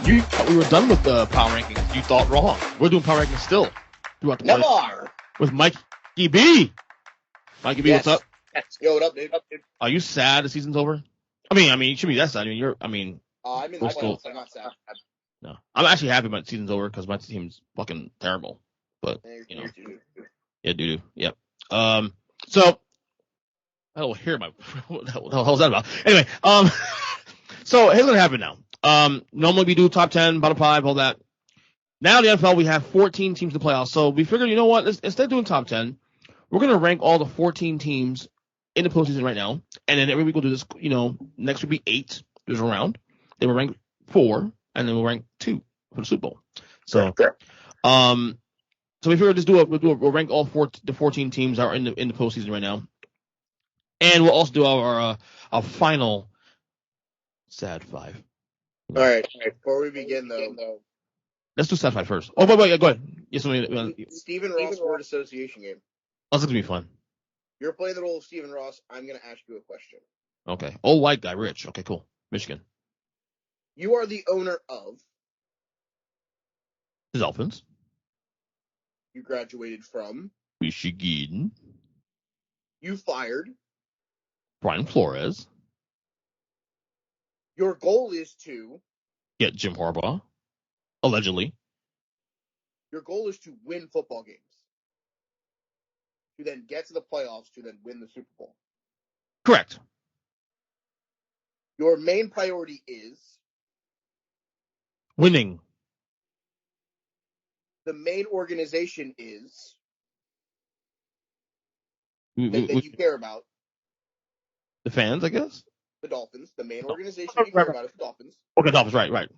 You thought we were done with the power rankings. You thought wrong. We're doing power rankings still. Throughout the Never. With Mikey B. Mikey B, Yes. what's up? Yo, what up, dude? Are you sad the season's over? I mean, you should be that sad. I'm in the playoffs. I'm not sad. No, I'm actually happy my season's over because my team's fucking terrible. But yeah, doo-doo. Yep. So I don't hear my what the hell is that about? Anyway, so here's what happened now. Normally we do top 10, bottom 5, all that. Now the NFL we have 14 teams to playoffs, so we figured, you know what? Instead of doing top 10, we're gonna rank all the 14 teams in the postseason right now, and then every week we'll do this. You know, next would be 8. There's a round. Then we'll rank 4, and then we'll rank 2 for the Super Bowl. So, so we figured we'll rank all the 14 teams that are in the postseason right now, and we'll also do our final sad 5. All right. Before we begin, though, let's do sad 5 first. Oh, wait, go ahead. Yes, Stephen Ross word association game. That's gonna be fun. You're playing the role of Stephen Ross. I'm gonna ask you a question. Okay. Old white guy, rich. Okay, cool. Michigan. You are the owner of The Dolphins. You graduated from Michigan. You fired Brian Flores. Your goal is to Get Jim Harbaugh. Allegedly. Your goal is to win football games. To then get to the playoffs, to then win the Super Bowl. Correct. Your main priority is Winning. The main organization is that you care about. The fans, I guess? The Dolphins. The main organization you care about is the Dolphins. Okay, Dolphins, right.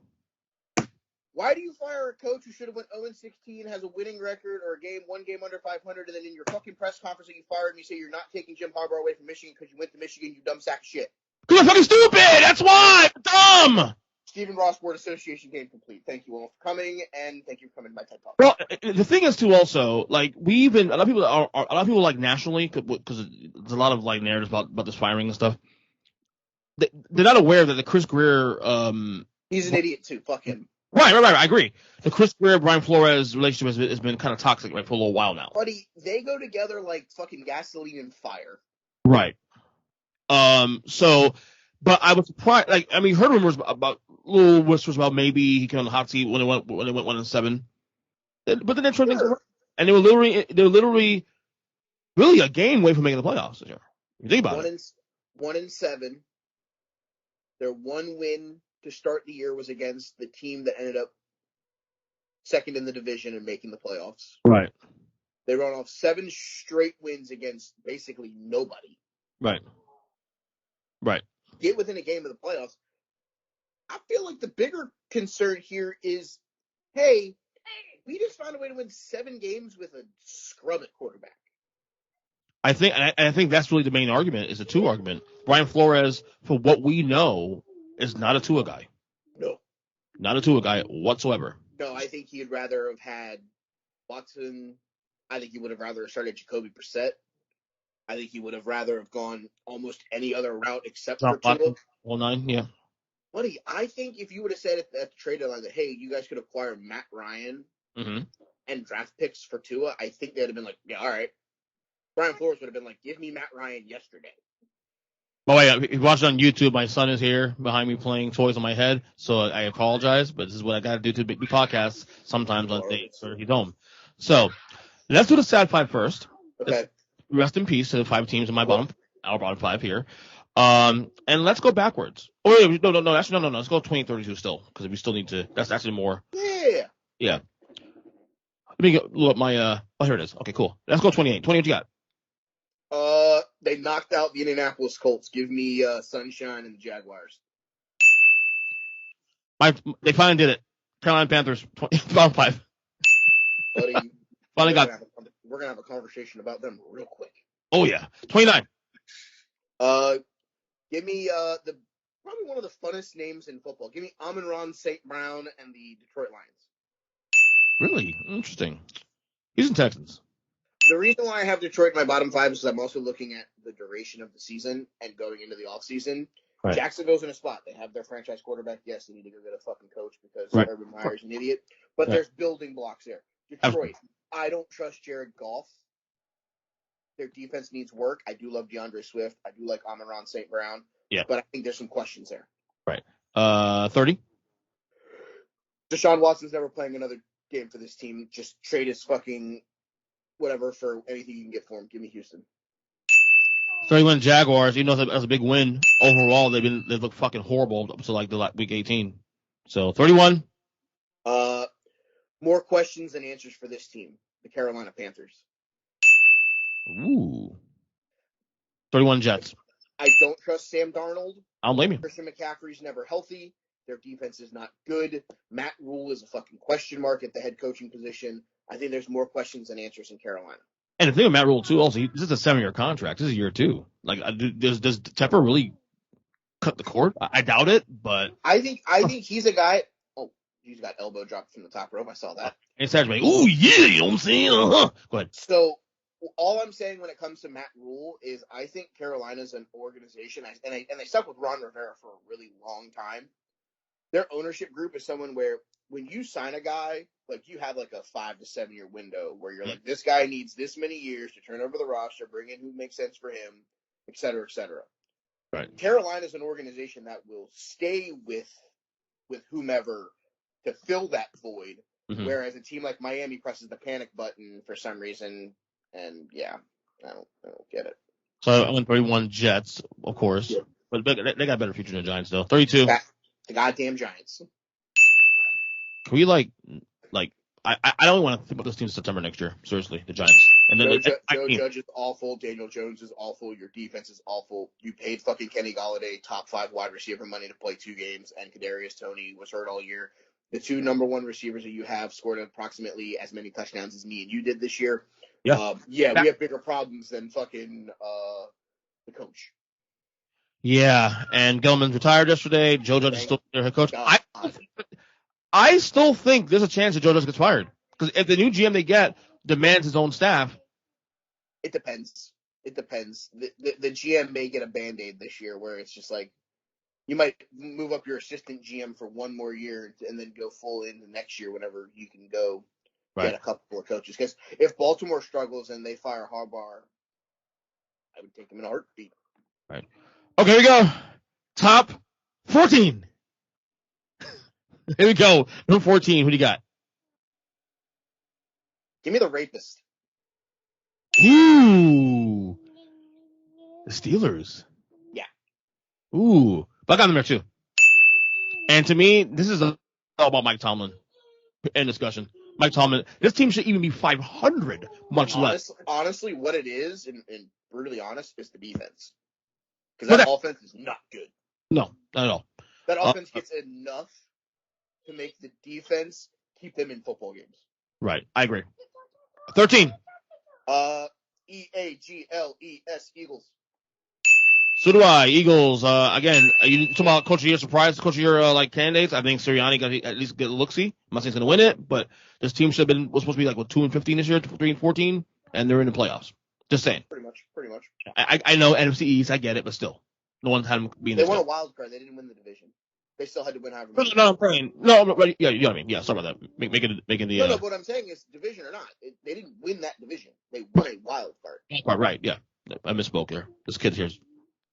Why do you fire a coach who should have went 0-16, has a winning record, or one game under 500, and then in your fucking press conference that you fired me, say you're not taking Jim Harbaugh away from Michigan because you went to Michigan, you dumb sack of shit? Because I'm fucking stupid! That's why! I'm dumb! Stephen Ross word association game complete. Thank you all for coming, and thank you for coming to my TED Talk. Well, the thing is too also, like, a lot of people like nationally, because there's a lot of like narratives about this firing and stuff. They're not aware that the Chris Greer, he's an idiot too. Fuck him. Right. I agree. The Chris Greer Brian Flores relationship has been kind of toxic, right, for a little while now. Buddy, they go together like fucking gasoline and fire. Right. So, but I was surprised. Like, I mean, heard rumors about little whispers about maybe he came on the hot seat when they went 1-7. But then they turned things around, and they were literally really a game away from making the playoffs this year. If you think about it. 1-7. Their one win to start the year was against the team that ended up second in the division and making the playoffs. Right. They run off 7 straight wins against basically nobody. Right. Get within a game of the playoffs. I feel like the bigger concern here is, hey, we just found a way to win 7 games with a scrub at quarterback. I think that's really the main argument, is the Tua argument. Brian Flores, for what we know, is not a Tua guy. No. Not a Tua guy whatsoever. No, I think he'd rather have had Watson. I think he would have rather started Jacoby Brissett. I think he would have rather have gone almost any other route except for Tua. 9, yeah. Buddy, I think if you would have said at the trade deadline that, hey, you guys could acquire Matt Ryan and draft picks for Tua, I think they'd have been like, yeah, all right. Brian Flores would have been like, give me Matt Ryan yesterday. Oh, wait, if you watch it on YouTube, my son is here behind me playing toys on my head, so I apologize, but this is what I got to do to make me podcasts sometimes on days where he's home. So, let's do the sad 5 first. Okay. Rest in peace to the 5 teams in our bottom 5 here. And let's go backwards. Oh, wait, no. Actually, no. Let's go 2032 still, because we still need to. That's actually more. Yeah. Let me look at my. Oh, here it is. Okay, cool. Let's go 28. 28, what you got? They knocked out the Indianapolis Colts. Give me Sunshine and the Jaguars. They finally did it. Carolina Panthers, bottom 5. Buddy, finally got. We're gonna have a conversation about them real quick. Oh yeah, 29. Give me probably one of the funnest names in football. Give me Amon-Ra St. Brown and the Detroit Lions. Really interesting. Houston Texans. The reason why I have Detroit in my bottom 5 is I'm also looking at the duration of the season and going into the offseason. Right. Jacksonville's in a spot. They have their franchise quarterback. Yes, they need to go get a fucking coach because Right. Urban Meyer's an idiot. But there's building blocks there. Detroit, I don't trust Jared Goff. Their defense needs work. I do love DeAndre Swift. I do like Amon-Ra St. Brown. Yeah. But I think there's some questions there. Right. 30. Deshaun Watson's never playing another game for this team. Just trade his fucking whatever for anything you can get for him. Give me Houston. 31 Jaguars. Even though that's a big win overall, they've looked fucking horrible up to like the week 18. So 31. More questions than answers for this team. The Carolina Panthers. Ooh. 31 Jets. I don't trust Sam Darnold. I don't blame you. Christian McCaffrey's never healthy. Their defense is not good. Matt Rule is a fucking question mark at the head coaching position. I think there's more questions than answers in Carolina. And the thing with Matt Rule too, also, this is a 7-year contract. This is year 2. Like, does Tepper really cut the cord? I doubt it, but I think he's a guy. Oh, he's got elbow dropped from the top rope. I saw that. And it's like, ooh yeah, you know what I'm saying? Go ahead. So all I'm saying when it comes to Matt Rule is I think Carolina's an organization, and they stuck with Ron Rivera for a really long time. Their ownership group is someone where when you sign a guy, like you have like a 5 to 7 year window where you're like, this guy needs this many years to turn over the roster, bring in who makes sense for him, et cetera, et cetera. Right. Carolina's an organization that will stay with whomever to fill that void, whereas a team like Miami presses the panic button for some reason, and yeah, I don't get it. So I went 31 Jets, of course, but they got a better future than the Giants though. 32. The goddamn Giants. Can we I don't want to think about this team in September next year. Seriously, the Giants. And then Joe Judge is awful. Daniel Jones is awful. Your defense is awful. You paid fucking Kenny Golladay top 5 wide receiver money to play 2 games, and Kadarius Toney was hurt all year. The 2 number 1 receivers that you have scored approximately as many touchdowns as me and you did this year. Yeah. We have bigger problems than fucking the coach. Yeah, and Gilman's retired yesterday. Joe Judge is still their head coach. I still think there's a chance that Joe Judge gets fired. Because if the new GM they get demands his own staff. It depends. The GM may get a Band-Aid this year where it's just like, you might move up your assistant GM for 1 more year and then go full in the next year whenever you can go get a couple of coaches. Because if Baltimore struggles and they fire Harbaugh, I would take him in a heartbeat. Right. Okay, here we go. Top 14. Here we go. Number 14. Who do you got? Give me the rapist. Ooh. The Steelers. Yeah. Ooh. But I got them there too. And to me, this is all about Mike Tomlin. End discussion. Mike Tomlin. This team should even be 500, much less. Honestly, what it is, and brutally honest, is the defense. Because that offense is not good. No, not at all. That offense gets enough to make the defense keep them in football games. Right. I agree. 13. EAGLES, Eagles. So do I. Eagles. Again, are you talking about Coach of the Year surprise? Coach of the Year, candidates? I think Sirianni got to at least get a look-see. I'm not saying he's going to win it, but this team was supposed to be 2-15 this year, 3-14, and they're in the playoffs. Just saying. Pretty much. I know NFC East, I get it, but still. No one had them being They won a wild card. They didn't win the division. They still had to win however many. No, I'm saying. No, right, yeah, you know what I mean. Yeah, sorry about that. Making the. No, what I'm saying is division or not, they didn't win that division. They won a wild card. Right, yeah. I misspoke there. This kid here's.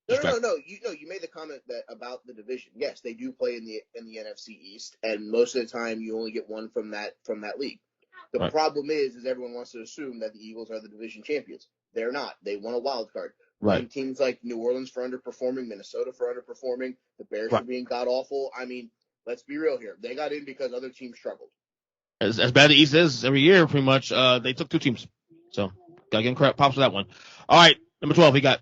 No. You made the comment about the division. Yes, they do play in the NFC East, and most of the time you only get one from that league. The problem is everyone wants to assume that the Eagles are the division champions. They're not. They won a wild card. Right. Teams like New Orleans for underperforming, Minnesota for underperforming, the Bears for being god awful. I mean, let's be real here. They got in because other teams struggled. As bad the East is every year, pretty much. They took 2 teams, so gotta give them props for that one. All right, number 12, we got.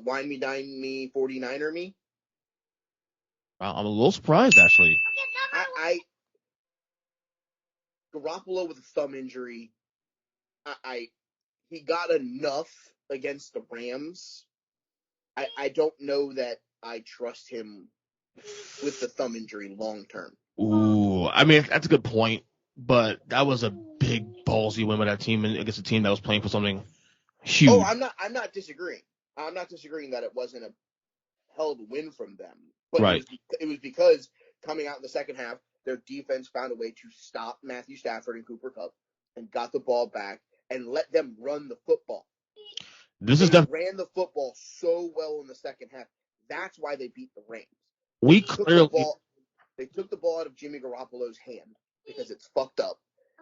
Wine me, dine me, 49er me. Wow, I'm a little surprised actually. Garoppolo with a thumb injury. He got enough against the Rams. I don't know that I trust him with the thumb injury long term. Ooh, I mean that's a good point, but that was a big ballsy win by that team against a team that was playing for something huge. Oh, I'm not disagreeing. I'm not disagreeing that it wasn't a hell of a win from them. But right. it was because coming out in the second half, their defense found a way to stop Matthew Stafford and Cooper Kupp and got the ball back and let them run the football. They ran the football so well in the second half. That's why they beat the Rams. They took the ball out of Jimmy Garoppolo's hand because it's fucked up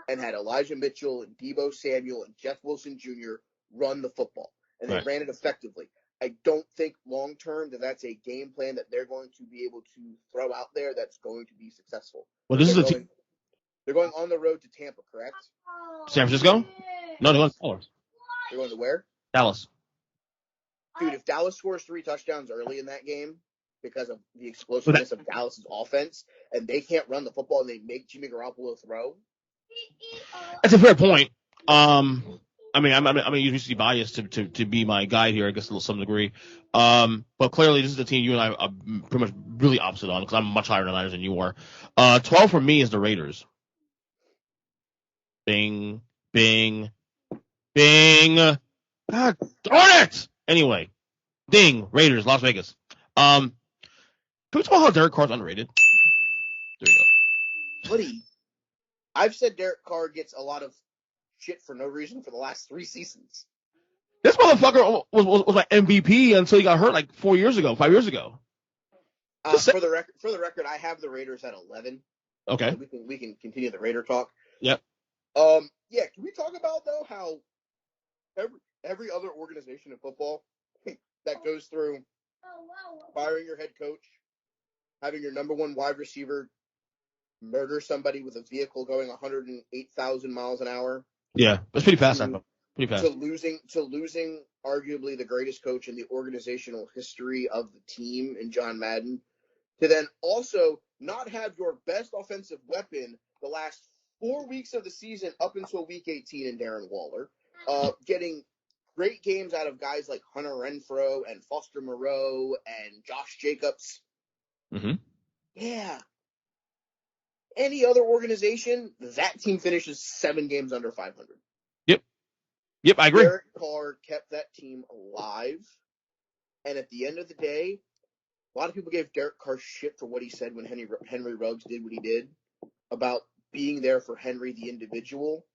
and had Elijah Mitchell and Deebo Samuel and Jeff Wilson Jr. run the football. And they ran it effectively. I don't think long-term that's a game plan that they're going to be able to throw out there that's going to be successful. Well, they're going on the road to Tampa, correct? San Francisco? No, they're going to Dallas. They're going to where? Dallas. Dude, if Dallas scores 3 touchdowns early in that game because of the explosiveness of Dallas's offense, and they can't run the football and they make Jimmy Garoppolo throw. That's a fair point. I mean, I'm usually biased to be my guide here, I guess, to some degree. But clearly, this is the team you and I are pretty much really opposite on because I'm much higher on the Niners than you are. 12 for me is the Raiders. Bing, bing, bing. God darn it! Anyway, ding, Raiders, Las Vegas. Can we talk about how Derek Carr's underrated? There you go. Buddy, I've said Derek Carr gets a lot of shit for no reason for the last 3 seasons. This motherfucker was like MVP until he got hurt like 5 years ago. For the record, I have the Raiders at 11. Okay. So we can continue the Raider talk. Yep. Yeah. Can we talk about though how every other organization in football that goes through firing your head coach, having your number 1 wide receiver murder somebody with a vehicle going 108,000 miles an hour. Yeah, that's pretty fast. Pretty fast. To losing arguably the greatest coach in the organizational history of the team in John Madden, to then also not have your best offensive weapon the last 4 weeks of the season up until week 18 in Darren Waller, getting great games out of guys like Hunter Renfrow and Foster Moreau and Josh Jacobs. Mm-hmm. Yeah. Any other organization, that team finishes 7 games under 500. Yep, I agree. Derek Carr kept that team alive. And at the end of the day, a lot of people gave Derek Carr shit for what he said when Henry Ruggs did what he did about being there for Henry the individual.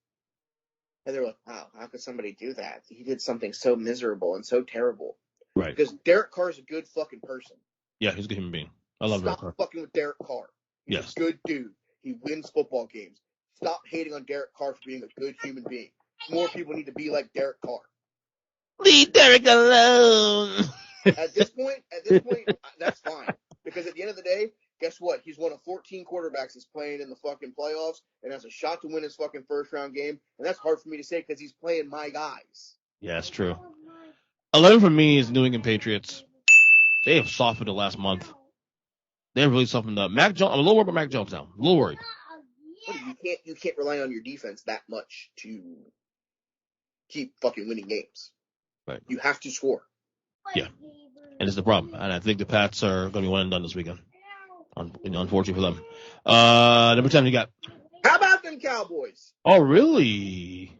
And they're like, wow, how could somebody do that? He did something so miserable and so terrible. Right. Because Derek Carr is a good fucking person. Yeah, he's a good human being. I love Derek Carr. Stop fucking with Derek Carr. He's a good dude. He wins football games. Stop hating on Derek Carr for being a good human being. More people need to be like Derek Carr. Leave Derek alone. At this point, that's fine. Because at the end of the day, guess what? He's one of 14 quarterbacks that's playing in the fucking playoffs and has a shot to win his fucking first round game. And that's hard for me to say because he's playing my guys. Yeah, it's true. 11 for me is New England Patriots. They have softened the last month. They have really softened up. Mac Jones, I'm a little worried about Mac Jones now. I'm a little worried. You can't rely on your defense that much to keep fucking winning games. Right. You have to score. Yeah. And it's the problem. And I think the Pats are going to be one and done this weekend. Unfortunately for them. Number 10 you got. How about them Cowboys? Oh, really?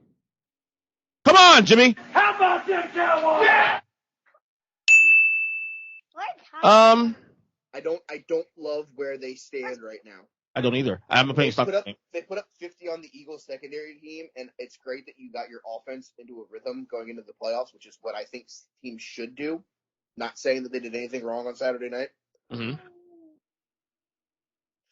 Come on, Jimmy. How about them Cowboys? Yeah! I don't love where they stand right now. I don't either. I'm playing stock. They put up 50 on the Eagles secondary team, and it's great that you got your offense into a rhythm going into the playoffs, which is what I think teams should do. Not saying that they did anything wrong on Saturday night. Mm-hmm.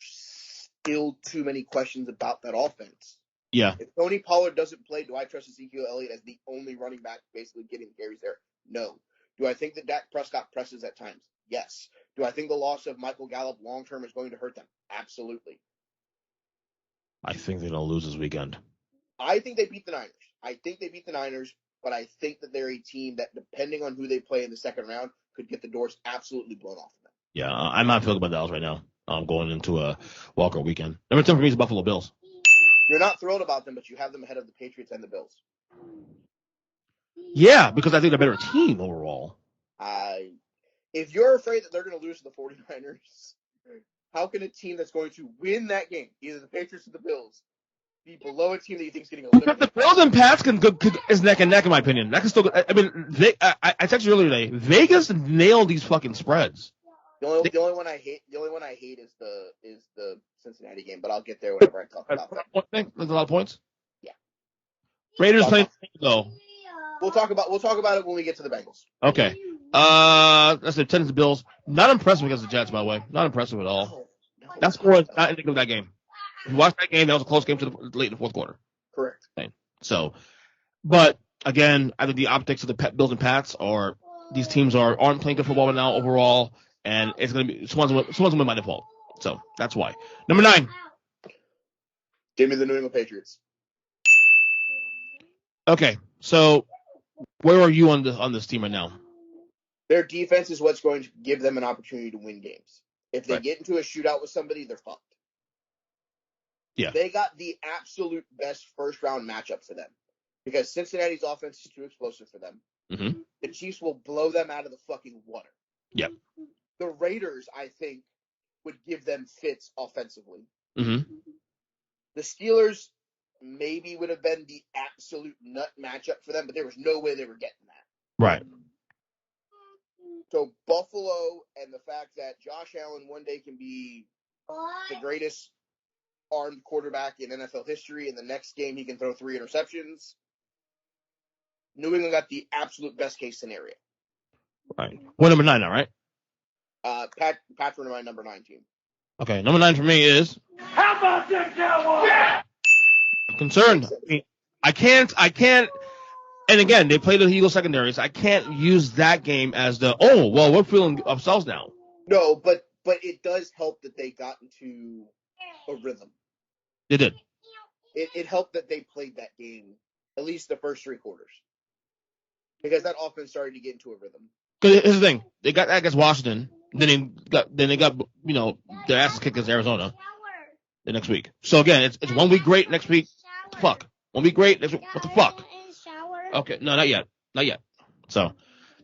Still too many questions about that offense. Yeah. If Tony Pollard doesn't play, do I trust Ezekiel Elliott as the only running back basically getting carries there? No. Do I think that Dak Prescott presses at times? Yes. Do I think the loss of Michael Gallup long-term is going to hurt them? Absolutely. I think they're going to lose this weekend. I think they beat the Niners. But I think that they're a team that, depending on who they play in the second round, could get the doors absolutely blown off of them. Yeah, I'm not feeling about Dallas right now. I'm going into a Wildcard Weekend. Number 10 for me is the Buffalo Bills. You're not thrilled about them, but you have them ahead of the Patriots and the Bills. Yeah, because I think they're a better team overall. If you're afraid that they're going to lose to the 49ers, how can a team that's going to win that game, either the Patriots or the Bills, be below a team that you think is getting eliminated? The Bills and Pats is neck and neck, in my opinion. That can still. I mean, I texted you earlier today. Vegas nailed these fucking spreads. The only one I hate is the Cincinnati game, but I'll get there whenever I talk about that. There's a lot of points. Yeah. Raiders playing though. We'll talk about it when we get to the Bengals. Okay. That's the Texans Bills. Not impressive against the Jets, by the way. Not impressive at all. No, That score is not indicative of that game. If you watch that game, that was a close game to the late in the fourth quarter. Correct. So, but again, I think the optics of the Bills and Pats are these teams aren't playing good football right now overall, and it's going to be someone's win by default. So that's why. Number 9. Give me the New England Patriots. Okay, so where are you on this team right now? Their defense is what's going to give them an opportunity to win games. If they get into a shootout with somebody, they're fucked. Yeah. They got the absolute best first-round matchup for them because Cincinnati's offense is too explosive for them. Mm-hmm. The Chiefs will blow them out of the fucking water. Yep. The Raiders, I think, would give them fits offensively. Mm-hmm. The Steelers maybe would have been the absolute nut matchup for them, but there was no way they were getting that. Right. So Buffalo and the fact that Josh Allen one day can be the greatest armed quarterback in NFL history, and the next game he can throw 3 interceptions. New England got the absolute best case scenario. Right. We're number 9 now, right? Pats were my number 9 team. Okay, number 9 for me is. How about them Cowboys? Yeah! I'm concerned. I can't. And again, they play the Eagles secondaries. I can't use that game as we're feeling ourselves now. No, but it does help that they got into a rhythm. They did. It helped that they played that game at least the first 3 quarters because that offense started to get into a rhythm. Because here's the thing, they got that against Washington. Then they got their asses kicked against Arizona the next week. So again, it's 1 week great, next week what the fuck? 1 week great, next week what the fuck? Okay, no, not yet. So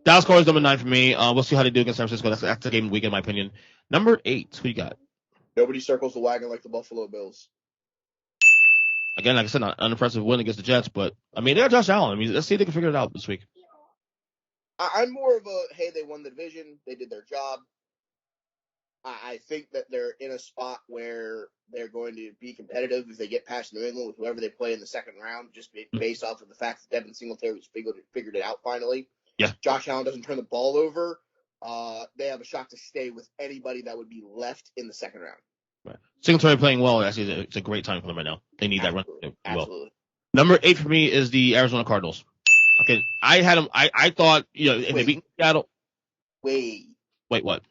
Dallas Cowboys number 9 for me. We'll see how they do against San Francisco. That's the game of the week in my opinion. Number 8, who you got? Nobody circles the wagon like the Buffalo Bills. Again, like I said, not an unimpressive win against the Jets, but I mean they got Josh Allen. I mean, let's see if they can figure it out this week. I'm more of a hey, they won the division, they did their job. I think that they're in a spot where they're going to be competitive if they get past New England with whoever they play in the second round, just based off of the fact that Devin Singletary's figured it out finally. Yeah. Josh Allen doesn't turn the ball over. They have a shot to stay with anybody that would be left in the second round. Right. Singletary playing well. Actually, it's a great time for them right now. They need that run. Absolutely. Number 8 for me is the Arizona Cardinals. Okay, I had them. I thought if they beat Seattle. Wait, what?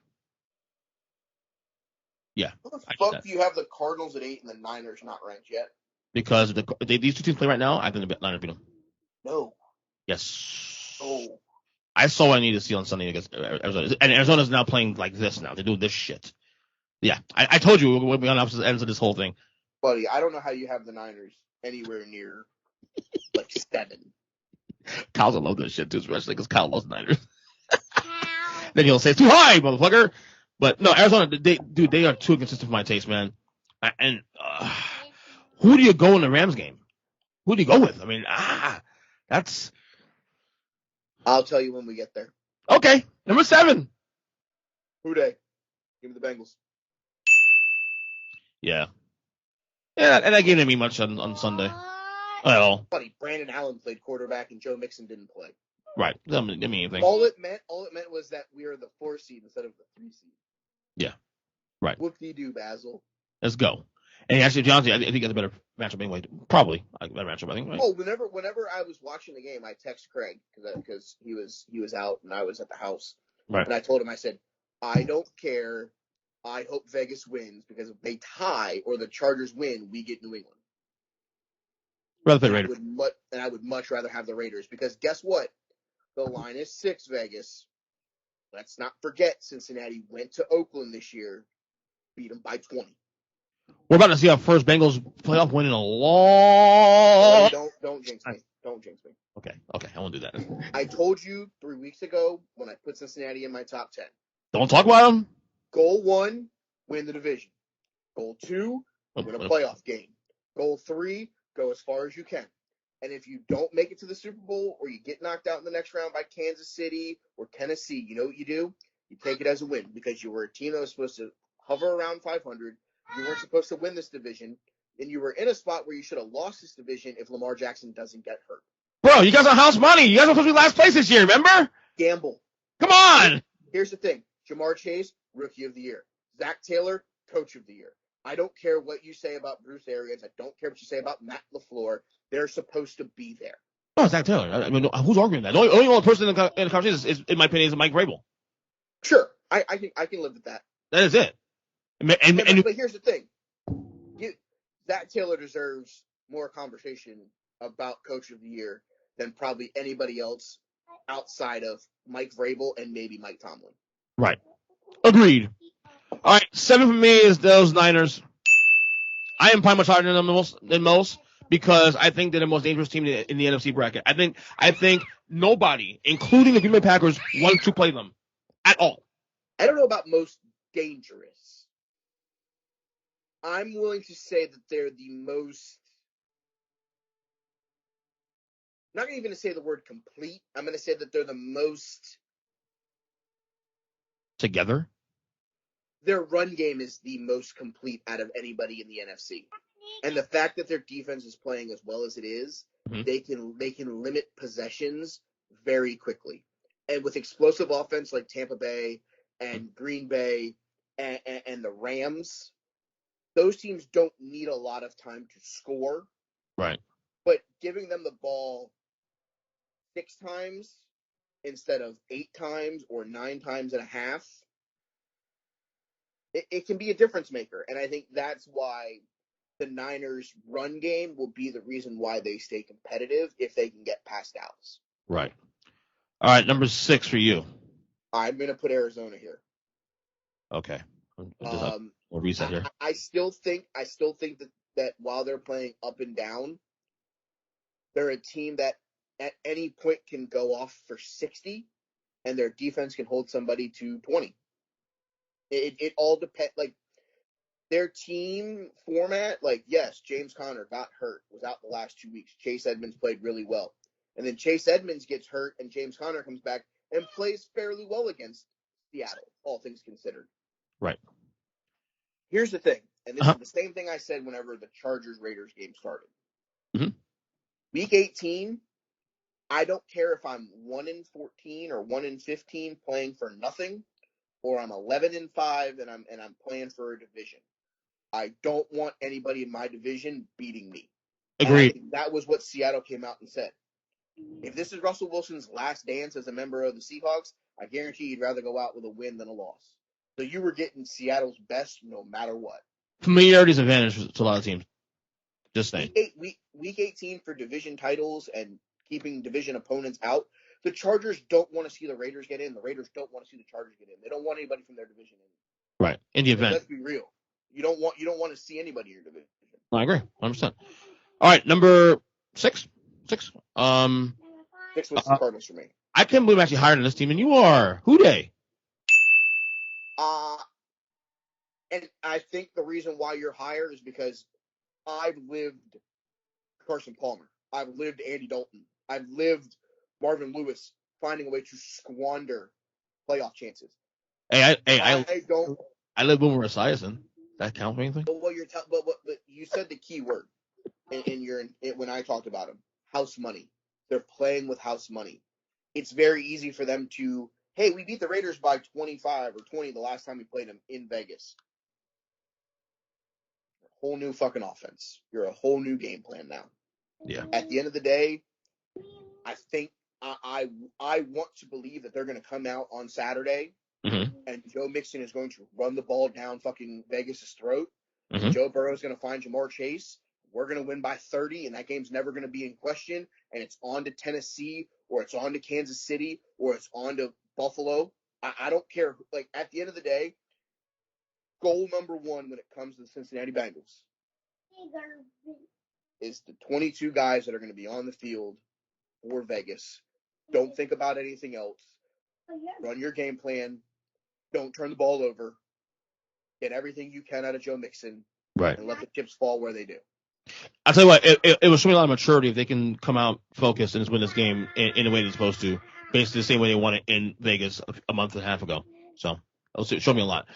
Yeah. How the fuck do you have the Cardinals at 8 and the Niners not ranked yet? Because these 2 teams play right now, I think the Niners beat them. No. Yes. Oh. I saw what I needed to see on Sunday against Arizona. And Arizona's now playing like this now. They're doing this shit. Yeah. I told you we're on opposite ends of this whole thing. Buddy, I don't know how you have the Niners anywhere near like 7. Kyle's gonna love this shit too, especially because Kyle loves the Niners. Then he'll say it's too high, motherfucker. But no, Arizona, they are too inconsistent for my taste, man. And who do you go in the Rams game? Who do you go with? I mean, that's. I'll tell you when we get there. Okay, number 7. Who day? Give me the Bengals. Yeah, and that game didn't mean much on Sunday at all. Buddy, Brandon Allen played quarterback and Joe Mixon didn't play. Right, that didn't mean anything. All it meant was that we are the 4 seed instead of the 3 seed. Yeah, right. Whoop-de-doo, Basil. Let's go. And actually, Johnson, I think that's a better matchup anyway. Probably a better matchup, I think. Right? Oh, whenever I was watching the game, I texted Craig because he was out and I was at the house. Right. And I told him, I said, I don't care. I hope Vegas wins because if they tie or the Chargers win, we get New England. Rather play Raiders. I would much rather have the Raiders because guess what? The line is 6, Vegas. Let's not forget Cincinnati went to Oakland this year, beat them by 20. We're about to see our first Bengals playoff win in a long. Don't jinx me. Don't jinx me. Okay, I won't do that. I told you 3 weeks ago when I put Cincinnati in my top 10. Don't talk about them. Goal 1, win the division. Goal 2, win a playoff game. Goal 3, go as far as you can. And if you don't make it to the Super Bowl or you get knocked out in the next round by Kansas City or Tennessee, you know what you do? You take it as a win because you were a team that was supposed to hover around 500. You weren't supposed to win this division, and you were in a spot where you should have lost this division if Lamar Jackson doesn't get hurt. Bro, you guys are house money. You guys are supposed to be last place this year, remember? Gamble. Come on. Here's the thing. Jamar Chase, Rookie of the Year. Zach Taylor, Coach of the Year. I don't care what you say about Bruce Arians. I don't care what you say about Matt LaFleur. They're supposed to be there. Oh, Zach Taylor. I mean, who's arguing that? The only person in the conversation is, in my opinion, is Mike Vrabel. Sure. I can live with that. That is it. But here's the thing. Zach Taylor deserves more conversation about Coach of the Year than probably anybody else outside of Mike Vrabel and maybe Mike Tomlin. Right. Agreed. All right, 7 for me is those Niners. I am probably much higher than most because I think they're the most dangerous team in the NFC bracket. I think nobody, including the Green Bay Packers, wants to play them at all. I don't know about most dangerous. I'm willing to say that they're the most. I'm not even going to say the word complete. I'm going to say that they're the most. Together? Their run game is the most complete out of anybody in the NFC. And the fact that their defense is playing as well as it is, they can limit possessions very quickly. And with explosive offense like Tampa Bay and Green Bay and the Rams, those teams don't need a lot of time to score. Right. But giving them the ball 6 times instead of 8 times or 9 times and a half, it can be a difference maker. And I think that's why the Niners' run game will be the reason why they stay competitive if they can get past Dallas. Right. All right, number 6 for you. I'm going to put Arizona here. Okay. We'll reset here. I still think that while they're playing up and down, they're a team that at any point can go off for 60, and their defense can hold somebody to 20. It all depends. Like, their team format, like, yes, James Conner got hurt, was out the last 2 weeks. Chase Edmonds played really well. And then Chase Edmonds gets hurt, and James Conner comes back and plays fairly well against Seattle, all things considered. Right. Here's the thing, and this is the same thing I said whenever the Chargers-Raiders game started. Mm-hmm. Week 18, I don't care if I'm 1-14 or 1-15 playing for nothing, or I'm 11-5 and I'm playing for a division. I don't want anybody in my division beating me. Agreed. That was what Seattle came out and said. If this is Russell Wilson's last dance as a member of the Seahawks, I guarantee you'd rather go out with a win than a loss. So you were getting Seattle's best no matter what. Familiarity is an advantage to a lot of teams. Just saying. Week 18 for division titles and keeping division opponents out. The Chargers don't want to see the Raiders get in. The Raiders don't want to see the Chargers get in. They don't want anybody from their division in. Right. In the event. Let's be real. You don't want to see anybody in your division. I agree. 100%. All right, number 6. 6 was the Cardinals for me. I can't believe I'm actually higher than this team, and you are. Who they? And I think the reason why you're higher is because I've lived Carson Palmer. I've lived Andy Dalton. I've lived Marvin Lewis finding a way to squander playoff chances. I live Boomer Esiason. That count for anything? But you said the key word when I talked about him. House money. They're playing with house money. It's very easy for them to, hey, we beat the Raiders by 25 or 20 the last time we played them in Vegas. A whole new fucking offense. You're a whole new game plan now. Yeah. At the end of the day, I think I want to believe that they're going to come out on Saturday and Joe Mixon is going to run the ball down fucking Vegas' throat. Joe Burrow is going to find Jamar Chase. We're going to win by 30, and that game's never going to be in question. And it's on to Tennessee, or it's on to Kansas City, or it's on to Buffalo. I don't care. Like, at the end of the day, goal number 1 when it comes to the Cincinnati Bengals is the 22 guys that are going to be on the field for Vegas. Don't think about anything else. Run your game plan. Don't turn the ball over. Get everything you can out of Joe Mixon. Right. And let the chips fall where they do. I'll tell you what, it was showing a lot of maturity if they can come out focused and win this game in the way they're supposed to, basically the same way they won it in Vegas a month and a half ago. So it'll show me a lot.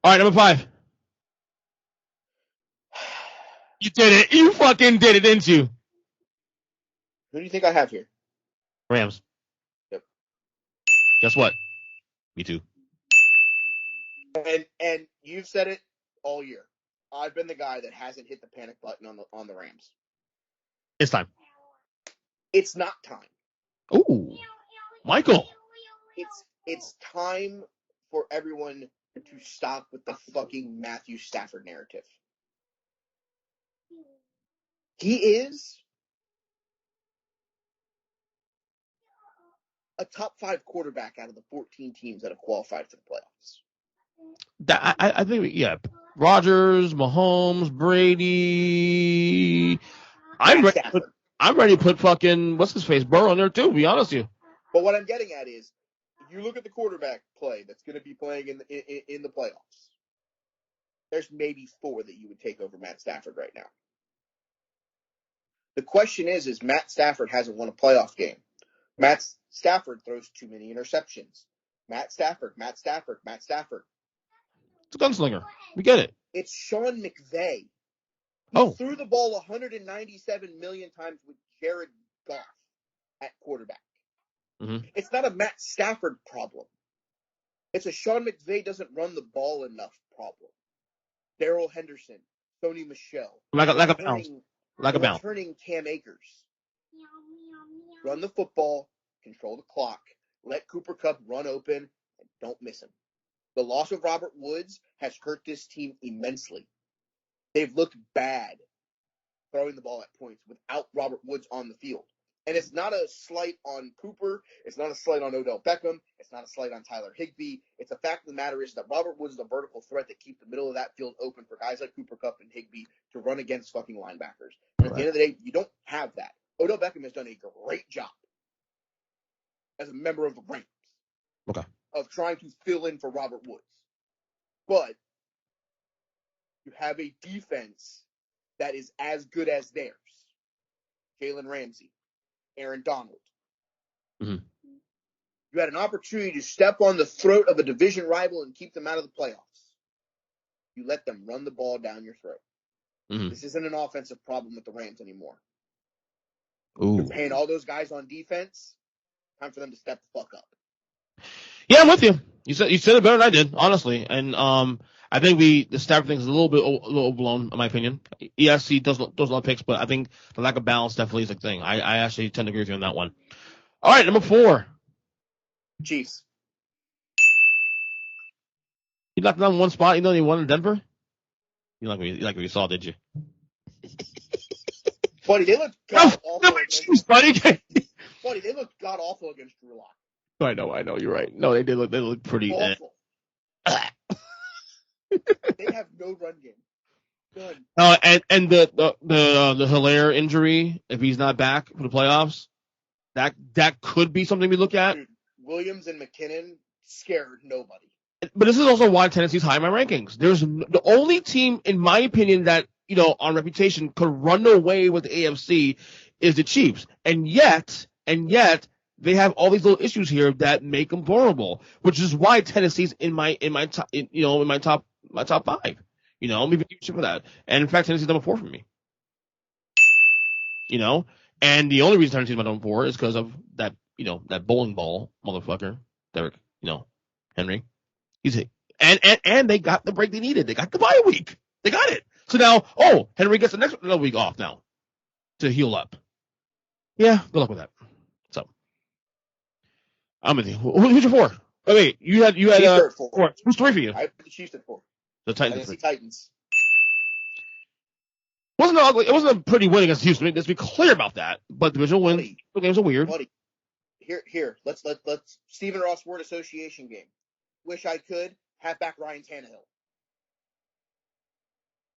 All right, number 5. You did it. You fucking did it, didn't you? Who do you think I have here? Rams. Yep. Guess what? Me too. And you've said it all year. I've been the guy that hasn't hit the panic button on the Rams. It's time. It's not time. Ooh, Michael. It's time for everyone to stop with the fucking Matthew Stafford narrative. He is a top 5 quarterback out of the 14 teams that have qualified for the playoffs. I think, yeah. Rodgers, Mahomes, Brady. I'm ready to put fucking, what's his face, Burrow in there too, to be honest with you. But what I'm getting at is, if you look at the quarterback play that's going to be playing in the playoffs, there's maybe 4 that you would take over Matt Stafford right now. The question is Matt Stafford hasn't won a playoff game. Matt Stafford throws too many interceptions. Matt Stafford. It's a gunslinger. We get it. It's Sean McVay. He threw the ball 197 million times with Jared Goff at quarterback. Mm-hmm. It's not a Matt Stafford problem. It's a Sean McVay doesn't run the ball enough problem. Darrell Henderson, Sony Michel. Like a bounce. Returning Cam Akers. Run the football, control the clock, let Cooper Kupp run open, and don't miss him. The loss of Robert Woods has hurt this team immensely. They've looked bad throwing the ball at points without Robert Woods on the field. And it's not a slight on Cooper. It's not a slight on Odell Beckham. It's not a slight on Tyler Higbee. It's the fact of the matter is that Robert Woods is a vertical threat that keeps the middle of that field open for guys like Cooper Kupp and Higbee to run against fucking linebackers. And at the end of the day, you don't have that. Odell Beckham has done a great job as a member of the Rams of trying to fill in for Robert Woods. But you have a defense that is as good as theirs. Jalen Ramsey, Aaron Donald. Mm-hmm. You had an opportunity to step on the throat of a division rival and keep them out of the playoffs. You let them run the ball down your throat. Mm-hmm. This isn't an offensive problem with the Rams anymore. Ooh. You're paying all those guys on defense. Time for them to step the fuck up. Yeah, I'm with you. You said it better than I did, honestly. And I think the Stafford thing is a little overblown, in my opinion. Yes, he does a lot of picks, but I think the lack of balance definitely is a thing. I actually tend to agree with you on that one. All right, number 4. Chiefs. You knocked down one spot, you won in Denver? You like what you saw, did you? Buddy, they looked god-awful. Buddy, they looked god-awful against Drew Lock. I know, you're right. No, they look pretty awful. They have no run game. Good. And the Hilaire injury, if he's not back for the playoffs, that could be something we look at. Dude, Williams and McKinnon scared nobody. But this is also why Tennessee's high in my rankings. There's the only team, in my opinion, that on reputation could run away with the AFC is the Chiefs, and yet they have all these little issues here that make them vulnerable, which is why Tennessee's in my top 5. Maybe shit for that. And in fact, Tennessee's number 4 for me. And the only reason Tennessee's my number 4 is because of that that bowling ball motherfucker, Derek, Henry. He's and they got the break they needed. They got the bye week. They got it. So now, Henry gets another week off now to heal up. Yeah, good luck with that. So I'm with you. Who's your 4? Oh wait, you had 4. Who's 3 for you? I put the Chiefs at 4. The Titans. Titans. Wasn't ugly. It wasn't a pretty win against Houston. Let's be clear about that. But divisional wins, the games are weird. Buddy, here. Let's Stephen Ross word association game. Wish I could have back Ryan Tannehill.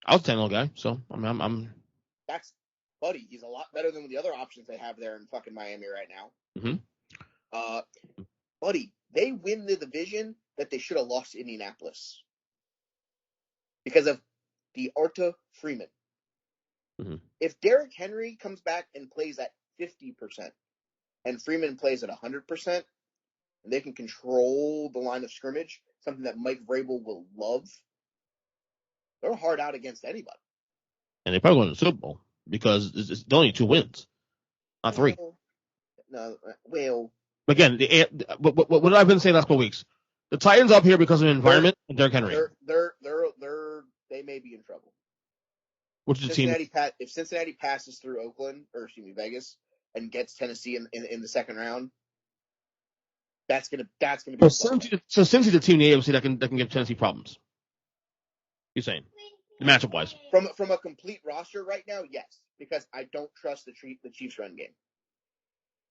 I was a Tannehill guy, so I'm. That's buddy. He's a lot better than the other options they have there in fucking Miami right now. Mm-hmm. Buddy, they win the division that they should have lost to Indianapolis because of D'Arta Freeman. Mm-hmm. If Derrick Henry comes back and plays at 50% and Freeman plays at 100%, and they can control the line of scrimmage, something that Mike Vrabel will love, they're hard out against anybody. And they probably won the Super Bowl because it's only 2 wins, not 3. No, well. Again, what I've been saying the last couple weeks, the Titans up here because of the environment and Derrick Henry. They may be in trouble. Which is the team? If Cincinnati passes through Vegas, and gets Tennessee in the second round, that's gonna be. So Cincy's the team in the AFC that can give Tennessee problems. You're saying, matchup wise, from a complete roster right now, yes, because I don't trust the Chiefs run game.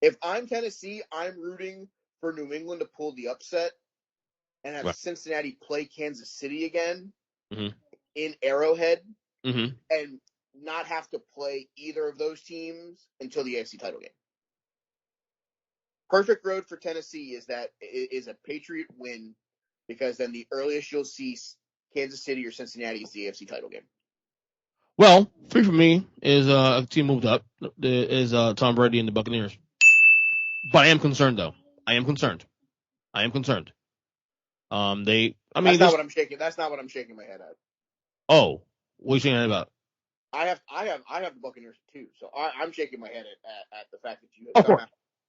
If I'm Tennessee, I'm rooting for New England to pull the upset and have Cincinnati play Kansas City again in Arrowhead and not have to play either of those teams until the AFC title game. Perfect road for Tennessee is a Patriot win, because then the earliest you'll see Kansas City or Cincinnati is the AFC title game. Well, 3 for me is a team moved up is Tom Brady and the Buccaneers. But I am concerned, though. I am concerned. That's not what I'm shaking. That's not what I'm shaking my head at. Oh, what are you shaking your head about? I have the Buccaneers too, so I'm shaking my head at the fact that you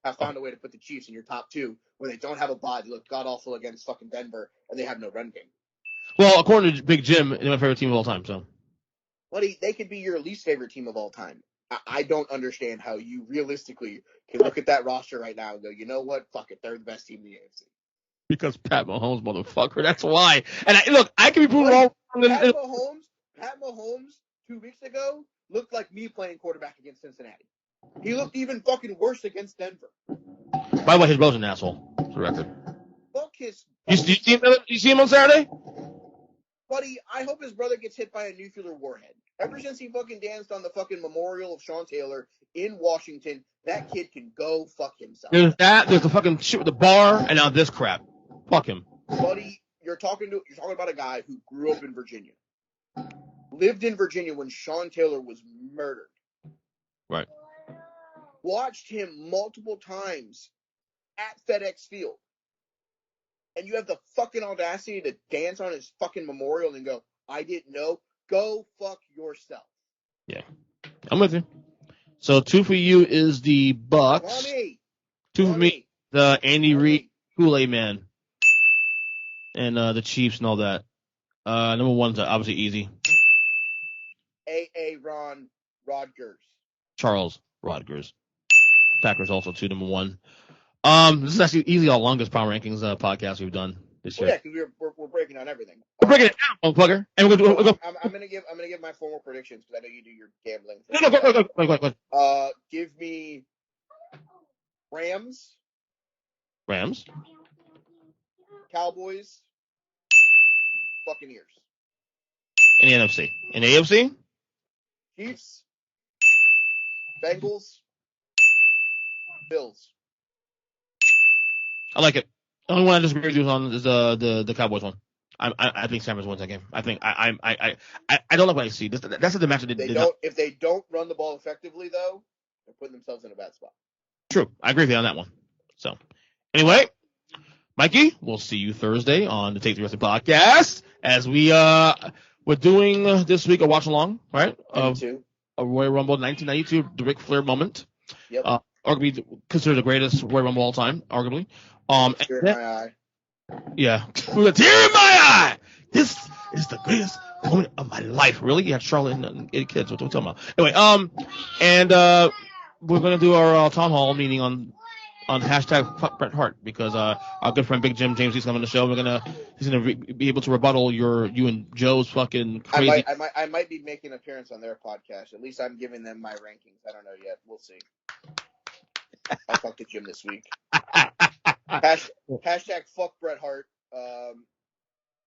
have found a way to put the Chiefs in your top 2 when they don't have a bye. They look god awful against fucking Denver, and they have no run game. Well, according to Big Jim, they're my favorite team of all time. So, buddy, they could be your least favorite team of all time. I don't understand how you realistically can look at that roster right now and go, you know what? Fuck it, they're the best team in the AFC. Because Pat Mahomes, motherfucker, that's why. And I can be proven wrong. Pat Mahomes 2 weeks ago looked like me playing quarterback against Cincinnati. He looked even fucking worse against Denver. By the way, his brother's an asshole, for the record. Fuck his. You see him on Saturday? Buddy, I hope his brother gets hit by a nuclear warhead. Ever since he fucking danced on the fucking memorial of Sean Taylor in Washington, that kid can go fuck himself. There's the fucking shit with the bar, and now this crap. Fuck him. Buddy, you're talking about a guy who grew up in Virginia. Lived in Virginia when Sean Taylor was murdered. Right. Watched him multiple times at FedEx Field. And you have the fucking audacity to dance on his fucking memorial and go, I didn't know. Go fuck yourself. Yeah. I'm with you. So 2 for you is the Bucks. 2 for me, the Andy Reid Kool-Aid Man. And the Chiefs and all that. Number 1's obviously easy. Ron Rodgers. Charles Rodgers. Packers also 2, number 1. This is actually easily our longest power rankings podcast we've done this year. Yeah, because we're breaking on everything. We're breaking it down, motherfucker. And we're go. I'm gonna give my formal predictions because I know you do your gambling. Go. Give me Rams, Cowboys, Buccaneers. In the NFC. In the AFC? Chiefs, Bengals, Bills. I like it. The only one I disagree with you on is the Cowboys one. I think San Francisco wins that game. I think I don't like what I see. That's the match If they don't run the ball effectively, though, they're putting themselves in a bad spot. True. I agree with you on that one. So, anyway, Mikey, we'll see you Thursday on the Take the Wrestling podcast as we're doing this week a watch along, right? Of a Royal Rumble 1992, the Ric Flair moment. Yep. Arguably considered the greatest Royal Rumble of all time, arguably. Tear in my eye. Yeah. With a tear in my eye! This is the greatest moment of my life. Really? Yeah, Charlotte and 8 kids. What are we talking about? Anyway, and we're going to do our town hall meeting on hashtag fuck Bret Hart because our good friend Big Jim James, he's coming on the show. He's gonna be able to rebuttal you and Joe's fucking crazy. I might be making an appearance on their podcast. At least I'm giving them my rankings. I don't know yet. We'll see. I'll talk to Jim this week. Hashtag fuck Bret Hart.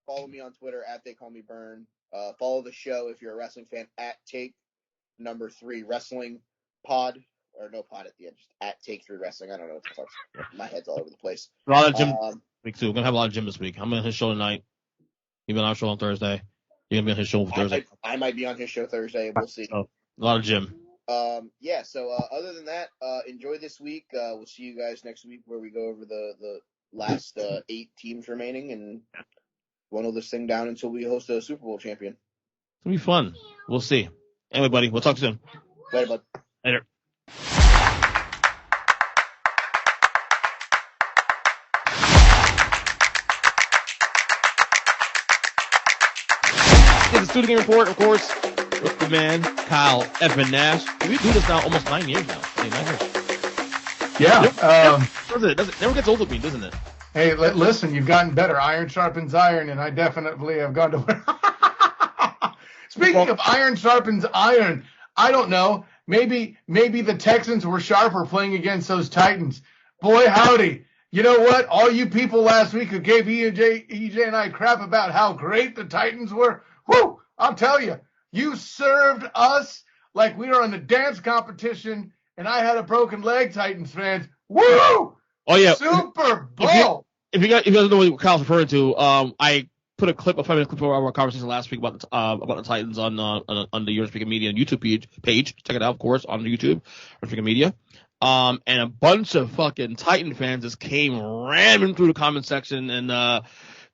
Follow me on Twitter at They Call Me Burn. Follow the show if you're a wrestling fan at Take 3 Wrestling Pod. Or no pod at the end, just at Take 3 Wrestling. I don't know what the fuck. My head's all over the place. A lot of Jim this week too. We're gonna have a lot of Jim this week. I'm on his show tonight. You've been on our show on Thursday. You're gonna be on his show Thursday. I might be on his show Thursday. We'll see. So, a lot of Jim. Yeah. So other than that, enjoy this week. We'll see you guys next week where we go over the last 8 teams remaining, and Funnel this thing down until we host a Super Bowl champion. It's going to be fun. We'll see. Anyway, buddy, we'll talk soon. Later, bud. Later. The Student Game Report, of course, with the man, Kyle Evan Nash. We do this now almost 9 years now. 9 years. Yeah. It never gets old with me, doesn't it? Hey, listen, you've gotten better. Iron sharpens iron, and I definitely have gone to. Speaking of iron sharpens iron, I don't know. Maybe the Texans were sharper playing against those Titans. Boy, howdy. You know what? All you people last week who gave EJ and I crap about how great the Titans were, whoo, I'll tell you, you served us like we were in a dance competition, and I had a broken leg, Titans fans. Woo! Oh, yeah. Super Bowl. If you guys don't know what Kyle's referring to, I put a 5-minute clip of our conversation last week about the Titans on the Your Speaking Media YouTube page. Check it out, of course, on the YouTube, Your Speaking Media. And a bunch of fucking Titan fans just came ramming through the comment section and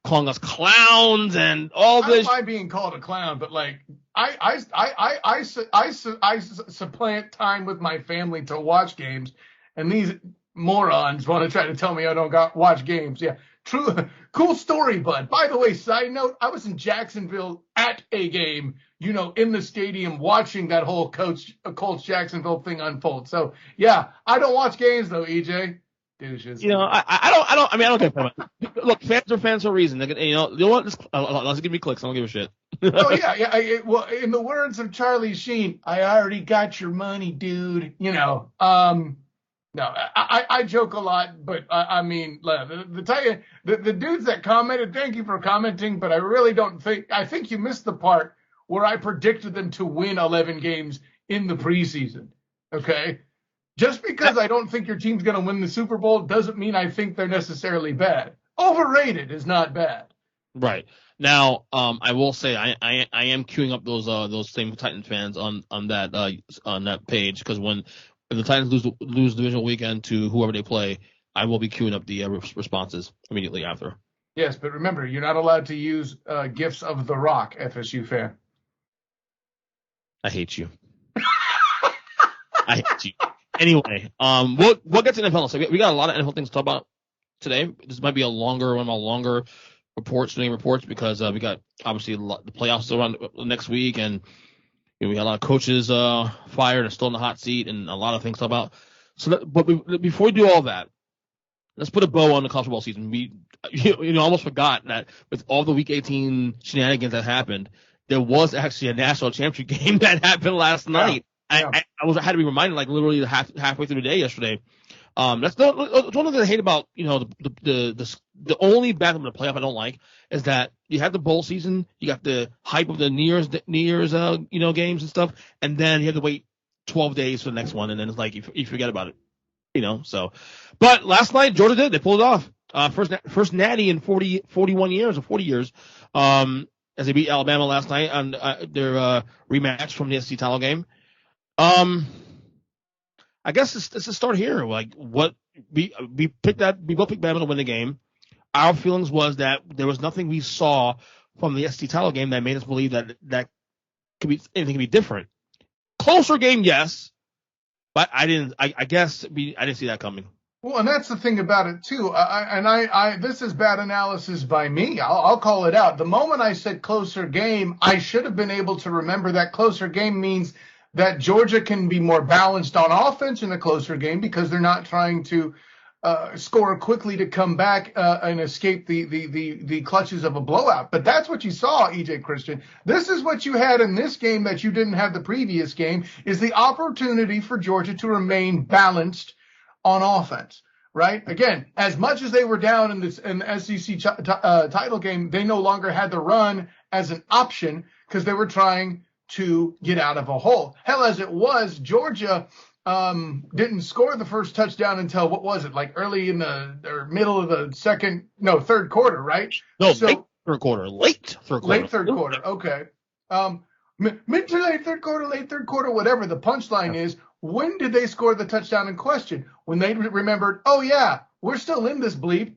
calling us clowns and all this. I don't mind being called a clown, but like I supplant time with my family to watch games, and these morons want to try to tell me I don't watch games. Yeah, true. Cool story, bud. By the way, side note, I was in Jacksonville at a game, in the stadium watching that whole Colts Jacksonville thing unfold. So yeah, I don't watch games though, EJ. Douches. I don't get it. Look, fans are fans for a reason. Let's give me clicks. I don't give a shit. Oh yeah. Well, in the words of Charlie Sheen, I already got your money, dude. No, I joke a lot, but I mean, the dudes that commented, thank you for commenting, but I really I think you missed the part where I predicted them to win 11 games in the preseason. Okay. Just because I don't think your team's going to win the Super Bowl doesn't mean I think they're necessarily bad. Overrated is not bad. Right. Now, I will say I am queuing up those same Titans fans on that page, because when the Titans lose divisional weekend to whoever they play, I will be queuing up the responses immediately after. Yes, but remember, you're not allowed to use gifs of The Rock, FSU fan. I hate you. I hate you. Anyway, we'll get to NFL. So we got a lot of NFL things to talk about today. This might be one of our longer reports because we got obviously the playoffs around next week, and we got a lot of coaches fired and still in the hot seat, and a lot of things to talk about. So, before we do all that, let's put a bow on the college football season. We almost forgot that with all the Week 18 shenanigans that happened, there was actually a national championship game that happened last night. Yeah. I had to be reminded, like, literally halfway through the day yesterday. That's one of the things I hate about, the only bad thing about the playoff I don't like is that you have the bowl season, you got the hype of the New Year's games and stuff, and then you have to wait 12 days for the next one, and then it's like you forget about it, so. But last night Georgia did. They pulled it off. First natty in 40 years. As they beat Alabama last night on their rematch from the SEC title game. I guess it's a start here. Like, what we both picked Bama to win the game. Our feelings was that there was nothing we saw from the SEC title game that made us believe that anything could be different. Closer game, yes, but I didn't see that coming. Well, and that's the thing about it too. This is bad analysis by me. I'll call it out. The moment I said closer game, I should have been able to remember that closer game means that Georgia can be more balanced on offense in a closer game because they're not trying to score quickly to come back and escape the clutches of a blowout. But that's what you saw, EJ Christian. This is what you had in this game that you didn't have the previous game, is the opportunity for Georgia to remain balanced on offense, right? Again, as much as they were down in the SEC title game, they no longer had the run as an option because they were trying to get out of a hole. Hell, as it was, Georgia didn't score the first touchdown until, what was it, like early in middle of the third quarter, right? No, late third quarter. Late third quarter, okay. Mid to late third quarter, whatever. The punchline is, when did they score the touchdown in question? When they remembered, oh yeah, we're still in this bleep.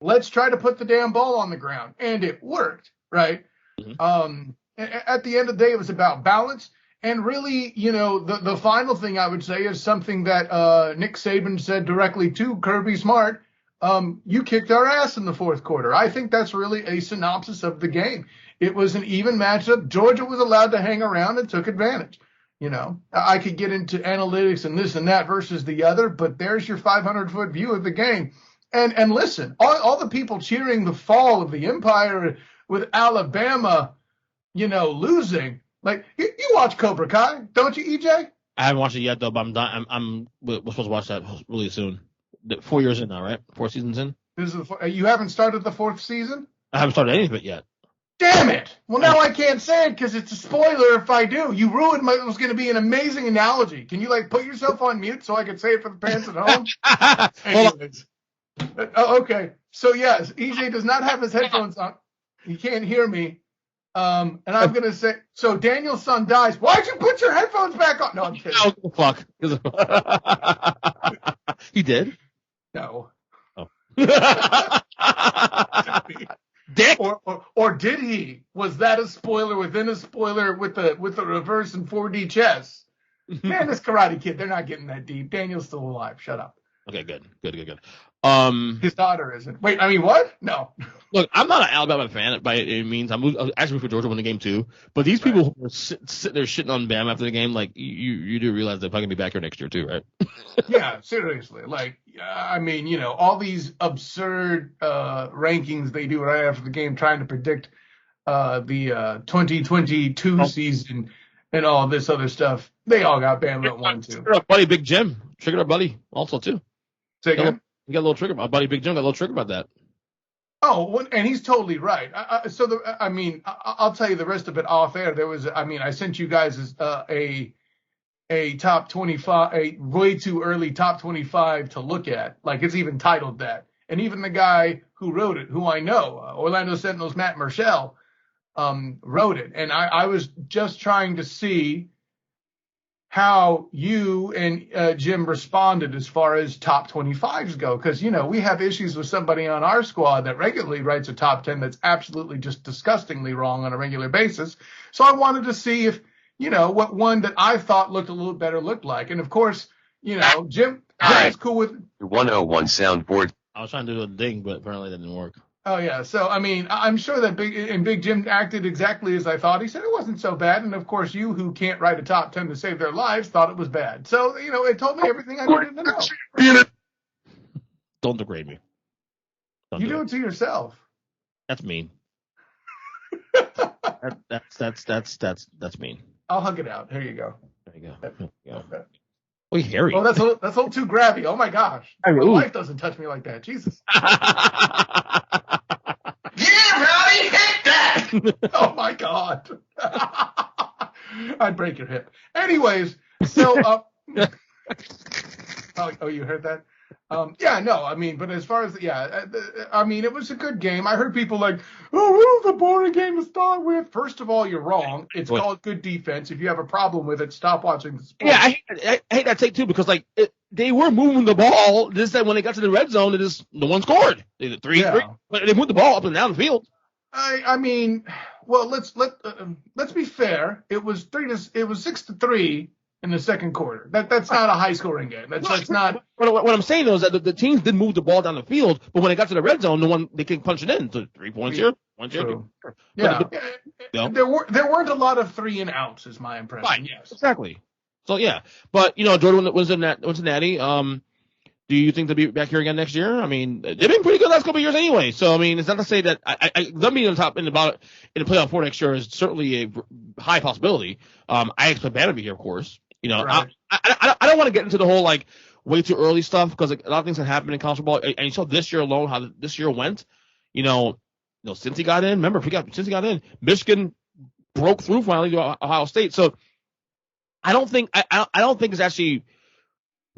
let's try to put the damn ball on the ground. And it worked, right? Mm-hmm. At the end of the day, it was about balance. And really, the final thing I would say is something that Nick Saban said directly to Kirby Smart. You kicked our ass in the fourth quarter. I think that's really a synopsis of the game. It was an even matchup. Georgia was allowed to hang around and took advantage. I could get into analytics and this and that versus the other, but there's your 500-foot view of the game. And listen, all the people cheering the fall of the empire with Alabama, losing. Like, you watch Cobra Kai, don't you, EJ? I haven't watched it yet, though, but we're supposed to watch that really soon. 4 years in now, right? 4 seasons in? You haven't started the 4th season? I haven't started any of it yet. Damn it! Well, now I can't say it because it's a spoiler if I do. You ruined it was going to be an amazing analogy. Can you, put yourself on mute so I can say it for the parents at home? Anyways. Okay. So, yes, EJ does not have his headphones on. He can't hear me. And I'm going to say, so Daniel's son dies. Why'd you put your headphones back on? No, I'm kidding. Oh, fuck. He did? No. Oh. Dick. Or did he? Was that a spoiler within a spoiler with the reverse and 4D chess? Man, this Karate Kid, they're not getting that deep. Daniel's still alive. Shut up. Okay, good. His daughter isn't. Wait, I mean, what? No. Look, I'm not an Alabama fan by any means. I'm actually for Georgia to win the game too. But these people who are sitting there shitting on Bama after the game, you do realize they're probably gonna be back here next year too, right? Yeah, seriously. All these absurd rankings they do right after the game, trying to predict the 2022 season and all this other stuff. They all got Bama at 1 too. Triggered our buddy Big Jim. Triggered our buddy also too. Say again? You got a little trigger. My buddy Big Jim got a little trigger about that. Oh, and he's totally right. I'll tell you the rest of it off air. There was, I sent you guys a top 25, a way too early top 25 to look at. It's even titled that. And even the guy who wrote it, who I know, Orlando Sentinel's Matt Murschel, wrote it. And I was just trying to see how you and Jim responded as far as top 25s go. Because, we have issues with somebody on our squad that regularly writes a top 10 that's absolutely just disgustingly wrong on a regular basis. So I wanted to see if, what one that I thought looked a little better looked like. And, of course, Jim is cool with 101 soundboard. I was trying to do a ding, but apparently that didn't work. Oh, yeah. So, I'm sure that Big Jim acted exactly as I thought. He said it wasn't so bad. And, of course, you who can't write a top 10 to save their lives thought it was bad. So, it told me everything I needed to know. Don't degrade me. You do it to yourself. That's mean. That's mean. I'll hug it out. Here you go. There you go. Okay. Oh, Harry. Oh, that's a little too grabby. Oh, my gosh. My wife doesn't touch me like that. Jesus. Yeah, Rowdy, hit that! Oh, my God. I'd break your hip. Anyways, so, oh, you heard that? But as far as, it was a good game. I heard people it was a boring game to start with. First of all, you're wrong. It's called good defense. If you have a problem with it, stop watching the sport. Yeah, I hate that take too, because they were moving the ball. Just that when they got to the red zone, no one scored. They did 3-3, but they moved the ball up and down the field. Let's be fair. It was 6-3 in the second quarter. That's not a high scoring game. That's not. What I'm saying though is that the teams did move the ball down the field, but when they got to the red zone, they can punch it in. So 3 points here, 1 here. Yeah. There weren't a lot of 3 and outs, is my impression. Right. Yes. Exactly. So yeah, but Jordan was in Natty. Do you think they'll be back here again next year? They've been pretty good the last couple of years anyway. So it's not to say that them being on top in the playoff 4 next year is certainly a high possibility. I expect Bama to be here, of course. Right. I don't want to get into the whole way too early stuff, because a lot of things have happened in college football, and you saw this year alone how this year went. Since he got in, since he got in, Michigan broke through finally to Ohio State. So I don't think it's actually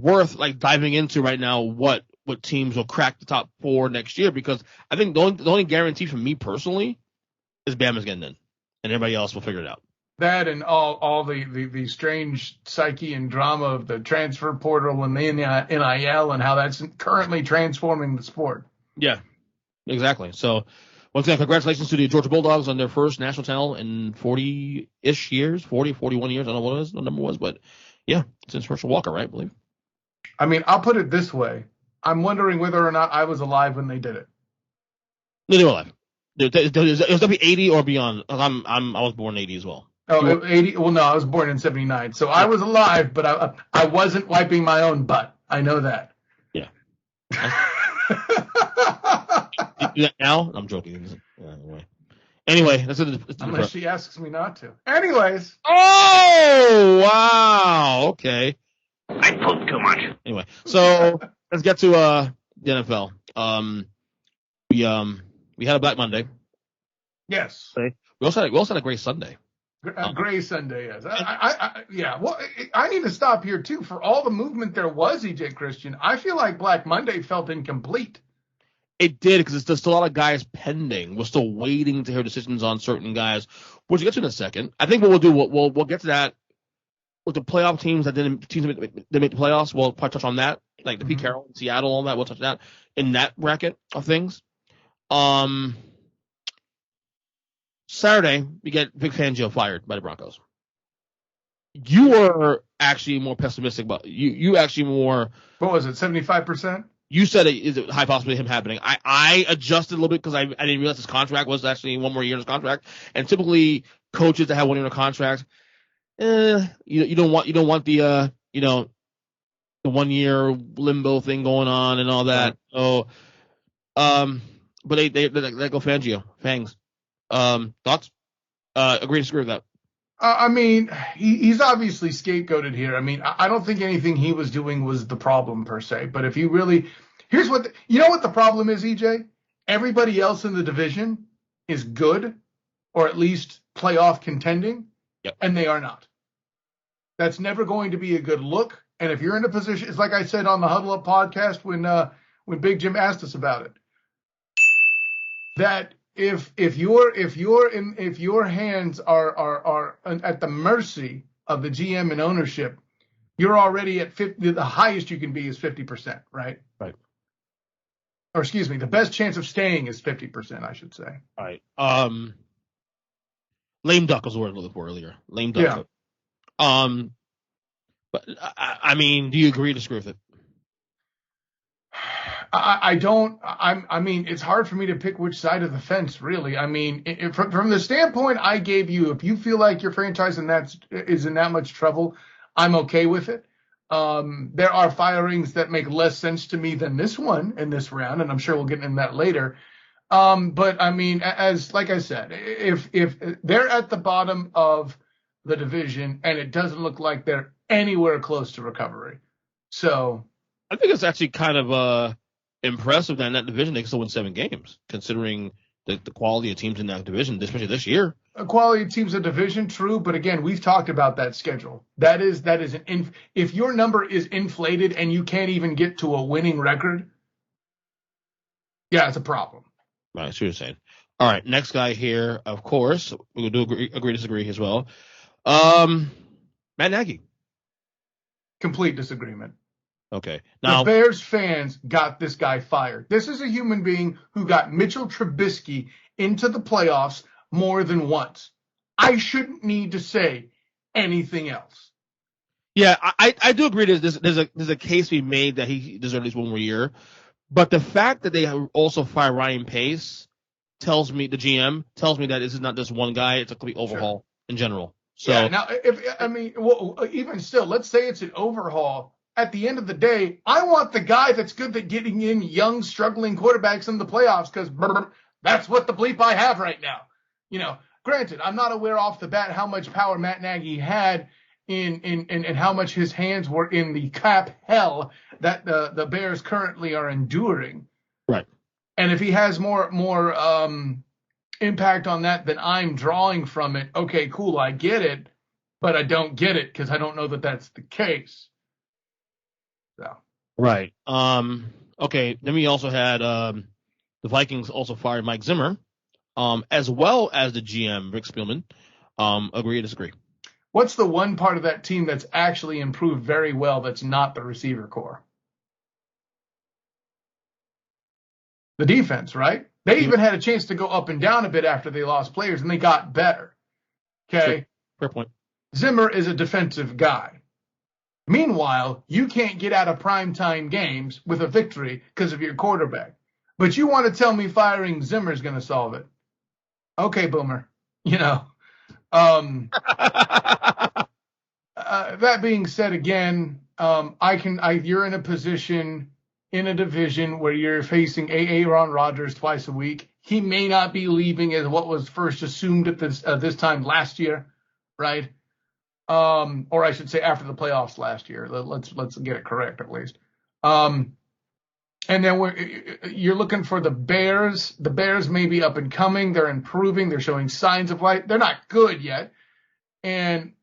worth diving into right now what teams will crack the top 4 next year, because I think the only guarantee for me personally is Bama's getting in, and everybody else will figure it out. That and all the strange psyche and drama of the transfer portal and the NIL and how that's currently transforming the sport. Yeah. Exactly. So, once again, congratulations to the Georgia Bulldogs on their first national title in 40-ish years, 40, 41 years. I don't know what the number was, but yeah, since Herschel Walker, right, I believe. I mean, I'll put it this way. I'm wondering whether or not I was alive when they did it. No, they were alive. It was definitely 80 or beyond. I was born in 80 as well. Oh, 80. Well, no, I was born in 79. So I was alive, but I wasn't wiping my own butt. I know that. Yeah. You do that now? I'm joking. Anyway, that's unless she asks me not to. Anyways. Oh, wow. Okay. I poop too much. Anyway, so let's get to the NFL. We had a Black Monday. Yes. We also had a great Sunday. A great Sunday, yes. Yeah. Well, I need to stop here too. For all the movement there was, EJ Christian, I feel like Black Monday felt incomplete. It did, because there's still a lot of guys pending. We're still waiting to hear decisions on certain guys, which we'll get to in a second. I think what we'll do, we'll get to that with the playoff teams that didn't make the playoffs. We'll probably touch on that, like the Pete Carroll, Seattle, all that. We'll touch that in that bracket of things. Saturday, we get Vic Fangio fired by the Broncos. You were actually more pessimistic about you actually more. What was it, 75%? You said it is a high possibility of him happening. I adjusted a little bit because I didn't realize his contract was actually one more year in his contract. And typically coaches that have 1 year in a contract, you don't want the the 1 year limbo thing going on and all that. So, but they go Fangio, Fangs. Thoughts? Agree to disagree with that? I mean, he's obviously scapegoated here. I mean, I don't think anything he was doing was the problem per se. But if you really, here's what you know what the problem is, EJ? Everybody else in the division is good, or at least playoff contending, and they are not. That's never going to be a good look. And if you're in a position, it's like I said on the Huddle Up podcast when Big Jim asked us about it, that if your hands are at the mercy of the GM and ownership, you're already at 50. The highest you can be is 50%, right? Right. Or excuse me, the best chance of staying is 50%, I should say. All right. Lame duck was the word I was looking for earlier. Lame duck. Yeah. But I mean, do you agree or disagree with it? I don't. I mean, it's hard for me to pick which side of the fence, really. I mean, from the standpoint I gave you, if you feel like your franchise is in that much trouble, I'm okay with it. There are firings that make less sense to me than this one in this round, and I'm sure we'll get into that later. But I mean, like I said, if they're at the bottom of the division and it doesn't look like they're anywhere close to recovery, so I think it's actually kind of impressive that in that division they can still win 7 games, considering the quality of teams in that division, especially this year. Quality of teams in division, true, but again, we've talked about that schedule. That is if your number is inflated and you can't even get to a winning record, yeah, it's a problem. Right, that's what you're saying. All right, next guy here, of course, we will do agree disagree as well. Matt Nagy. Complete disagreement. Okay. Now, the Bears fans got this guy fired. This is a human being who got Mitchell Trubisky into the playoffs more than once. I shouldn't need to say anything else. Yeah, I do agree. There's a case to be made that he deserves at least 1 more year. But the fact that they also fired Ryan Pace tells me, the GM tells me that this is not just one guy. It's a complete overhaul in general. So yeah, now, even still, let's say it's an overhaul. At the end of the day, I want the guy that's good at getting in young, struggling quarterbacks in the playoffs because that's what the bleep I have right now. You know, granted, I'm not aware off the bat how much power Matt Nagy had in how much his hands were in the cap hell that the Bears currently are enduring. Right. And if he has more impact on that than I'm drawing from it, okay, cool, I get it, but I don't get it because I don't know that that's the case. So. Right. Okay. Then we also had the Vikings also fired Mike Zimmer, as well as the GM Rick Spielman. Agree or disagree? What's the one part of that team that's actually improved very well that's not the receiver core? The defense, right? They even had a chance to go up and down a bit after they lost players, and they got better. Okay? Sure. Fair point. Zimmer is a defensive guy. Meanwhile, you can't get out of primetime games with a victory because of your quarterback. But you want to tell me firing Zimmer is going to solve it. Okay, Boomer. That being said, again, you're in a position in a division where you're facing Aaron Rodgers twice a week. He may not be leaving as what was first assumed at this time last year, right? Or I should say after the playoffs last year. Let's get it correct at least. And then you're looking for the Bears. The Bears may be up and coming. They're improving. They're showing signs of life. They're not good yet. And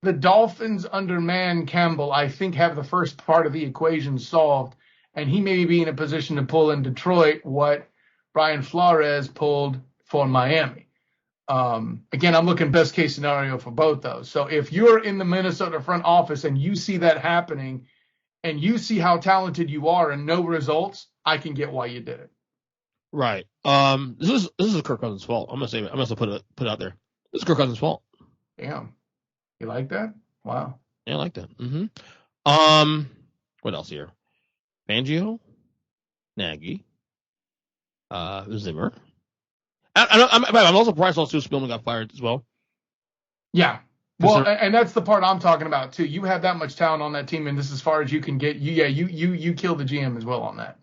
the Dolphins under Man Campbell, I think, have the first part of the equation solved. And he may be in a position to pull in Detroit what Brian Flores pulled for Miami. Again, I'm looking best case scenario for both those. So if you're in the Minnesota front office and you see that happening and you see how talented you are and no results, I can get why you did it. Right. This is Kirk Cousins' fault. I'm gonna put it out there. This is Kirk Cousins' fault. Damn. You like that? Wow. Yeah, I like that. Mm-hmm. What else here? Fangio, Nagy, Zimmer. I'm also surprised Stu Spielman got fired as well. Yeah. Well, and that's the part I'm talking about too. You have that much talent on that team, and this is as far as you can get. You kill the GM as well on that.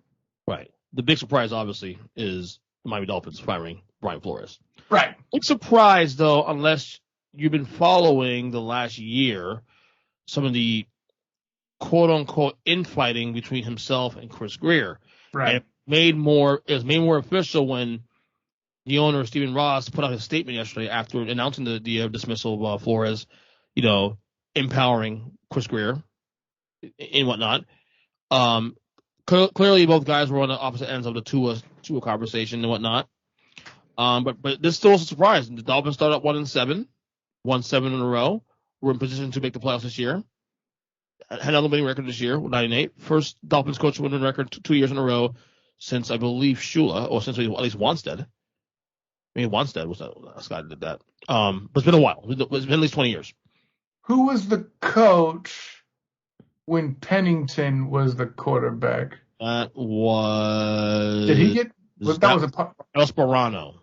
Right. The big surprise, obviously, is the Miami Dolphins firing Brian Flores. Right. Big surprise, though, unless you've been following the last year, some of the quote-unquote infighting between himself and Chris Greer. Right. And it was made more official when the owner, Stephen Ross, put out his statement yesterday after announcing the dismissal of Flores, empowering Chris Greer and whatnot. Clearly, both guys were on the opposite ends of the Tua conversation and whatnot. But this still is a surprise. The Dolphins started up 1-7, won 7 in a row. We're in position to make the playoffs this year. Had another winning record this year, 9-8. First Dolphins coach winning record 2 years in a row since, I believe, Shula, or since at least Wanstead. I mean, Wanstead was that guy that did that. But it's been a while. It's been at least 20 years. Who was the coach when Pennington was the quarterback? That was. Did he get? That was El Sperano.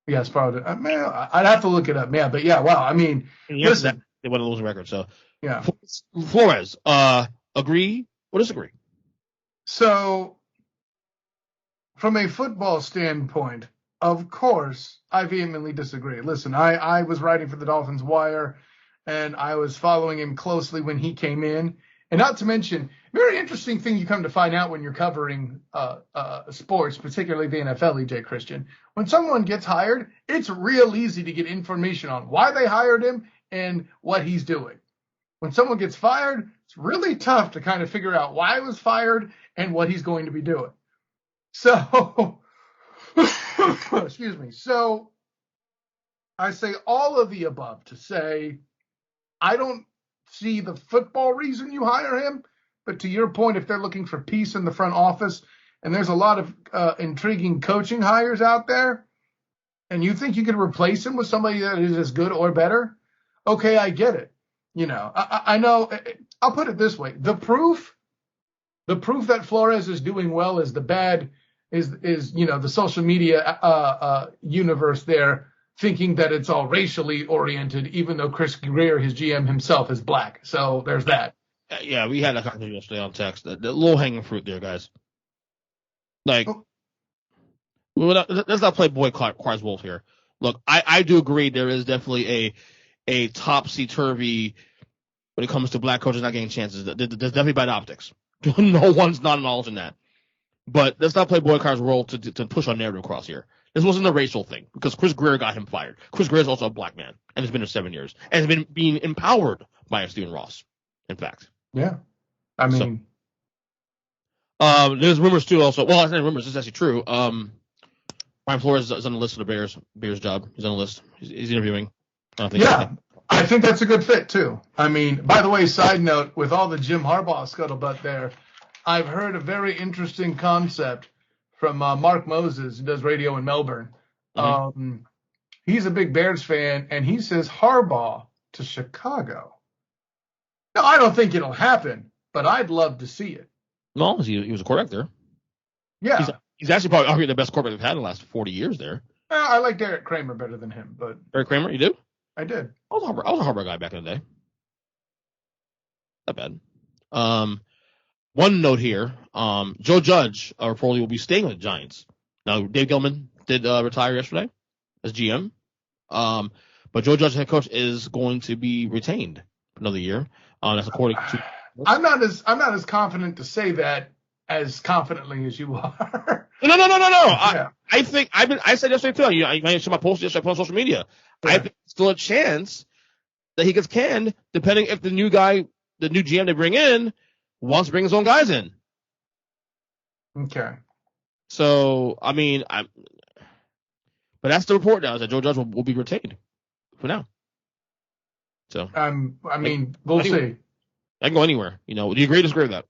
Yeah, Sperano. Man, I'd have to look it up. Yeah, but yeah, wow. I mean, listen, they won a losing record. So yeah. Flores, agree or disagree? So, from a football standpoint, of course, I vehemently disagree. Listen, I was writing for the Dolphins Wire, and I was following him closely when he came in. And not to mention, very interesting thing you come to find out when you're covering sports, particularly the NFL, EJ Christian. When someone gets hired, it's real easy to get information on why they hired him and what he's doing. When someone gets fired, it's really tough to kind of figure out why he was fired and what he's going to be doing. So, excuse me. So, I say all of the above to say I don't see the football reason you hire him, but to your point, if they're looking for peace in the front office, and there's a lot of intriguing coaching hires out there, and you think you could replace him with somebody that is as good or better, okay, I get it. I know. I'll put it this way: the proof that Flores is doing well is the social media universe there, thinking that it's all racially oriented, even though Chris Greer, his GM himself, is black. So there's that. Yeah, we had a conversation yesterday on text. The low-hanging fruit there, guys. Like, let's not play boy cries wolf here. Look, I do agree there is definitely a topsy-turvy when it comes to black coaches not getting chances. There's definitely bad optics. No one's not acknowledging that. But let's not play boy cries role to push our narrative across here. This wasn't a racial thing because Chris Greer got him fired. Chris Greer is also a black man and has been there 7 years and has been being empowered by Stephen Ross, in fact. Yeah. I mean. So, there's rumors too also. Well, it's not rumors. It's actually true. Brian Flores is on the list for the Bears job. He's on the list. He's interviewing. I think that's a good fit too. I mean, by the way, side note, with all the Jim Harbaugh scuttlebutt there, I've heard a very interesting concept from Mark Moses, who does radio in Melbourne. Mm-hmm. He's a big Bears fan, and he says Harbaugh to Chicago. Now, I don't think it'll happen, but I'd love to see it. No, he was a quarterback there. Yeah. He's actually probably arguably the best quarterback they've had in the last 40 years there. I like Derek Kramer better than him, but Derek Kramer, you do? I did. I was a Harbaugh guy back in the day. Not bad. One note here, Joe Judge reportedly will be staying with the Giants. Now, Dave Gettleman did retire yesterday as GM. But Joe Judge, head coach, is going to be retained for another year. That's according to. I'm not as confident to say that as confidently as you are. No. Yeah. I think I said yesterday too. I saw my post yesterday on social media. Yeah. I think there's still a chance that he gets canned, depending if the new GM they bring in wants to bring his own guys in. Okay. So but that's the report now, is that Joe Judge will be retained for now. So we'll see. I can go anywhere. Do you agree or disagree with that?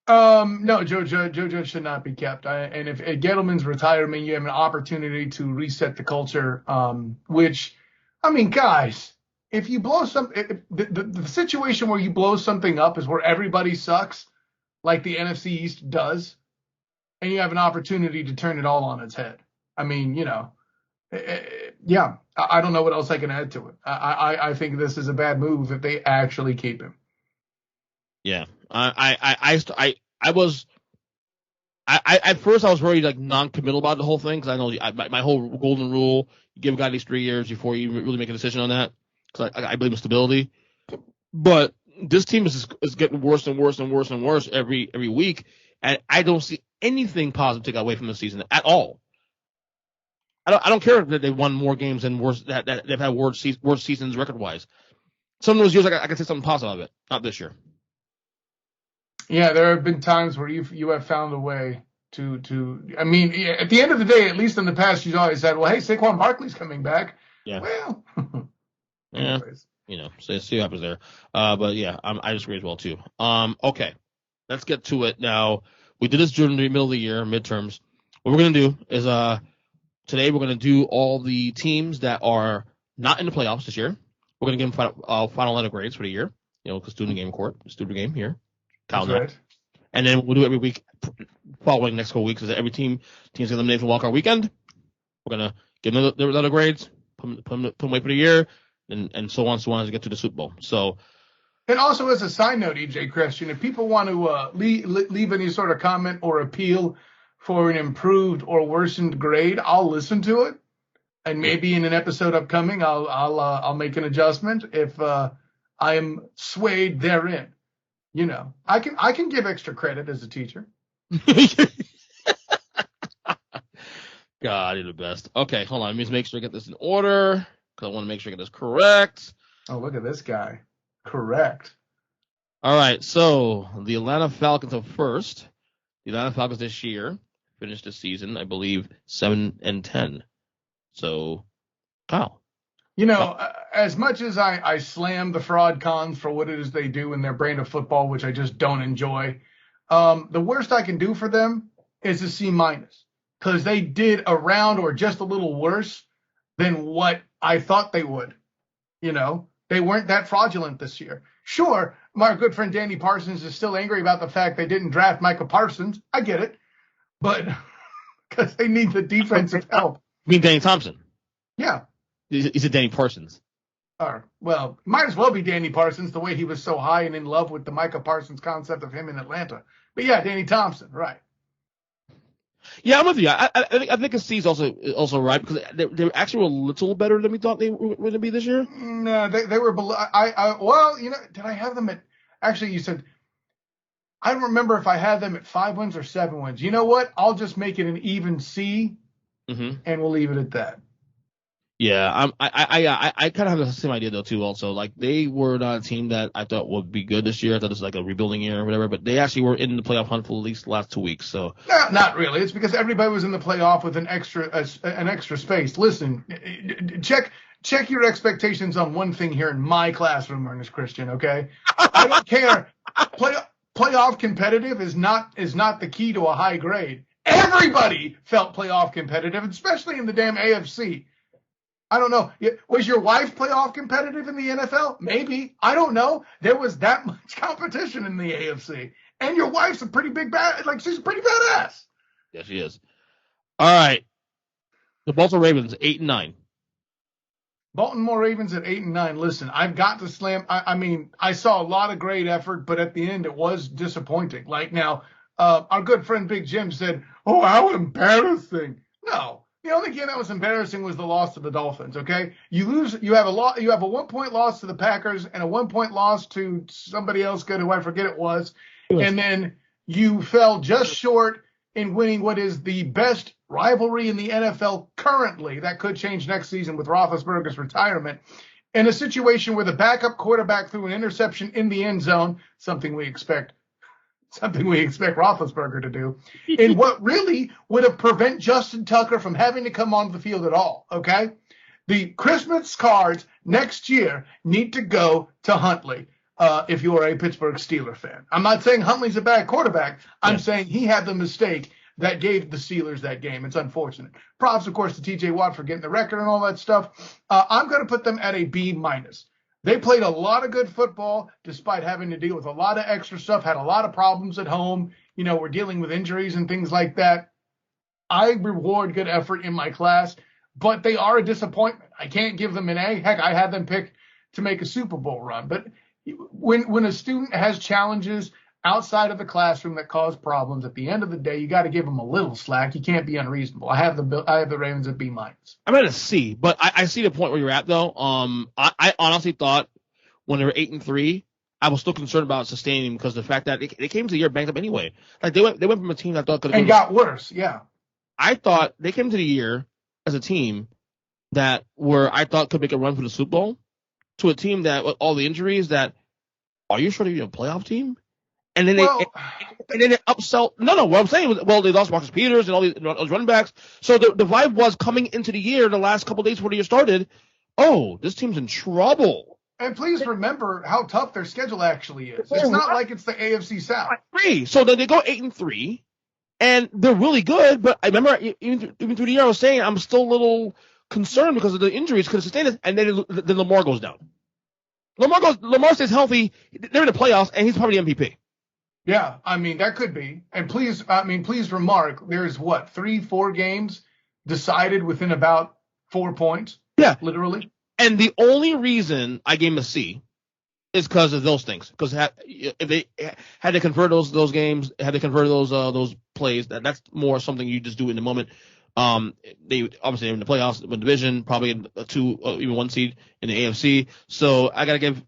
No, Joe Judge should not be kept. And if at Gettleman's retirement, you have an opportunity to reset the culture, which, guys, if you blow the situation where you blow something up is where everybody sucks, like the NFC East does, and you have an opportunity to turn it all on its head. Yeah, I don't know what else I can add to it. I think this is a bad move if they actually keep him. Yeah, at first I was very non-committal about the whole thing, because I know my whole golden rule: you give a guy at least 3 years before you really make a decision on that, because I believe in stability. But this team is getting worse and worse and worse and worse every week, and I don't see anything positive to take away from the season at all. I don't care that they won more games and worse that they've had worse seasons record wise. Some of those years I can say something positive out of it. Not this year. Yeah, there have been times where you have found a way to. At the end of the day, at least in the past, you've always said, "Well, hey, Saquon Barkley's coming back." Yeah. Well. Yeah. So see what happens there. But yeah, I disagree as well too. Okay, let's get to it now. We did this during the middle of the year, midterms. What we're gonna do is today we're gonna do all the teams that are not in the playoffs this year. We're gonna give them final letter grades for the year. Because student game here. That's right. And then we'll do it every week following next couple weeks. Because every team's eliminated from Wildcard Weekend. We're gonna give them their letter grades, put them away for the year, and so on as we get to the Super Bowl. So. And also, as a side note, EJ Christian, if people want to leave any sort of comment or appeal for an improved or worsened grade, I'll listen to it, and maybe in an episode upcoming, I'll make an adjustment if I am swayed therein. I can give extra credit as a teacher. God, you're the best. Okay, hold on. Let me just make sure I get this in order, because I want to make sure I get this correct. Oh, look at this guy. Correct. All right, so the Atlanta Falcons are first. The Atlanta Falcons this year finished the season, I believe, 7-10. So, Kyle. As much as I slam the fraud cons for what it is they do in their brand of football, which I just don't enjoy, the worst I can do for them is a C-, because they did around or just a little worse than what I thought they would. They weren't that fraudulent this year. Sure, my good friend Danny Parsons is still angry about the fact they didn't draft Micah Parsons. I get it. But because they need the defensive help. You mean Danny Thompson? Yeah. Is it Danny Parsons? Well, might as well be Danny Parsons, the way he was so high and in love with the Micah Parsons concept of him in Atlanta. But yeah, Danny Thompson, right. Yeah, I'm with you. I think a C is also right, because they actually were a little better than we thought they were going to be this year. No, they were below. Did I have them at? Actually, you said. I don't remember if I had them at 5 wins or 7 wins. You know what? I'll just make it an even C, and we'll leave it at that. Yeah, I kind of have the same idea though too. Also, they were not a team that I thought would be good this year. I thought it was like a rebuilding year or whatever. But they actually were in the playoff hunt for at least the last 2 weeks. So not really. It's because everybody was in the playoff with an extra space. Listen, check your expectations on one thing here in my classroom, Ernest Christian. Okay, I don't care. Playoff competitive is not the key to a high grade. Everybody felt playoff competitive, especially in the damn AFC. I don't know. Was your wife playoff competitive in the NFL? Maybe. I don't know. There was that much competition in the AFC. And your wife's a pretty big she's a pretty badass. Yeah, she is. All right. The Baltimore Ravens, 8-9. Baltimore Ravens at 8-9. Listen, I've got to slam. I saw a lot of great effort, but at the end it was disappointing. Like now, our good friend Big Jim said, "Oh, how embarrassing!" No, the only game that was embarrassing was the loss to the Dolphins. Okay, you have a 1-point loss to the Packers and a 1-point loss to somebody else good who I forget it was, and then you fell just short in winning what is the best rivalry in the NFL currently. That could change next season with Roethlisberger's retirement. In a situation where the backup quarterback threw an interception in the end zone, something we expect Roethlisberger to do, in what really would have prevented Justin Tucker from having to come onto the field at all, okay? The Christmas cards next year need to go to Huntley. If you are a Pittsburgh Steelers fan. I'm not saying Huntley's a bad quarterback. I'm saying he had the mistake that gave the Steelers that game. It's unfortunate. Props, of course, to TJ Watt for getting the record and all that stuff. I'm going to put them at a B-. They played a lot of good football despite having to deal with a lot of extra stuff, had a lot of problems at home. We're dealing with injuries and things like that. I reward good effort in my class, but they are a disappointment. I can't give them an A. Heck, I had them picked to make a Super Bowl run, but when a student has challenges outside of the classroom that cause problems, at the end of the day, you got to give them a little slack. You can't be unreasonable. I have the Ravens at B-. I'm at a C, but I see the point where you're at though. I honestly thought when they were 8-3, I was still concerned about sustaining because of the fact that they came to the year banked up anyway. Like they went from a team that I thought could have got worse. Yeah, I thought they came to the year as a team that I thought could make a run for the Super Bowl. To a team that with all the injuries that, are you sure to be a playoff team? And then they upsell. No. What I'm saying was, they lost Marcus Peters and all those running backs. So the vibe was coming into the year, the last couple of days before the year started. Oh, this team's in trouble. And please remember how tough their schedule actually is. It's not like it's the AFC South. So then they go 8-3, and they're really good. But I remember even through the year, I was saying I'm still a little concerned because of the injuries could sustain it, and then Lamar goes down. Lamar stays healthy. They're in the playoffs, and he's probably the MVP. Yeah, that could be. And please remark, there's 3-4 games decided within about 4 points. Yeah, literally. And the only reason I gave him a C is because of those things. Because if they had to convert those games, had to convert those plays, that's more something you just do in the moment. They obviously in the playoffs, in the division, probably in a 2, even 1 seed in the AFC. So I gotta give,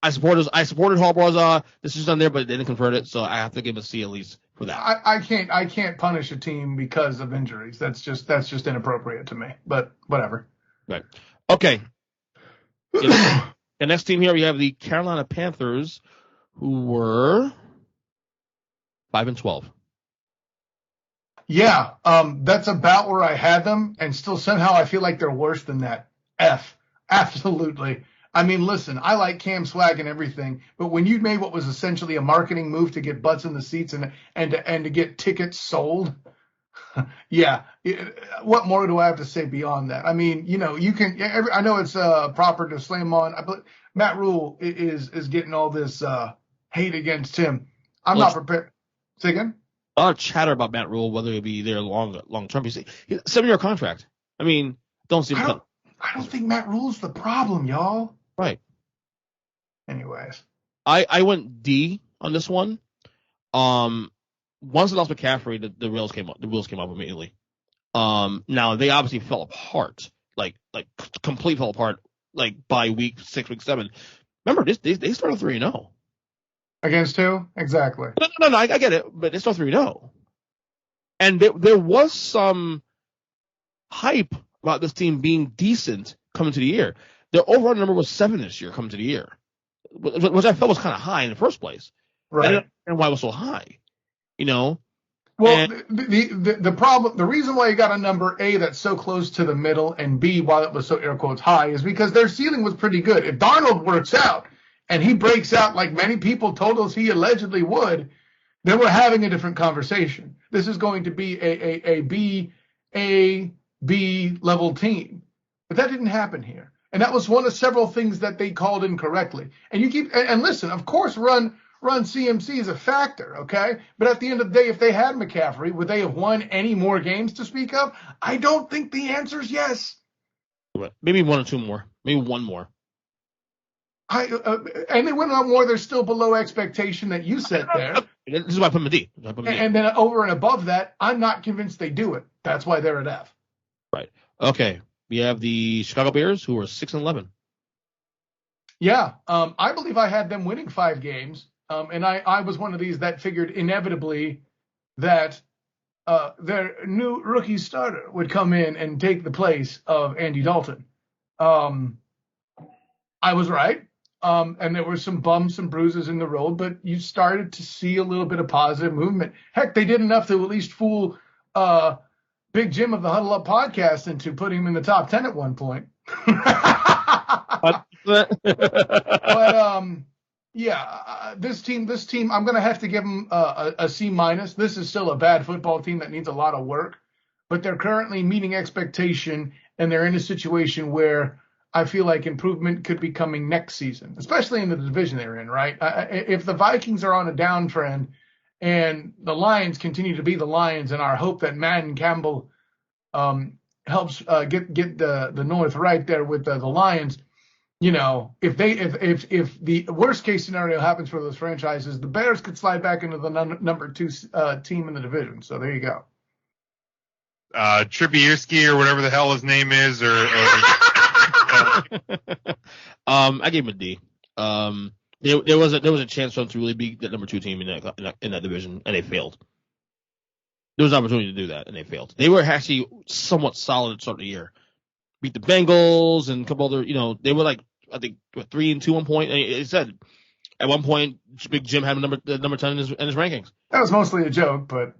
I supported Harbaugh's decision on there, but they didn't convert it. So I have to give a C at least for that. I can't punish a team because of injuries. That's just inappropriate to me. But whatever. Right. Okay. The next team here we have the Carolina Panthers, who were 5-12. Yeah, that's about where I had them, and still somehow I feel like they're worse than that. F. Absolutely. Listen, I like Cam Swag and everything, but when you made what was essentially a marketing move to get butts in the seats and to get tickets sold, yeah, what more do I have to say beyond that? You can. I know it's proper to slam on, but Matt Rule is getting all this hate against him. I'm not prepared. Say again? A lot of chatter about Matt Rule, whether it be there long term. He's 7-year contract. Don't see him. I don't think Matt Rule's the problem, y'all. Right. Anyways, I went D on this one. Once they lost McCaffrey, the wheels came up. The wheels came up immediately. Now they obviously fell apart, like complete fell apart, like by week 6, week 7. Remember, they started 3-0. Against who? Exactly. No, I get it, but they started 3-0. And there was some hype about this team being decent coming to the year. Their overall number was 7 this year coming to the year, which I felt was kind of high in the first place. Right. And why it was so high, Well, the problem, the reason why you got a number A that's so close to the middle and B, while it was so air quotes high, is because their ceiling was pretty good. If Darnold works out and he breaks out like many people told us he allegedly would, then we're having a different conversation. This is going to be a B level team. But that didn't happen here. And that was one of several things that they called incorrectly. And you keep, and listen, of course, run CMC is a factor, okay? But at the end of the day, if they had McCaffrey, would they have won any more games to speak of? I don't think the answer is yes. Maybe one or two more. Maybe one more. And they went on more. They're still below expectation that you set there. This is why I put them in D. And then over and above that, I'm not convinced they do it. That's why they're at F. Right. Okay. We have the Chicago Bears, who are 6-11. Yeah. I believe I had them winning 5 games. And I was one of these that figured inevitably that their new rookie starter would come in and take the place of Andy Dalton. I was right. And there were some bumps and bruises in the road, but you started to see a little bit of positive movement. Heck, they did enough to at least fool Big Jim of the Huddle Up podcast into putting him in the top 10 at one point. But this team, I'm going to have to give them a C-. This is still a bad football team that needs a lot of work, but they're currently meeting expectation, and they're in a situation where I feel like improvement could be coming next season, especially in the division they're in, right? If the Vikings are on a downtrend and the Lions continue to be the Lions, and our hope that Matt and Campbell helps get the North right there with the Lions, you know, if the worst case scenario happens for those franchises, the Bears could slide back into the number 2 team in the division. So there you go. Trubisky or whatever the hell his name is, or I gave him a D. There was a chance for them to really be the number 2 team in that division, and they failed. There was an opportunity to do that, and they failed. They were actually somewhat solid at the start of the year. Beat the Bengals and a couple other, they were like, I think, 3-2 one point. And it said at one point, Big Jim had number 10 in his rankings. That was mostly a joke, but.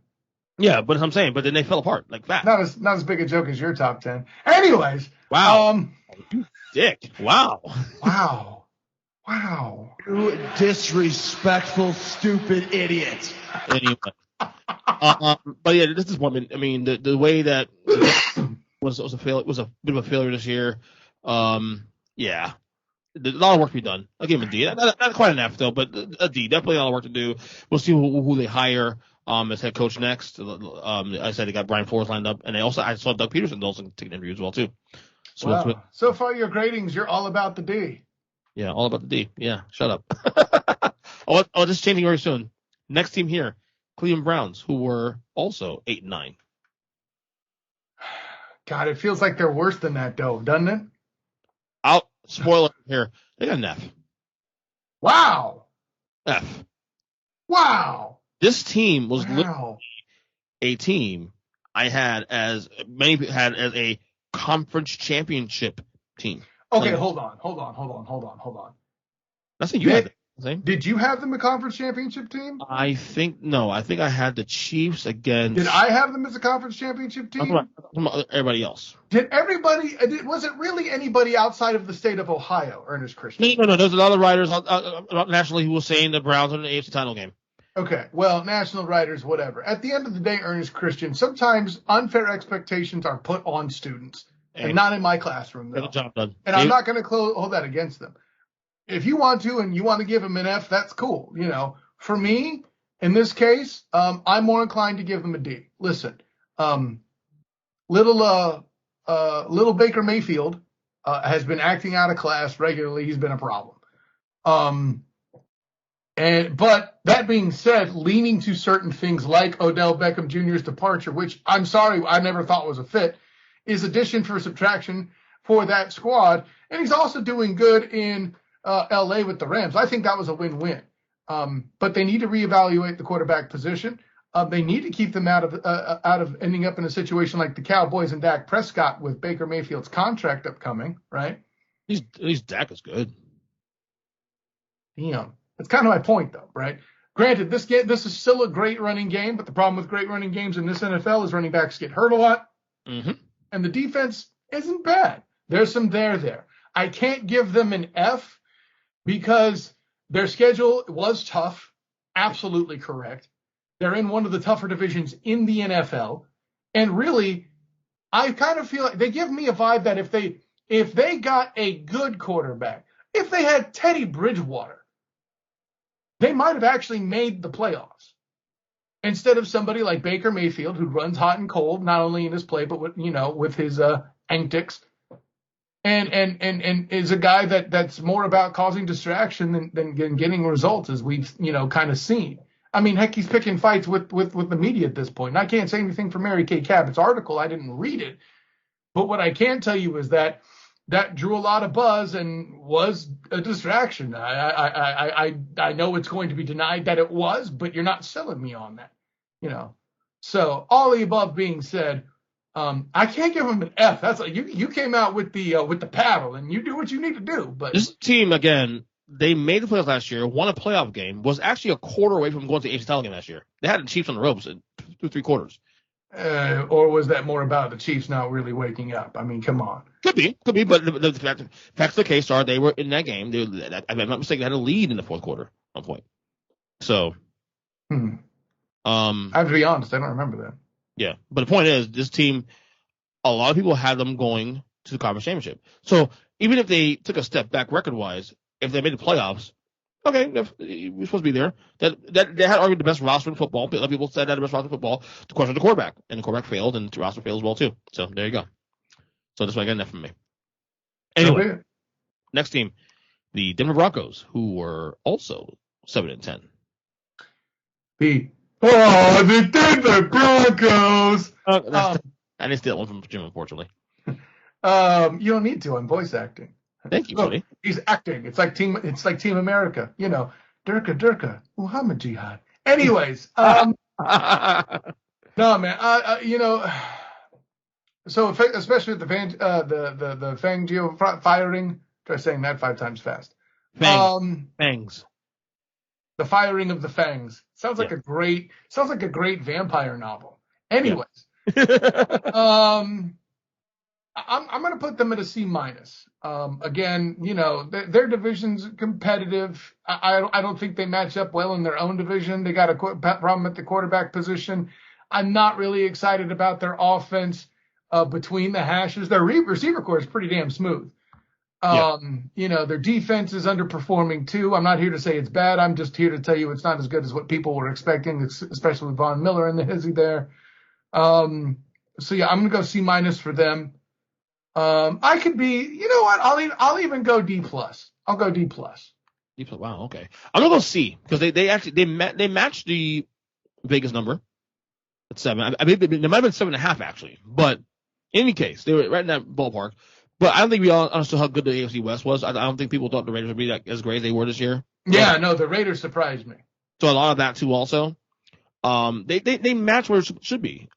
Yeah, but I'm saying, but then they fell apart like fast. Not as big a joke as your top 10. Anyways. Wow. You dick. Wow. Wow. You disrespectful, stupid idiot. Anyway. But yeah, this is one. I mean, the way that was a fail. It was a bit of a failure this year. Yeah. A lot of work to be done. I'll give him a D. Not quite an F though, but a D. Definitely a lot of work to do. We'll see who they hire as head coach next. I said they got Brian Flores lined up, and I saw Doug Peterson also taking an interview as well too. So, wow. So far, your gradings, you're all about the D. Yeah, all about the D. Yeah, shut up. I'll just changing very soon. Next team here, Cleveland Browns, who were also 8-9. God, it feels like they're worse than that, though, doesn't it? I'll spoil it here. They got an F. Wow. F. Wow. This team was literally a team I had as many had as a conference championship team. Okay, hold on. That's what you had. Did you have them a conference championship team? I think I had the Chiefs against. Did I have them as a conference championship team? I'm talking about everybody else. Was it really anybody outside of the state of Ohio, Ernest Christian? No. There's a lot of writers nationally who were saying the Browns are in the AFC title game. Okay, well, national writers, whatever. At the end of the day, Ernest Christian, sometimes unfair expectations are put on students, and not in my classroom, though. Job done. And I'm not going to hold that against them. If you want to and you want to give them an F, that's cool. For me, in this case, I'm more inclined to give them a D. Listen, little Baker Mayfield has been acting out of class regularly. He's been a problem. But that being said, leaning to certain things like Odell Beckham Jr.'s departure, which I'm sorry, I never thought was a fit, is addition for subtraction for that squad. And he's also doing good in LA with the Rams. I think that was a win-win. But they need to reevaluate the quarterback position. They need to keep them out of ending up in a situation like the Cowboys and Dak Prescott with Baker Mayfield's contract upcoming, right? At least Dak is good. Damn. That's kind of my point, though, right? Granted, this is still a great running game, but the problem with great running games in this NFL is running backs get hurt a lot, and the defense isn't bad. There's some there. I can't give them an F because their schedule was tough, absolutely correct, They're in one of the tougher divisions in the NFL. And really, I kind of feel like they give me a vibe that if they got a good quarterback, if they had Teddy Bridgewater, they might have actually made the playoffs instead of somebody like Baker Mayfield, who runs hot and cold, not only in his play, but with his antics. And is a guy that's more about causing distraction than getting results, as we've, kind of seen. I mean, heck, he's picking fights with the media at this point. And I can't say anything for Mary Kay Cabot's article. I didn't read it. But what I can tell you is that drew a lot of buzz and was a distraction. I know it's going to be denied that it was, but you're not selling me on that, So all the above being said, I can't give him an F. That's like you came out with the paddle and you do what you need to do. But this team, again, they made the playoffs last year, won a playoff game, was actually a quarter away from going to the AFC title game last year. They had the Chiefs on the ropes in 2-3 quarters. Or was that more about the Chiefs not really waking up? I mean, come on. Could be, but the facts of the case are they were in that game. If I'm not mistaken, they had a lead in the fourth quarter at one point. So, I have to be honest, I don't remember that. Yeah, but the point is, this team, a lot of people had them going to the conference championship. So even if they took a step back record-wise, if they made the playoffs, okay, we're supposed to be there. That they had argued the best roster in football. A lot of people said that the best roster in football. The question of the quarterback, and the quarterback failed, and the roster failed as well too. So there you go. So that's why I got enough from me. Anyway, next team, the Denver Broncos, who were also 7-10. The Denver Broncos. I didn't steal one from Jim, unfortunately. You don't need to. I'm voice acting. Thank you, buddy. He's acting. It's like Team America. Durka, Muhammad Jihad. Anyways, no, man. So especially with the Fangio firing. Try saying that 5 times fast. Fangs. The firing of the Fangs sounds like a great vampire novel. Anyways, I'm going to put them at a C-. Again, their division's competitive. I don't think they match up well in their own division. They got a problem at the quarterback position. I'm not really excited about their offense between the hashes. Their receiver core is pretty damn smooth. Their defense is underperforming too. I'm not here to say it's bad. I'm just here to tell you it's not as good as what people were expecting, especially with Von Miller and the hizzy there. I'm going to go C- for them. I could be, you know what? I'll even go D+. I'll go D+. D+. Wow. Okay. I'm going to go C because they matched the Vegas number at 7. I mean, they might have been 7.5 actually, but in any case, they were right in that ballpark. But I don't think we all understood how good the AFC West was. I don't think people thought the Raiders would be as great as they were this year. Yeah, no, the Raiders surprised me. So a lot of that too also. They match where it should be.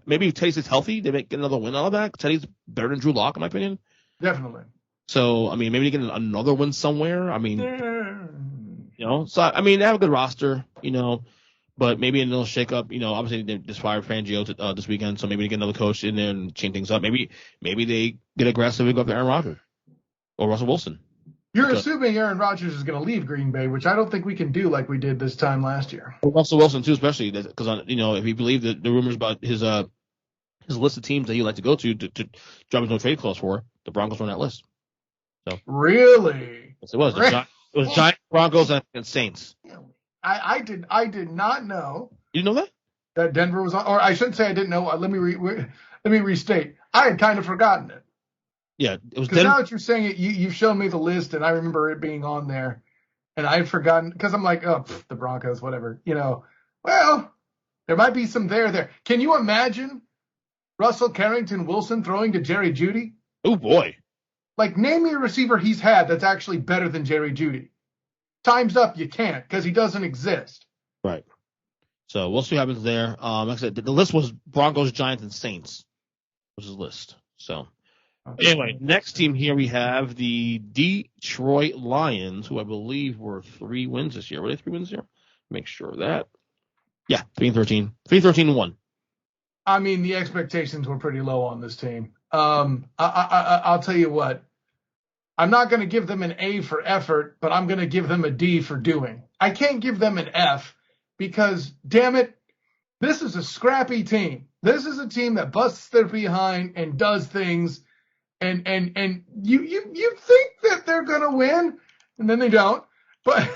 Maybe if Teddy's healthy, they may get another win out of that. Teddy's better than Drew Lock, in my opinion. Definitely. So, I mean, maybe they get another win somewhere. I mean, so, I mean, they have a good roster, but maybe a little shake-up. Obviously they just fired Fangio this weekend, so maybe they get another coach in there and change things up. Maybe they get aggressive and go after Aaron Rodgers or Russell Wilson. You're assuming Aaron Rodgers is going to leave Green Bay, which I don't think we can do like we did this time last year. Well, Russell Wilson too, especially because if you believe the rumors about his list of teams that he'd like to go to drop his no trade clause for, the Broncos were on that list. So really, yes, it was. It was Giants, Broncos, and Saints. I did not know. You didn't know that Denver was on, or I shouldn't say I didn't know. Let me restate. I had kind of forgotten it. Yeah, it was. Because now that you're saying it, you've shown me the list, and I remember it being on there, and I had forgotten because I'm like, the Broncos, whatever. Well, there might be some there. Can you imagine Russell Carrington Wilson throwing to Jerry Jeudy? Oh boy! Like, name me a receiver he's had that's actually better than Jerry Jeudy. Time's up. You can't because he doesn't exist. Right. So we'll see what happens there. Like I said, the list was Broncos, Giants, and Saints. Was his list. So. Anyway, next team here we have the Detroit Lions, who I believe were 3 wins this year. Were they 3 wins this year? Make sure of that. Yeah, 3-13. 3-13-1. I mean, the expectations were pretty low on this team. I'll tell you what. I'm not going to give them an A for effort, but I'm going to give them a D for doing. I can't give them an F because, damn it, This is a scrappy team. This is a team that busts their behind and does things, and you think that they're gonna win, and then they don't. But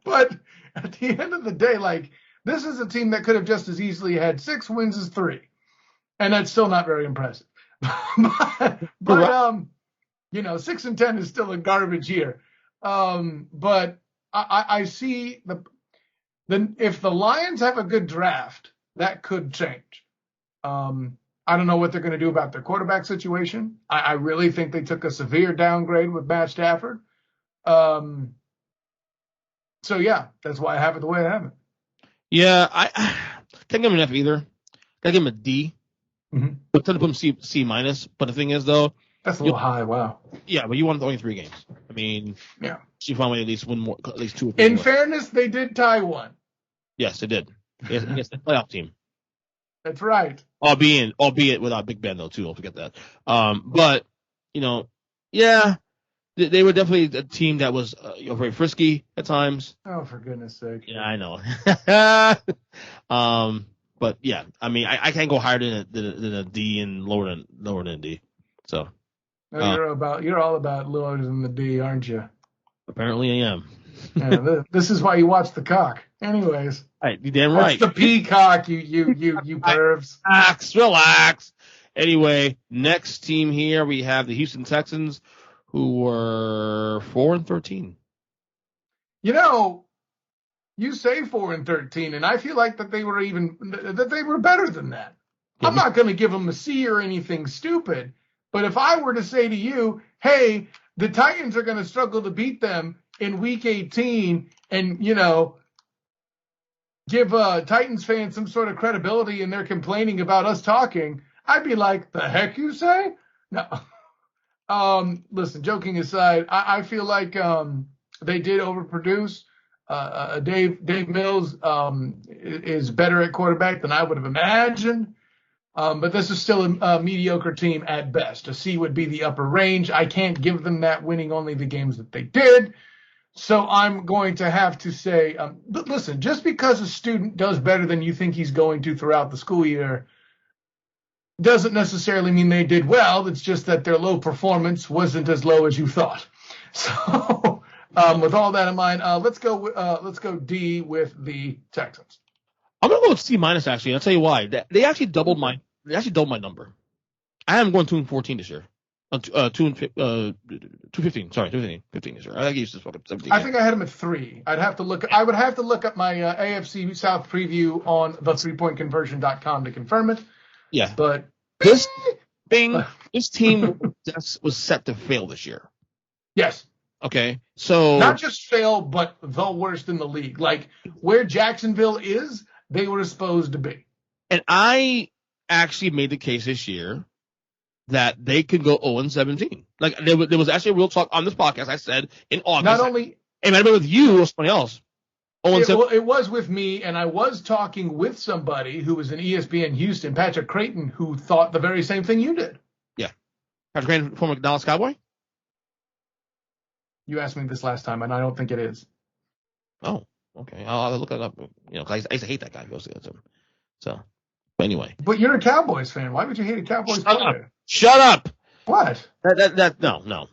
but at the end of the day, like, this is a team that could have just as easily had 6 wins as 3, and that's still not very impressive. but 6-10 is still a garbage year. But I see if the Lions have a good draft, that could change. I don't know what they're going to do about their quarterback situation. I really think they took a severe downgrade with Matt Stafford. So yeah, that's why I have it the way I have it. Yeah, I can't give him an F either. Gotta give him a D. Mm-hmm. But tend to put him C minus. But the thing is, though, that's a little high. Wow. Yeah, but you won only 3 games. I mean, yeah, you found at least 2 or 3. In fairness, they did tie 1. Yes, they did. Against the playoff team. That's right. Albeit without Big Ben though too. Don't forget that. But yeah, they were definitely a team that was very frisky at times. Oh, for goodness sake. Yeah, I know. But yeah, I mean, I can't go higher than a D and lower than a D. So. No, you're all about lower than the D, aren't you? Apparently, I am. Yeah, this is why you watch the cock. Anyways. You damn right. That's the peacock, you pervs. Relax. Anyway, next team here we have the Houston Texans, who were 4-13. You say 4-13, and I feel like that they were better than that. Yeah, I'm not going to give them a C or anything stupid, but if I were to say to you, hey, the Titans are going to struggle to beat them in Week 18, and give Titans fans some sort of credibility and they're complaining about us talking, I'd be like, the heck you say? No. Listen, joking aside, I feel like they did overproduce. Dave Mills is better at quarterback than I would have imagined. But this is still a mediocre team at best. A C would be the upper range. I can't give them that, winning only the games that they did. So I'm going to have to say, but listen, just because a student does better than you think he's going to throughout the school year doesn't necessarily mean they did well. It's just that their low performance wasn't as low as you thought. So with all that in mind, let's go D with the Texans. I'm gonna go with C minus. Actually, I'll tell you why. They actually doubled my number. I am going 2-14 this year. 215. Sorry, 215 this year. I think he's just fucking 17. I think I had him at 3. I would have to look up my AFC South preview on the 3pointconversion.com to confirm it. Yeah, but this team was set to fail this year. Yes. Okay, so not just fail, but the worst in the league. Like where Jacksonville is, they were supposed to be. And I actually made the case this year that they could go 0-17. Like there was actually a real talk on this podcast. I said in August. Not only it might have been with you or somebody else. It was with me, and I was talking with somebody who was in ESPN Houston, Patrick Creighton, who thought the very same thing you did. Yeah, Patrick Creighton, former Dallas Cowboy. You asked me this last time, and I don't think it is. Oh, okay. I'll look it up. Cause I used to hate that guy. So, but anyway. But you're a Cowboys fan. Why would you hate a Cowboys player? Shut up. What? No.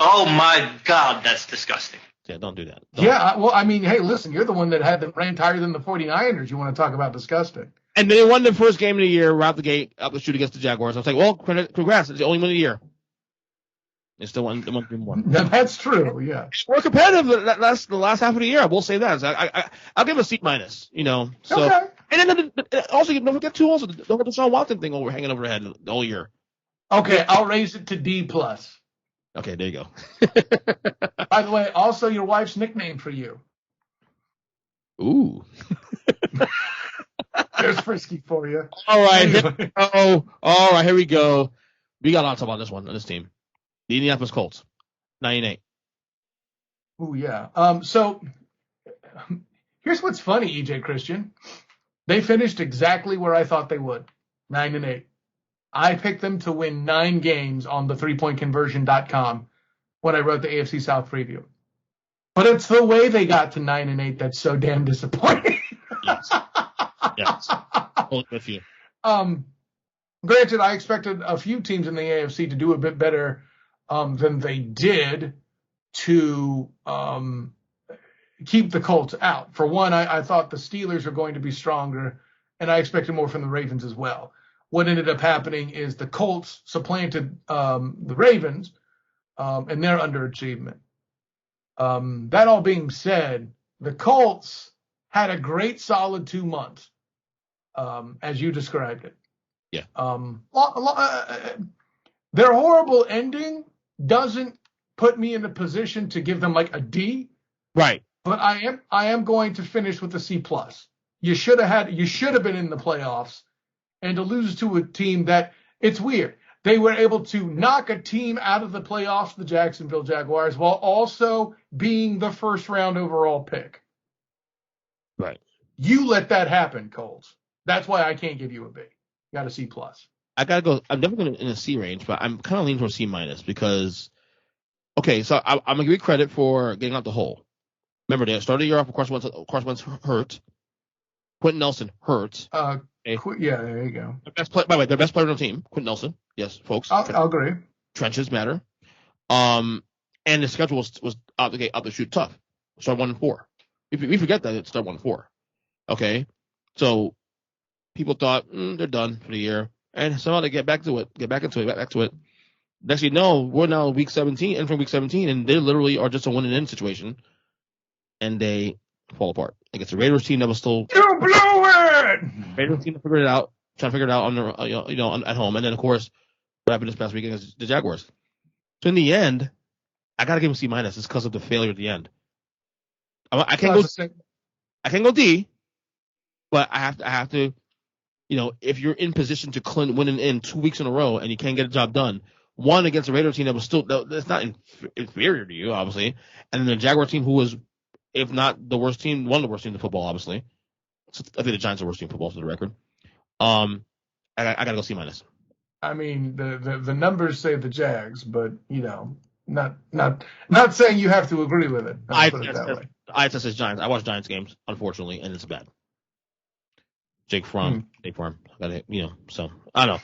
Oh my God, that's disgusting. Yeah, don't do that. Yeah, well, I mean, hey, listen, you're the one that had them ranked higher than the 49ers. You want to talk about disgusting? And they won the first game of the year, right out the gate, up the shoot against the Jaguars. I was like, well, congrats. It's the only win of the year. They still won more. That's true, yeah. We're competitive the last half of the year. I will say that. So I'll give a C minus, So, okay. And then also, don't forget don't forget the Deshaun Watson thing hanging over the head the whole year. Okay, I'll raise it to D+. Okay, there you go. By the way, also your wife's nickname for you. Ooh. There's Frisky for you. All right. Anyway. All right, here we go. We got a lot to talk about on this team. The Indianapolis Colts, 9-8. Ooh, yeah. So here's what's funny, EJ Christian. They finished exactly where I thought they would, 9-8. I picked them to win 9 games on the 3pointconversion.com when I wrote the AFC South preview. But it's the way they got to 9-8 that's so damn disappointing. Yes. Yes. With you. Granted, I expected a few teams in the AFC to do a bit better than they did to keep the Colts out. For one, I thought the Steelers were going to be stronger, and I expected more from the Ravens as well. What ended up happening is the Colts supplanted the Ravens and their underachievement. That all being said, the Colts had a great solid 2 months, as you described it. Yeah. Their horrible ending doesn't put me in a position to give them like a D. Right. But I am going to finish with a C+. You should have been in the playoffs, and to lose to a team that, it's weird. They were able to knock a team out of the playoffs, the Jacksonville Jaguars, while also being the first round overall pick. Right. You let that happen, Coles. That's why I can't give you a B. You got a C+. I gotta go. I'm definitely going in a C range, but I'm kind of leaning towards C- because, okay, so I'm gonna give you credit for getting out the hole. Remember, they started the year off with Carson Wentz hurt. Quentin Nelson hurt. Yeah, there you go. By the way, their best player on the team, Quentin Nelson. Yes, folks. I'll agree. Trenches matter. And the schedule was out the chute tough. Start 1-4. We forget that it started 1-4. Okay, so people thought they're done for the year, and somehow they get back into it. Next thing you know, we're now week 17, entering week 17, and they literally are just a win-and-in situation, and they fall apart against the Raiders team that was still. You blew it. Raiders team trying to figure it out on their, at home, and then of course what happened this past week against the Jaguars. So in the end, I gotta give them C-. It's because of the failure at the end. I can't go D, but I have to. If you're in position to win in 2 weeks in a row and you can't get a job done, one against the Raiders team that was still that's not inferior to you, obviously, and then the Jaguar team who was, if not the worst team, one of the worst teams in football, obviously. So I think the Giants are the worst team in football, for the record. I gotta go C-. I mean, the numbers say the Jags, but not saying you have to agree with it. I put it that way. I test as Giants. I watch Giants games, unfortunately, and it's bad. Jake Fromm, so I don't know.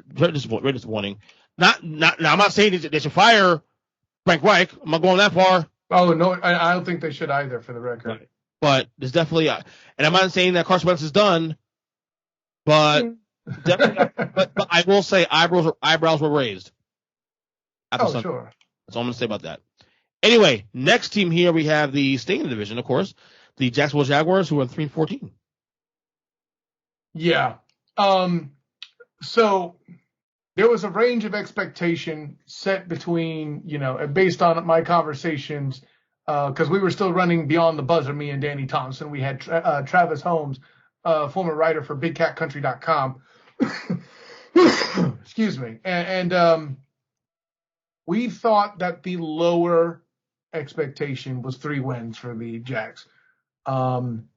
Very disappointing. Now I'm not saying they should fire Frank Reich. I'm not going that far. Oh no, I don't think they should either, for the record. Right. But there's definitely, and I'm not saying that Carson Wentz is done, but definitely. but I will say eyebrows were raised. Oh sure. That's all I'm gonna say about that. Anyway, next team here we have the staying in the division, of course, the Jacksonville Jaguars, who are 3-14. Yeah. So there was a range of expectation set between, based on my conversations, because we were still running beyond the buzzer, me and Danny Thompson. We had Travis Holmes, former writer for BigCatCountry.com. Excuse me. And we thought that the lower expectation was 3 wins for the Jags. And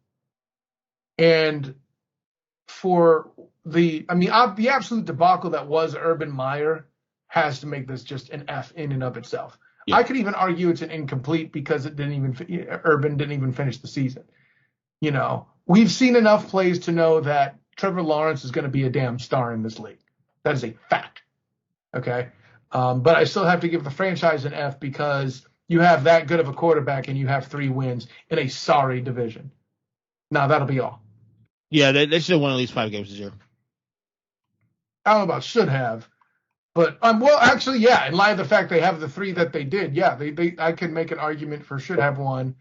for the absolute debacle that was Urban Meyer has to make this just an F in and of itself. Yeah. I could even argue it's an incomplete because Urban didn't even finish the season. We've seen enough plays to know that Trevor Lawrence is going to be a damn star in this league. That is a fact. Okay. But I still have to give the franchise an F because you have that good of a quarterback and you have 3 wins in a sorry division. Now that'll be all. Yeah, they should have won at least 5 games this year. I don't know about should have, but well, actually, yeah. In light of the fact they have the 3 that they did, yeah, I can make an argument for should have won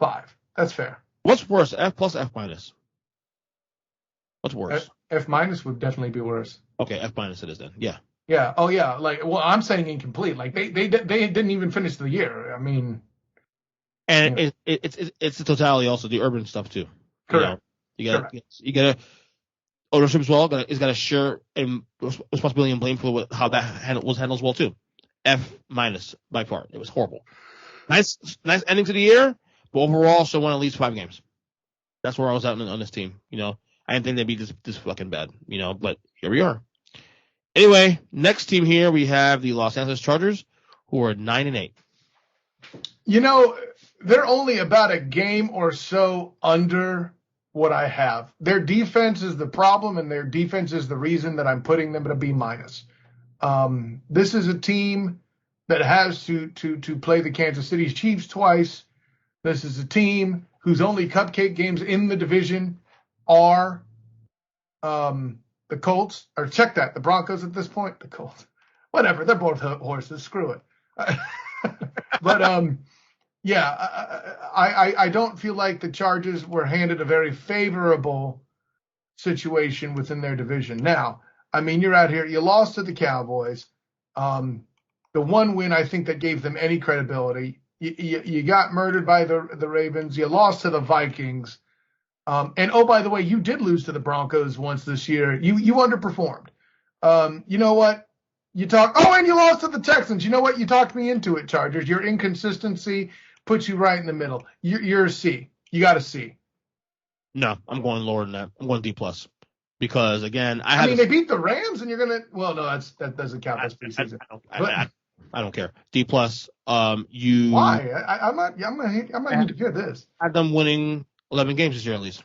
5. That's fair. What's worse, F plus, F minus? What's worse? F minus would definitely be worse. Okay, F minus it is then. Yeah. Yeah. Oh yeah. I'm saying incomplete. Like they didn't even finish the year. I mean. And it's the totality also, the Urban stuff too. Correct. You got ownership as well. Is got to share in responsibility and blame for how that was handled as well too. F minus by far. It was horrible. Nice ending to the year, but overall should won at least 5 games. That's where I was at on this team. I didn't think they'd be this fucking bad. But here we are. Anyway, next team here we have the Los Angeles Chargers, who are 9-8. They're only about a game or so under what I have. Their defense is the problem, and their defense is the reason that I'm putting them at a B-. This is a team that has to play the Kansas City Chiefs twice. This is a team whose only cupcake games in the division are the Colts. Or check that, the Broncos at this point. The Colts. Whatever, they're both horses. Screw it. But, yeah, I don't feel like the Chargers were handed a very favorable situation within their division. Now, I mean, you're out here. You lost to the Cowboys. The one win I think that gave them any credibility. You got murdered by the Ravens. You lost to the Vikings. And, oh, by the way, you did lose to the Broncos once this year. You underperformed. You know what? And you lost to the Texans. You know what? You talked me into it, Chargers. Your inconsistency puts you right in the middle. You're a C. You got a C. No, I'm going lower than that. I'm going D+. Because, again, they beat the Rams, and you're going to – well, no, that doesn't count as preseason. I don't care. D+. Why? I might need to hear this. I had them winning 11 games this year at least.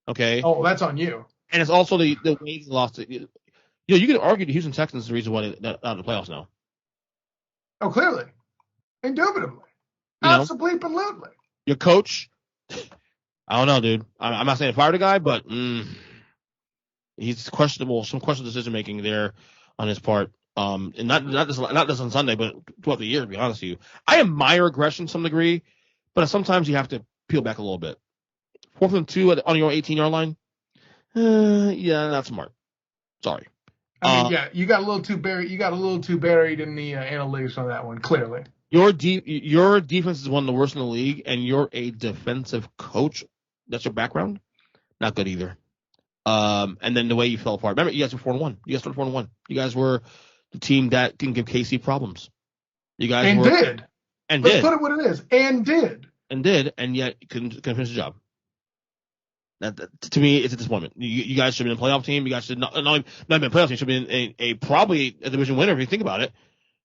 Okay? Oh, that's on you. And it's also the way they lost it. You could argue the Houston Texans is the reason why they're out of the playoffs now. Oh, clearly. Indubitably. Absolutely. Your coach, I don't know, dude. I'm not saying fire the guy, but he's questionable. Some questionable decision making there on his part. And not just on Sunday, but throughout the year. To be honest with you, I admire aggression to some degree, but sometimes you have to peel back a little bit. 4th and 2 on your 18-yard line. Yeah, not smart. Sorry. You got a little too buried. You got a little too buried in the analytics on that one. Clearly, your defense is one of the worst in the league, and you're a defensive coach. That's your background. Not good either. And then the way you fell apart. Remember, you guys were 4-1. You guys started 4-1. You guys were the team that didn't give KC problems. You guys did. Let's put it what it is. And did, and yet couldn't finish the job. That, to me, it's a disappointment. You guys should have been a playoff team. You guys should not been a playoff team. You should have been a probably a division winner if you think about it,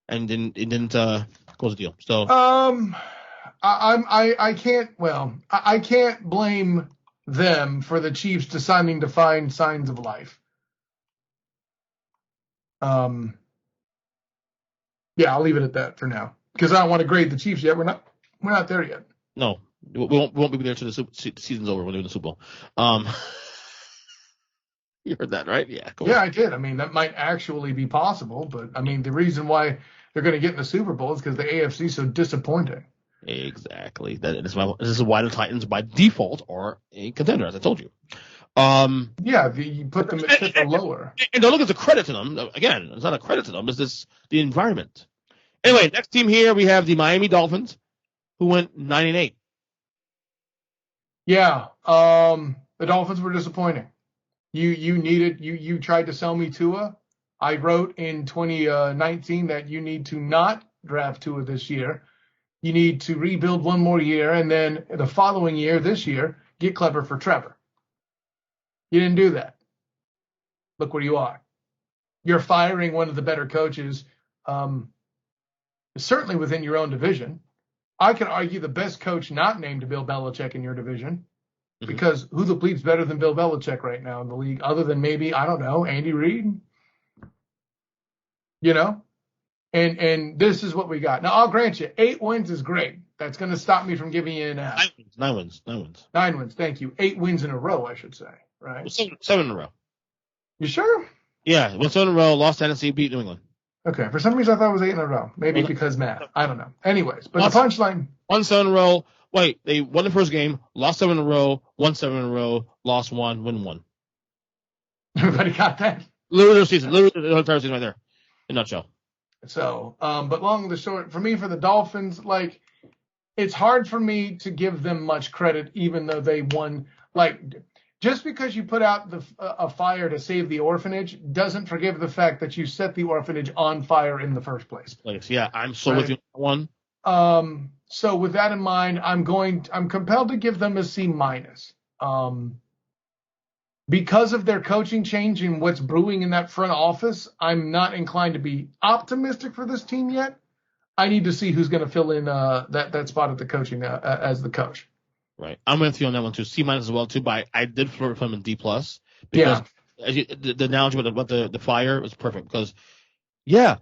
and didn't close the deal. So I can't blame them for the Chiefs deciding to find signs of life. Yeah, I'll leave it at that for now because I don't want to grade the Chiefs yet. We're not there yet. No. We won't be there till the season's over when they're in the Super Bowl. You heard that, right? Yeah. Cool. Yeah, I did. I mean, that might actually be possible, but I mean, the reason why they're going to get in the Super Bowl is because the AFC is so disappointing. Exactly. This is why the Titans, by default, are a contender, as I told you. Yeah, you put them at 5th or lower. And don't look at the credit to them. Again, it's not a credit to them. It's just the environment. Anyway, next team here we have the Miami Dolphins, who went 9-8. Yeah, the Dolphins were disappointing. You tried to sell me Tua. I wrote in 2019 that you need to not draft Tua this year. You need to rebuild one more year, and then the following year, this year, get clever for Trevor. You didn't do that. Look where you are. You're firing one of the better coaches, certainly within your own division. I could argue the best coach not named Bill Belichick in your division, because who the bleep's better than Bill Belichick right now in the league, other than maybe, I don't know, Andy Reid? You know? And this is what we got. Now, I'll grant you, 8 wins is great. That's going to stop me from giving you an F. 9 wins. 9 wins, thank you. 8 wins in a row, I should say, right? 7 in a row. You sure? Yeah, won 7 in a row, lost Tennessee, beat New England. Okay, for some reason I thought it was 8 in a row. Maybe because math. I don't know. Anyways, but the punchline. Won 7 in a row. Wait, they won the first game, lost 7 in a row, won 7 in a row, lost 1, win 1. Everybody got that? Literally the entire season right there, in a nutshell. So, but long and the short, for me, for the Dolphins, like, it's hard for me to give them much credit, even though they won. Like, just because you put out a fire to save the orphanage doesn't forgive the fact that you set the orphanage on fire in the first place. Yeah, I'm so with you on that one. So with that in mind, I'm compelled to give them a C-. Because of their coaching change and what's brewing in that front office, I'm not inclined to be optimistic for this team yet. I need to see who's going to fill in that spot at the coaching as the coach. Right. I'm with you on that one too. C- as well too, but I did flirt with him in D+. Because the analogy about the fire was perfect because, yeah,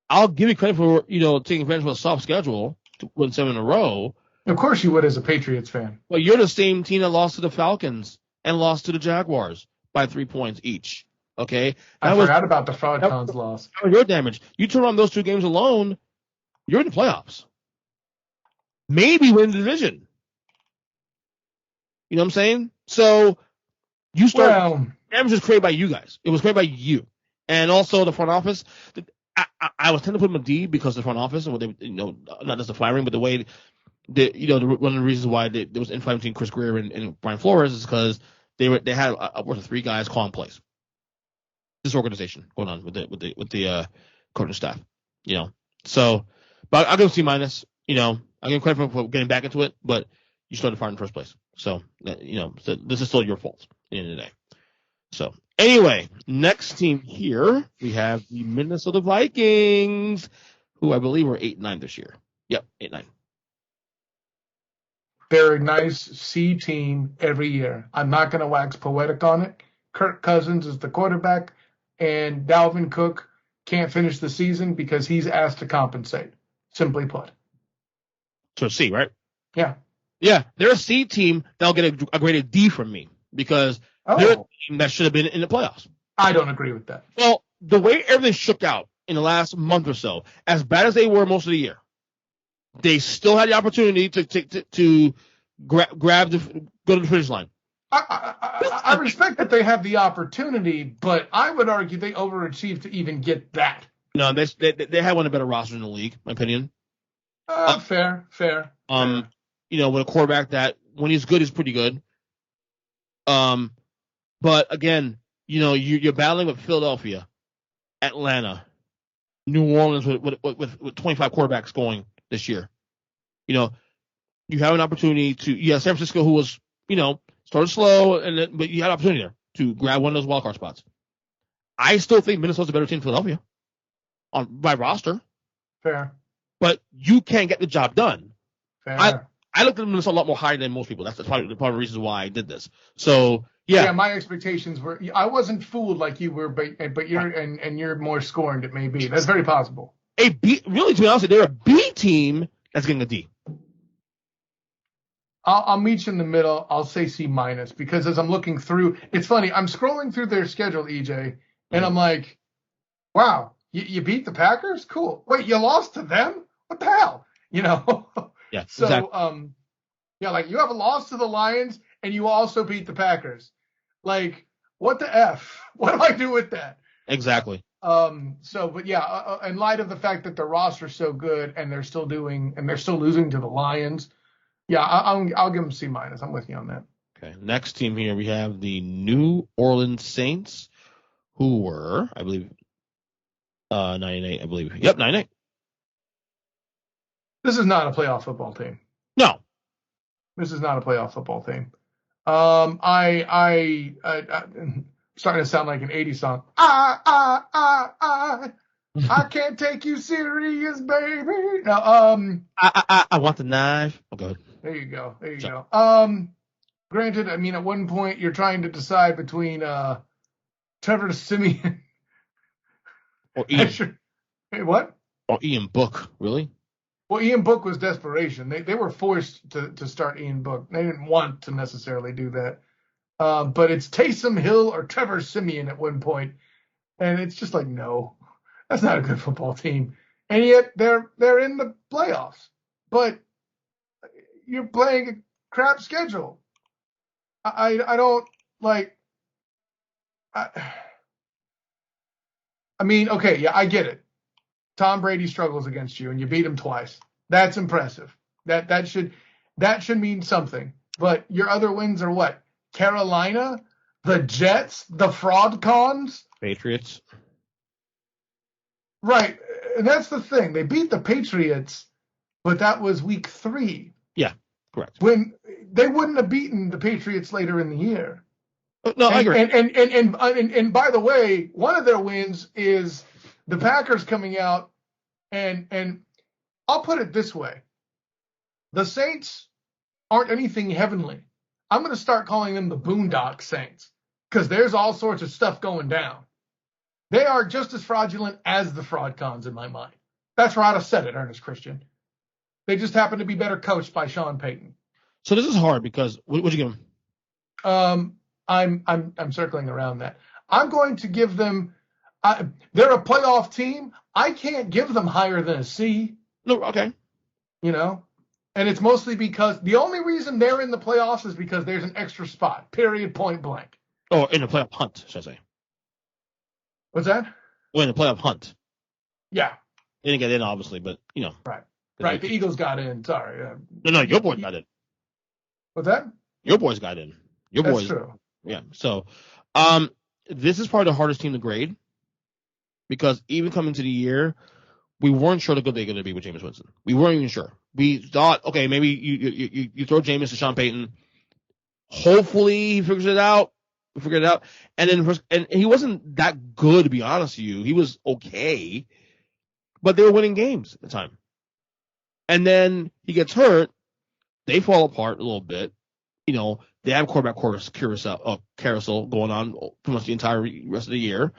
I'll give you credit for, taking advantage of a soft schedule to win 7 in a row. Of course you would as a Patriots fan. But you're the same team that lost to the Falcons and lost to the Jaguars by 3 points each. Okay? I forgot about the Falcons loss. That was your damage. You turn on those 2 games alone, you're in the playoffs. Maybe win the division. You know what I'm saying? So you start. Damage was created by you guys. It was created by you, and also the front office. I was tending to put them a D because the front office and what they, not just the firing, but the way, one of the reasons why there was infighting between Chris Greer and Brian Flores is because they had upwards of 3 guys calling plays. This organization going on with the coaching staff, So, but I'll give them C-. I give credit for getting back into it, but you started firing in the first place. So, so this is still your fault at the end of the day. So, anyway, next team here, we have the Minnesota Vikings, who I believe are 8-9 this year. Yep, 8-9. They're a nice C team every year. I'm not going to wax poetic on it. Kirk Cousins is the quarterback, and Dalvin Cook can't finish the season because he's asked to compensate, simply put. So C, right? Yeah. Yeah, they're a C team that'll get a graded D from me because they're a team that should have been in the playoffs. I don't agree with that. Well, the way everything shook out in the last month or so, as bad as they were most of the year, they still had the opportunity to go to the finish line. I respect that they have the opportunity, but I would argue they overachieved to even get that. No, they had one of the better rosters in the league, in my opinion. Fair. With a quarterback that when he's good, he's pretty good. But again, you're battling with Philadelphia, Atlanta, New Orleans with 25 quarterbacks going this year. You have an opportunity to San Francisco, who was started slow, but you had an opportunity there to grab one of those wildcard spots. I still think Minnesota's a better team than Philadelphia by roster. Fair. But you can't get the job done. Fair. I looked at Minnesota a lot more higher than most people. That's probably the reasons why I did this. So yeah, my expectations were. I wasn't fooled like you were, but you're and you're more scorned. It may be. That's very possible. Really, to be honest, they're a B team that's getting a D. I'll meet you in the middle. I'll say C- because as I'm looking through, it's funny. I'm scrolling through their schedule, EJ, and I'm like, wow, you beat the Packers? Cool. Wait, you lost to them? What the hell? Yeah. So, exactly. Like you have a loss to the Lions and you also beat the Packers. Like, what the F? What do I do with that? Exactly. But yeah, in light of the fact that the roster's so good and they're still losing to the Lions, yeah, I'll give them C-. I'm with you on that. Okay. Next team here, we have the New Orleans Saints, who were, I believe, 9-8, I believe. Yep, 9-8. This is not a playoff football team. No. This is not a playoff football team. I'm starting to sound like an 80s song. I can't take you serious, baby. No, I want the knife. Oh, go ahead. There you go. Granted, I mean, at one point you're trying to decide between Trevor Siemian or Ian. Hey, what? Or Ian Book, really? Well, Ian Book was desperation. They were forced to start Ian Book. They didn't want to necessarily do that. But it's Taysom Hill or Trevor Siemian at one point, and it's just like, no, that's not a good football team. And yet they're in the playoffs. But you're playing a crap schedule. I don't like. I mean, okay, yeah, I get it. Tom Brady struggles against you, and you beat him twice. That's impressive. That should mean something. But your other wins are what? Carolina, the Jets, the fraud cons, Patriots. Right, and that's the thing. They beat the Patriots, but that was week 3. Yeah, correct. When they wouldn't have beaten the Patriots later in the year. No, I agree. And by the way, one of their wins is the Packers coming out, and I'll put it this way. The Saints aren't anything heavenly. I'm going to start calling them the Boondock Saints because there's all sorts of stuff going down. They are just as fraudulent as the fraud cons in my mind. That's right. I said it, Ernest Christian. They just happen to be better coached by Sean Payton. So this is hard because what'd you give them? I'm circling around that. I'm going to give them. They're a playoff team. I can't give them higher than a C. No, okay. You know, and it's mostly because the only reason they're in the playoffs is because there's an extra spot. Period. Point blank. Oh, in the playoff hunt, should I say? What's that? Well, in the playoff hunt. Yeah. They didn't get in, obviously, but you know. Right. The Eagles got in. Sorry. No, your boys got in. What's that? Your boys got in. That's true. Yeah. So, this is probably the hardest team to grade because even coming to the year, we weren't sure how good they're going to be with Jameis Winston. We weren't even sure. We thought, okay, maybe you throw Jameis to Sean Payton. Hopefully he figures it out. We figured it out. And he wasn't that good, to be honest with you. He was okay, but they were winning games at the time. And then he gets hurt. They fall apart a little bit. You know, they have quarterback carousel going on pretty much the entire rest of the year.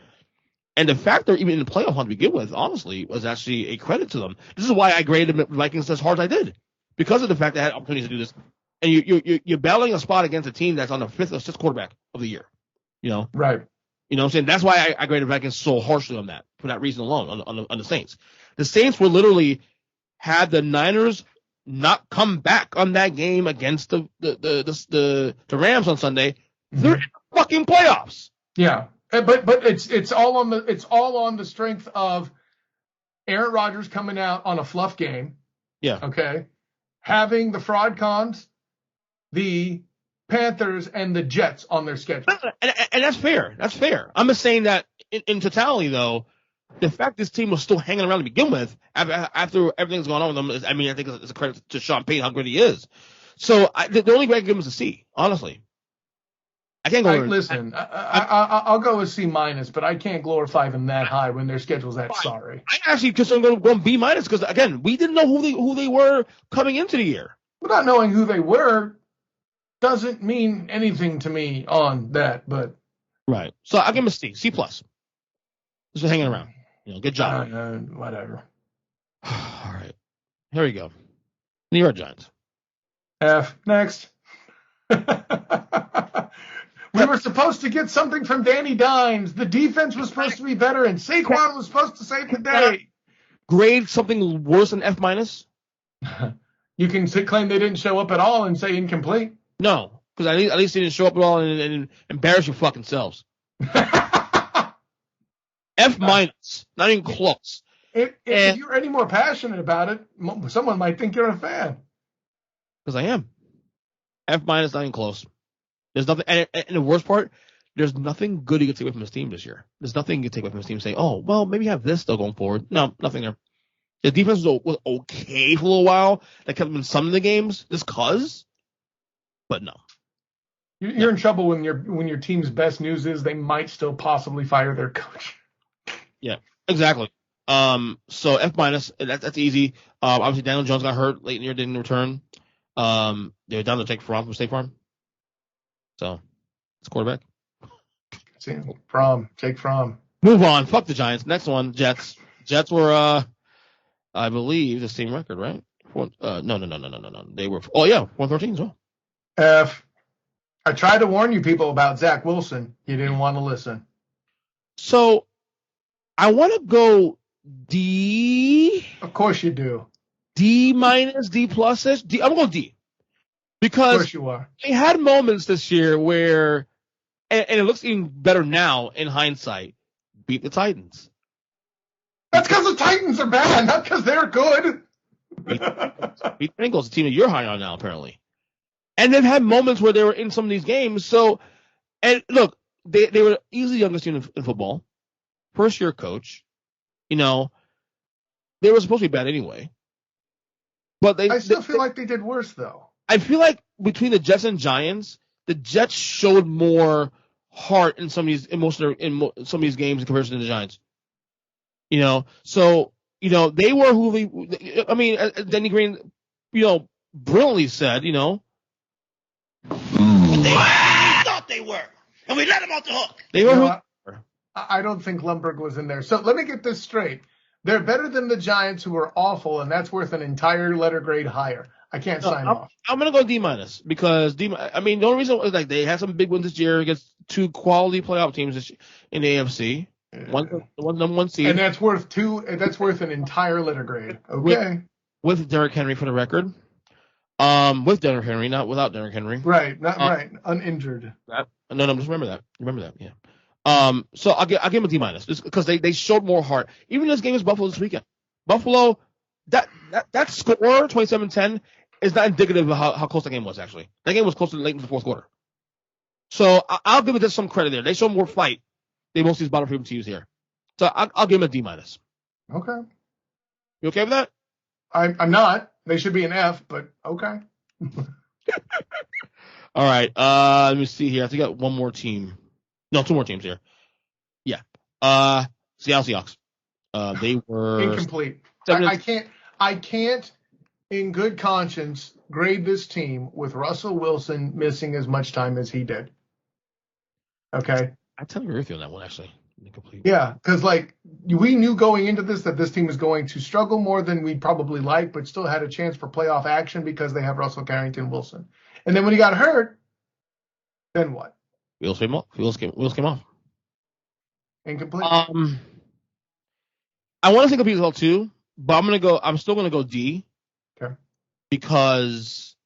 And the fact they're even in the playoff hunt to begin with, honestly, was actually a credit to them. This is why I graded the Vikings as hard as I did, because of the fact they had opportunities to do this. And you're battling a spot against a team that's on the fifth or sixth quarterback of the year. You know, right? You know what I'm saying? That's why I graded Vikings so harshly on that, for that reason alone, on the Saints. The Saints were literally had the Niners not come back on that game against the Rams on Sunday. They're in the fucking playoffs. Yeah. But it's all on the strength of Aaron Rodgers coming out on a fluff game. Yeah. Okay. Having the fraud cons, the Panthers, and the Jets on their schedule. And that's fair. That's fair. I'm just saying that in totality, though, the fact this team was still hanging around to begin with after everything's gone on with them is, I think it's a credit to Sean Payton how good he is. So the only way I can give him is a C, honestly. I can't go. Listen, I'll go with C minus, but I can't glorify them that high when their schedule's that sorry. I actually just am going to go B minus because again, we didn't know who they were coming into the year. Not knowing who they were doesn't mean anything to me on that, but right. So I'll give them a C plus. Just for hanging around. You know, good job. Whatever. All right, here we go. New York Giants. F next. We were supposed to get something from Danny Dimes. The defense was supposed to be better, and Saquon was supposed to save the day. Grade something worse than F minus? You can claim they didn't show up at all and say incomplete. No, because at least they didn't show up at all and embarrass your fucking selves. F minus, not even close. If you're any more passionate about it, someone might think you're a fan. Because I am. F minus, not even close. There's nothing, and the worst part, there's nothing good you can take away from this team this year. There's nothing you can take away from this team saying, oh, well, maybe have this still going forward. No, nothing there. The defense was okay for a little while. That kept them in some of the games, just cause. But no. You're in trouble when your team's best news is they might still possibly fire their coach. Yeah, exactly. So F minus, that's easy. Obviously Daniel Jones got hurt late in the year, didn't return. They were down to Jake Fromm from State Farm. So it's quarterback. Jake Fromm. Move on. Fuck the Giants. Next one, Jets. Jets were, I believe, the same record, right? No. They were. Oh yeah, 113 as well. F. I tried to warn you people about Zach Wilson. You didn't want to listen. So I want to go D. Of course you do. D minus, D plus-ish. D. I'm going D. Because of course you are. They had moments this year where, and it looks even better now in hindsight, beat the Titans. That's because the Titans are bad, not because they're good. Beat the Bengals, the team that you're high on now, apparently. And they've had moments where they were in some of these games. So, and look, they were easily the youngest team in football. First year coach. You know, they were supposed to be bad anyway. But I still feel like they did worse, though. I feel like between the Jets and Giants, the Jets showed more heart in some of these some of these games in comparison to the Giants. You know, so they were who they. I mean, Denny Green, brilliantly said, They thought they were. And we let them off the hook. They were. No, I don't think Lumberg was in there. So let me get this straight. They're better than the Giants, who are awful, and that's worth an entire letter grade higher. I can't sign off. I'm going to go D- because the only reason is like they had some big wins this year against two quality playoff teams in the AFC. One number one seed. And that's worth an entire letter grade. Okay. With Derrick Henry for the record. With Derrick Henry, not without Derrick Henry. Right, right. Uninjured. No, just remember that. Yeah. So I'll give him a D- just because they showed more heart. Even this game is Buffalo this weekend. Buffalo, that score 27-10 is not indicative of how close that game was. Actually, that game was close to late in the fourth quarter. So I'll give it some credit there. They showed more fight than most of these bottom teams here. So I'll give him a D-. Okay. You okay with that? I'm not. They should be an F, but okay. All right. Let me see here. I think I got one more team. No, two more teams here. Yeah. Seattle Seahawks. They were incomplete. I can't in good conscience grade this team with Russell Wilson missing as much time as he did. Okay. I tend to agree with you on that one, actually. Incomplete. Yeah, because we knew going into this that this team was going to struggle more than we'd probably like, but still had a chance for playoff action because they have Russell Carrington Wilson. And then when he got hurt, then what? Wheels came off. Incomplete. I want to say complete as well too, but I'm still gonna go D. Okay. Because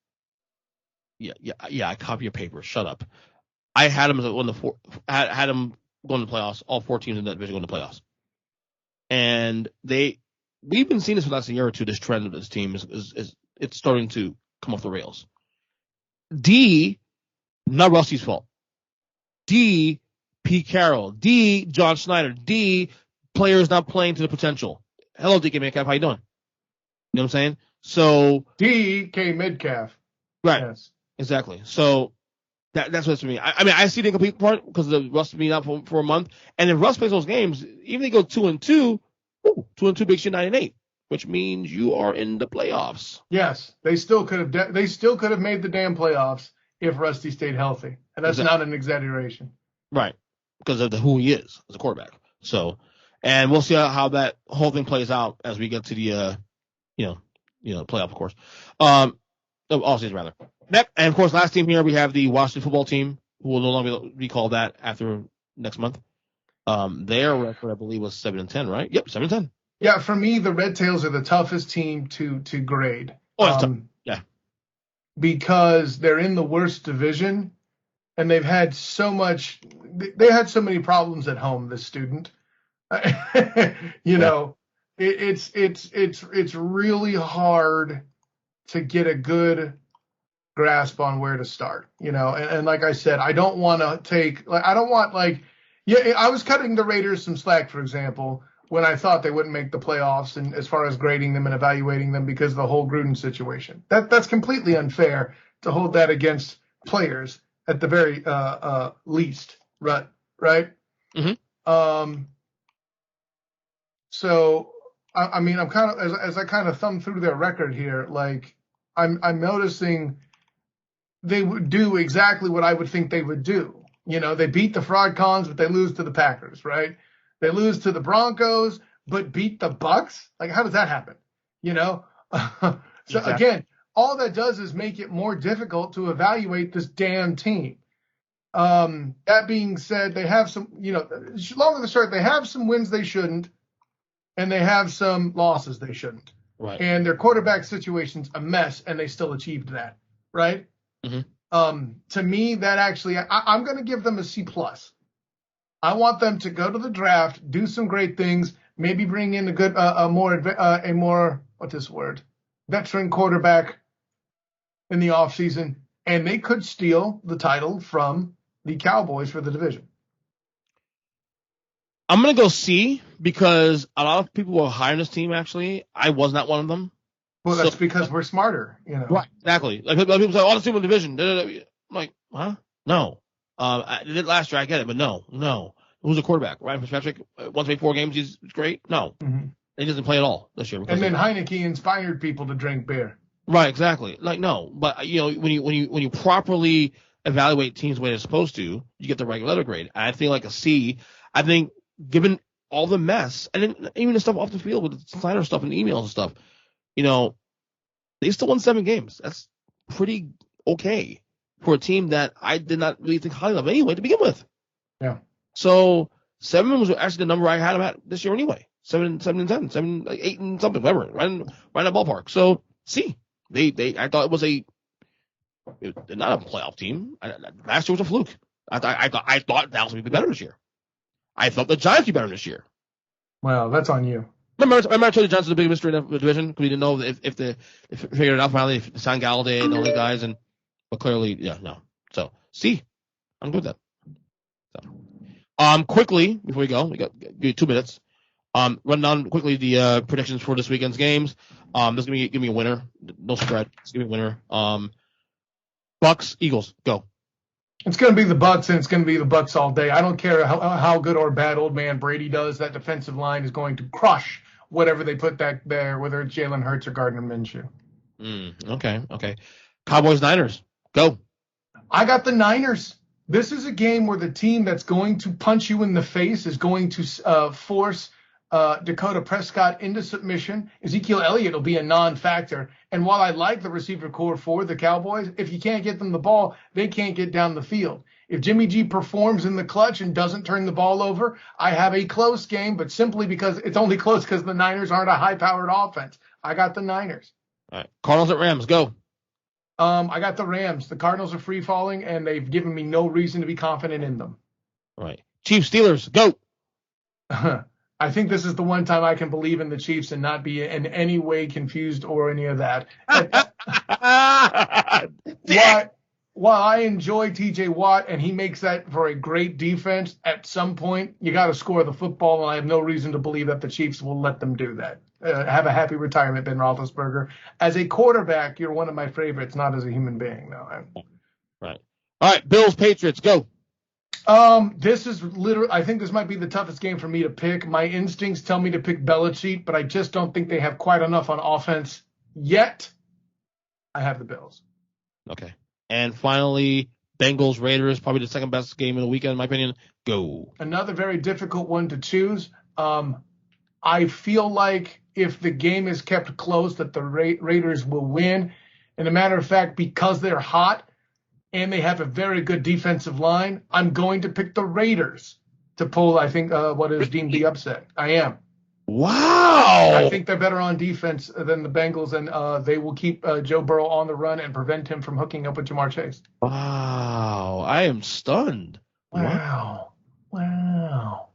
I copy your paper. Shut up. I had him as one of the four. Had him going to the playoffs. All four teams in that division going to the playoffs. And we've been seeing this for the last year or two. This trend of this team is it's starting to come off the rails. D, not Rusty's fault. D, Pete Carroll. D, John Schneider. D, players not playing to the potential. Hello, DK Metcalf. How you doing? You know what I'm saying? So DK Metcalf. Right. Yes. Exactly. So that's what's for me. I see the incomplete part because of the Russ being out for a month. And if Russ plays those games, even if they go 2-2, 2-2 makes you 9-8, which means you are in the playoffs. Yes, they still could have made the damn playoffs if Rusty stayed healthy, and that's not an exaggeration. Right, because of who he is as a quarterback. So, and we'll see how that whole thing plays out as we get to the playoff, of course. Offseason rather. And of course, last team here we have the Washington football team, who will no longer be called that after next month. Their record, I believe, was 7-10, right? Yep, 7-10. Yeah, for me, the Red Tails are the toughest team to grade. Oh, that's tough. Yeah. Because they're in the worst division, and they've had so many problems at home. This student, know, it's really hard to get a good grasp on where to start. And like I said, I don't want to I was cutting the Raiders some slack, for example, when I thought they wouldn't make the playoffs, and as far as grading them and evaluating them because of the whole Gruden situation. That's completely unfair to hold that against players at the very least, right? Mm-hmm. So I'm kind of as I kind of thumb through their record here, I'm noticing they would do exactly what I would think they would do. They beat the fraud cons, but they lose to the Packers, right? They lose to the Broncos, but beat the Bucks. How does that happen? So exactly. Again, all that does is make it more difficult to evaluate this damn team. That being said, they have some, long of the short, they have some wins they shouldn't, and they have some losses they shouldn't. Right. And their quarterback situation's a mess, and they still achieved that, right? Mm-hmm. To me, that actually, I'm going to give them a C+. I want them to go to the draft, do some great things, maybe bring in a more veteran quarterback in the offseason, and they could steal the title from the Cowboys for the division. I'm going to go C because a lot of people were high on this team, actually. I was not one of them. Well, that's because we're smarter, Right, exactly. People say, this team in the division. I'm like, huh? No. I did last year, I get it, but no. Who's the quarterback? Ryan Fitzpatrick, once made 4 games, he's great? No. Mm-hmm. He doesn't play at all this year. And then Heineke inspired people to drink beer. Right, exactly. Like, no, but when you properly evaluate teams the way they're supposed to, you get the right letter grade. I think like a C. I think given all the mess and then even the stuff off the field with the Snyder stuff and emails and stuff, they still won 7 games. That's pretty okay for a team that I did not really think highly of anyway to begin with. Yeah. So 7 was actually the number I had them at this year anyway. 7 and 10, 7, like 8 and something, whatever, right in the ballpark. So C. I thought it was they're not a playoff team. Last year was a fluke. I thought Dallas would be better this year. I thought the Giants would be better this year. Well, that's on you. Remember I told you Giants are the biggest mystery in the division because we didn't know if they figured it out finally, if they signed Galladay and all these guys, but clearly, yeah, no. So C, I'm good with that. So, quickly before we go, we got 2 minutes. Run down quickly the predictions for this weekend's games. This is give me a winner. No spread. Just give me a winner. Bucks, Eagles, go. It's going to be the Bucks, and it's going to be the Bucks all day. I don't care how good or bad old man Brady does. That defensive line is going to crush whatever they put back there, whether it's Jalen Hurts or Gardner Minshew. Okay. Cowboys, Niners, go. I got the Niners. This is a game where the team that's going to punch you in the face is going to force Dakota Prescott into submission. Ezekiel Elliott will be a non-factor. And while I like the receiver core for the Cowboys, if you can't get them the ball, they can't get down the field. If Jimmy G performs in the clutch and doesn't turn the ball over, I have a close game, but simply because it's only close because the Niners aren't a high-powered offense. I got the Niners. All right. Cardinals at Rams, go. I got the Rams. The Cardinals are free-falling, and they've given me no reason to be confident in them. All right. Chiefs, Steelers, go. I think this is the one time I can believe in the Chiefs and not be in any way confused or any of that. While I enjoy TJ Watt and he makes that for a great defense, at some point you got to score the football, and I have no reason to believe that the Chiefs will let them do that. Have a happy retirement, Ben Roethlisberger. As a quarterback, you're one of my favorites, not as a human being, though. Right. All right, Bills, Patriots, go. This is literally, I think this might be the toughest game for me to pick. My instincts tell me to pick Belichick, but I just don't think they have quite enough on offense yet. I have the Bills. Okay. And finally, Bengals, Raiders, probably the second best game of the weekend, in my opinion. Go. Another very difficult one to choose. I feel like if the game is kept close, that the Raiders will win. And a matter of fact, because they're hot, and they have a very good defensive line, I'm going to pick the Raiders to pull, I think, what is deemed the upset. I am. Wow. I think they're better on defense than the Bengals, and they will keep Joe Burrow on the run and prevent him from hooking up with Jamar Chase. Wow. I am stunned. Wow. Wow.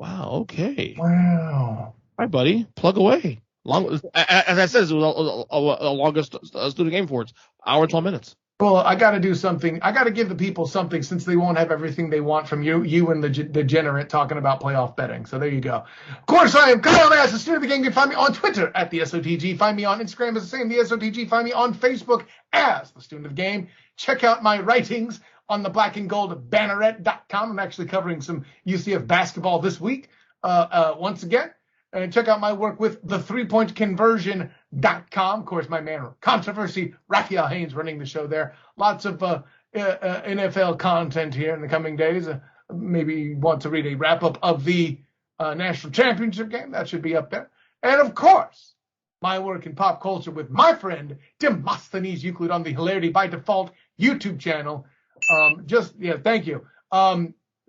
Okay. Wow. All right, buddy. Plug away. As I said, it was the longest student game for it. Hour and 12 minutes. Well, I got to do something. I got to give the people something since they won't have everything they want from you and the degenerate talking about playoff betting. So there you go. Of course, I am Kyle Nash, the student of the game. You can find me on Twitter at the SOTG. Find me on Instagram as the same, the SOTG. Find me on Facebook as the student of the game. Check out my writings on the black and gold banneret.com. I'm actually covering some UCF basketball this week once again. And check out my work with the 3pointconversion.com. Of course, my man, Controversy, Raphael Haynes, running the show there. Lots of NFL content here in the coming days. Maybe you want to read a wrap-up of the national championship game. That should be up there. And, of course, my work in pop culture with my friend Demosthenes Euclid on the Hilarity by Default YouTube channel. Thank you.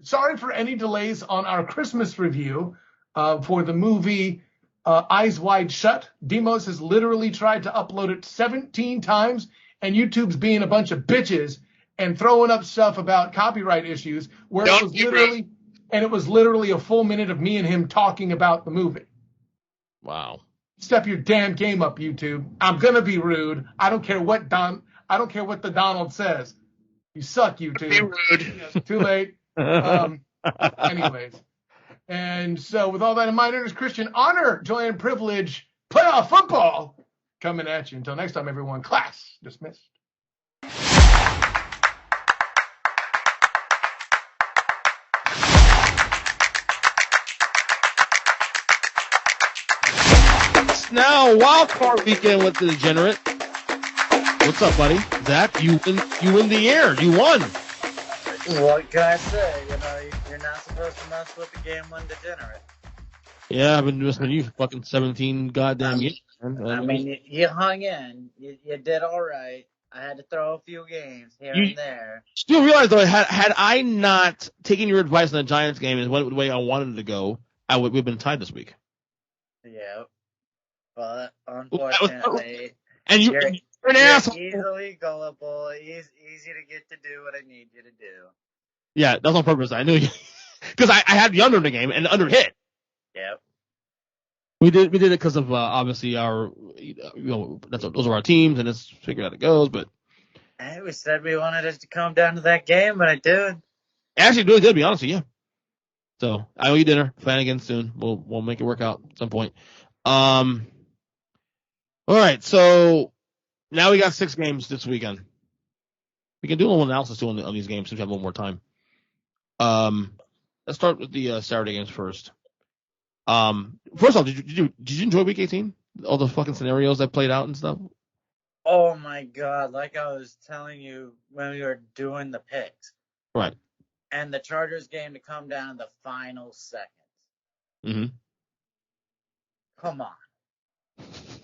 Sorry for any delays on our Christmas review. For the movie Eyes Wide Shut. Demos has literally tried to upload it 17 times, and YouTube's being a bunch of bitches and throwing up stuff about copyright issues where it was literally a full minute of me and him talking about the movie. Wow. Step your damn game up, YouTube. I'm gonna be rude. I don't care what the Donald says. You suck, YouTube. Be rude. Yes, too late. Anyways. And so with all that in mind, it is Christian honor, joy, and privilege, playoff football coming at you. Until next time, everyone, class dismissed. It's now Wildcard Weekend with the Degenerate. What's up, buddy? Zach, you win the year. You won. What can I say? You know, you're not supposed to mess with the game when Degenerate. Yeah, I've been listening to you for fucking 17 goddamn years. I mean, you hung in. You did all right. I had to throw a few games here and there. Still realize, though, had I not taken your advice on the Giants game and went the way I wanted it to go, we've been tied this week. Yeah. But, unfortunately, and you're an asshole. Easily gullible. Easy to get to do what I need you to do. Yeah, that's on purpose. I knew you. Because I had the under in the game, and the under hit. Yep. We did it because of obviously our, those are our teams, and let's figure out how it goes. But we said we wanted it to come down to that game, but it did. Actually, it really did, to be honest with you. So I owe you dinner. Plan again soon. We'll make it work out at some point. All right, so now we got 6 games this weekend. We can do a little analysis too on these games since we have a little more time. Let's start with the Saturday games first. First off, did you enjoy Week 18? All the fucking scenarios that played out and stuff? Oh my God, like I was telling you when we were doing the picks. Right. And the Chargers game to come down to the final seconds. Mm-hmm. Come on.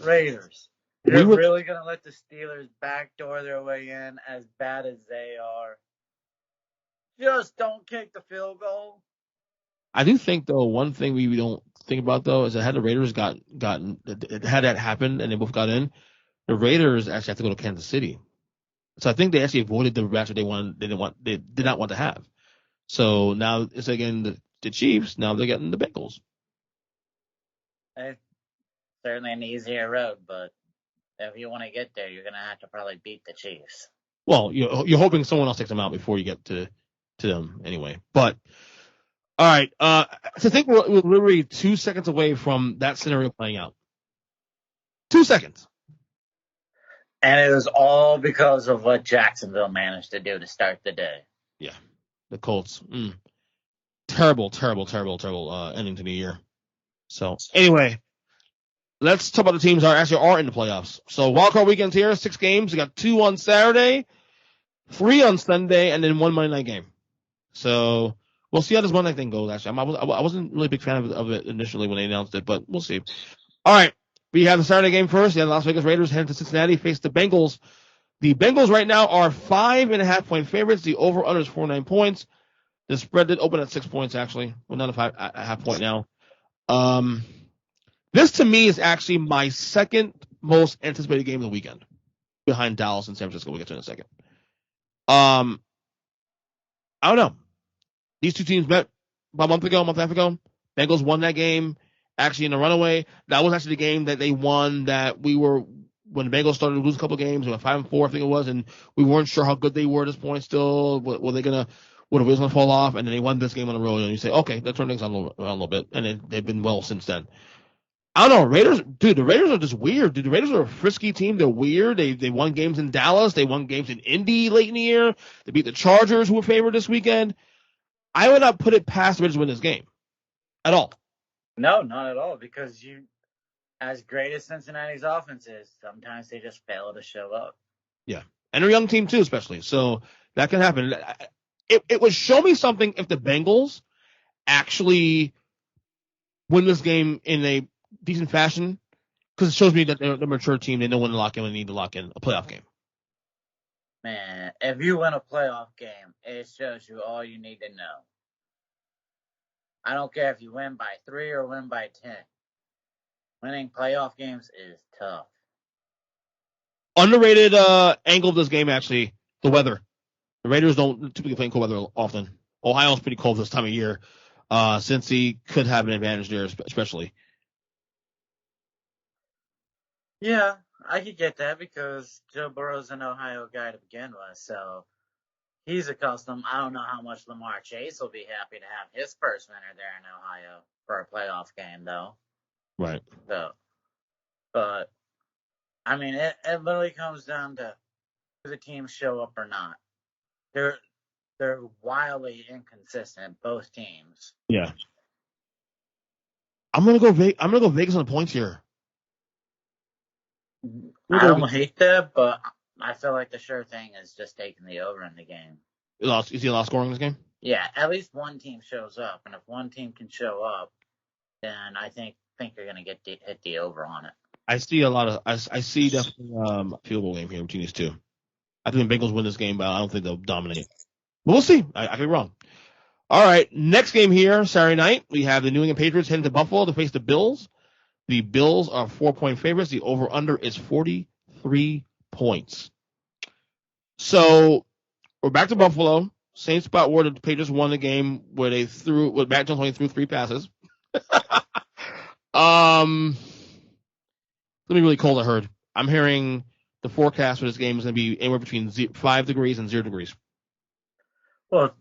Raiders. You're really going to let the Steelers backdoor their way in as bad as they are? Just don't kick the field goal. I do think, though, one thing we don't think about, though, is that had the Raiders had that happen and they both got in, the Raiders actually have to go to Kansas City. So I think they actually avoided the match they did not want to have. So now it's again the Chiefs. Now they're getting the Bengals. It's certainly an easier road, but if you want to get there, you're going to have to probably beat the Chiefs. Well, you're hoping someone else takes them out before you get to them anyway. But all right, so I think we're literally 2 seconds away from that scenario playing out. 2 seconds. And it was all because of what Jacksonville managed to do to start the day. Yeah, the Colts. Terrible ending to the year. So anyway, let's talk about the teams that actually are in the playoffs. So Wildcard Weekend's here, 6 games. We got 2 on Saturday, 3 on Sunday, and then 1 Monday night game. So we'll see how this Monday thing goes, actually. I wasn't really a big fan of it initially when they announced it, but we'll see. All right. We have the Saturday game first. The Las Vegas Raiders head to Cincinnati, face the Bengals. The Bengals right now are 5.5-point favorites. The over-under is 49 points. The spread did open at 6 points, actually. Well, not a half point now. This, to me, is actually my second most anticipated game of the weekend, behind Dallas and San Francisco. We'll get to in a second. I don't know. These two teams met about a month and a half ago. Bengals won that game, actually in a runaway. That was actually the game that they won that when the Bengals started to lose a couple of games, they went 5-4, I think it was, and we weren't sure how good they were at this point still. Were the wheels going to fall off? And then they won this game on the road, and you say, okay, that turned things on a little bit, and they've been well since then. I don't know. The Raiders are just weird. Dude, the Raiders are a frisky team. They're weird. They won games in Dallas. They won games in Indy late in the year. They beat the Chargers, who were favored this weekend. I would not put it past the Raiders to win this game at all. No, not at all, because as great as Cincinnati's offense is, sometimes they just fail to show up. Yeah, and they're a young team too, especially. So that can happen. It would show me something if the Bengals actually win this game in a decent fashion, because it shows me that they're a mature team. They know when to lock in when they need to lock in a playoff game. Man, if you win a playoff game, it shows you all you need to know. I don't care if you win by 3 or win by 10. Winning playoff games is tough. Underrated angle of this game, actually, the weather. The Raiders don't typically play in cold weather often. Ohio's pretty cold this time of year. Cincy could have an advantage there, especially. Yeah, I could get that because Joe Burrow's an Ohio guy to begin with, so he's accustomed. I don't know how much Lamar Chase will be happy to have his first winter there in Ohio for a playoff game, though. Right. So, but, I mean, it literally comes down to do the teams show up or not. They're wildly inconsistent, both teams. Yeah. I'm gonna go Vegas on the points here. I don't hate that, but I feel like the sure thing is just taking the over in the game. You see a lot of scoring in this game? Yeah, at least one team shows up, and if one team can show up, then I think you're going to hit the over on it. I see definitely a field goal game here between these two. I think the Bengals win this game, but I don't think they'll dominate. But we'll see. I could be wrong. All right, next game here, Saturday night, we have the New England Patriots heading to Buffalo to face the Bills. The Bills are 4-point favorites. The over-under is 43 points. So we're back to Buffalo. Same spot where the Patriots won the game where Matt Jones only threw 3 passes. Let me really cold I heard. I'm hearing the forecast for this game is going to be anywhere between 5 degrees and 0 degrees. Well,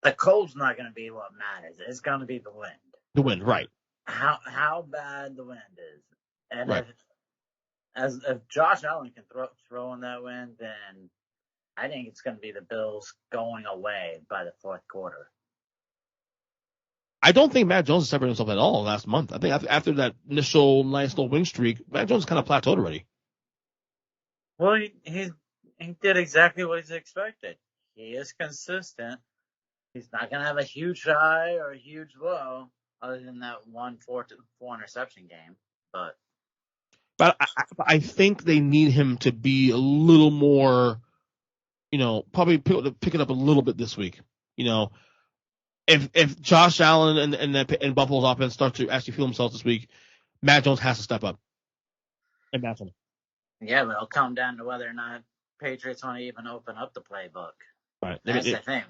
the cold's not going to be what matters. It's going to be the wind. The wind, right. How bad the wind is. And right. if Josh Allen can throw in that wind, then I think it's going to be the Bills going away by the fourth quarter. I don't think Matt Jones has separated himself at all last month. I think after that initial nice little win streak, Matt Jones kind of plateaued already. Well, he did exactly what he's expected. He is consistent. He's not going to have a huge high or a huge low other than that 4 interception game. But I think they need him to be a little more, probably pick it up a little bit this week. If Josh Allen and Buffalo's offense start to actually feel themselves this week, Matt Jones has to step up and match him. Yeah, but it'll come down to whether or not Patriots want to even open up the playbook. Right. That's the thing.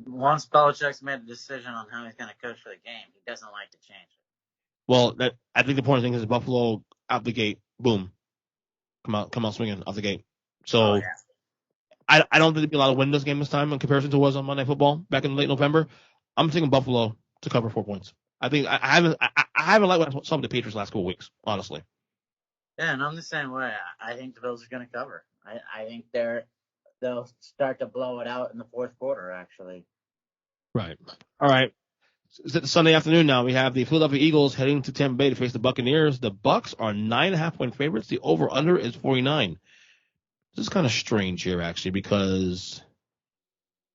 Once Belichick's made a decision on how he's going to coach for the game, he doesn't like to change it. Well, I think the important thing is Buffalo out the gate, boom, come out swinging out the gate. So I don't think there'll be a lot of win this game this time in comparison to what was on Monday Night Football back in late November. I'm taking Buffalo to cover 4 points. I think I haven't liked what I saw with the Patriots last couple of weeks, honestly. Yeah, and I'm the same way. I think the Bills are going to cover. I think they'll start to blow it out in the fourth quarter, actually. Right. All right. It's Sunday afternoon now. We have the Philadelphia Eagles heading to Tampa Bay to face the Buccaneers. The Bucs are 9.5-point favorites. The over-under is 49. This is kind of strange here, actually, because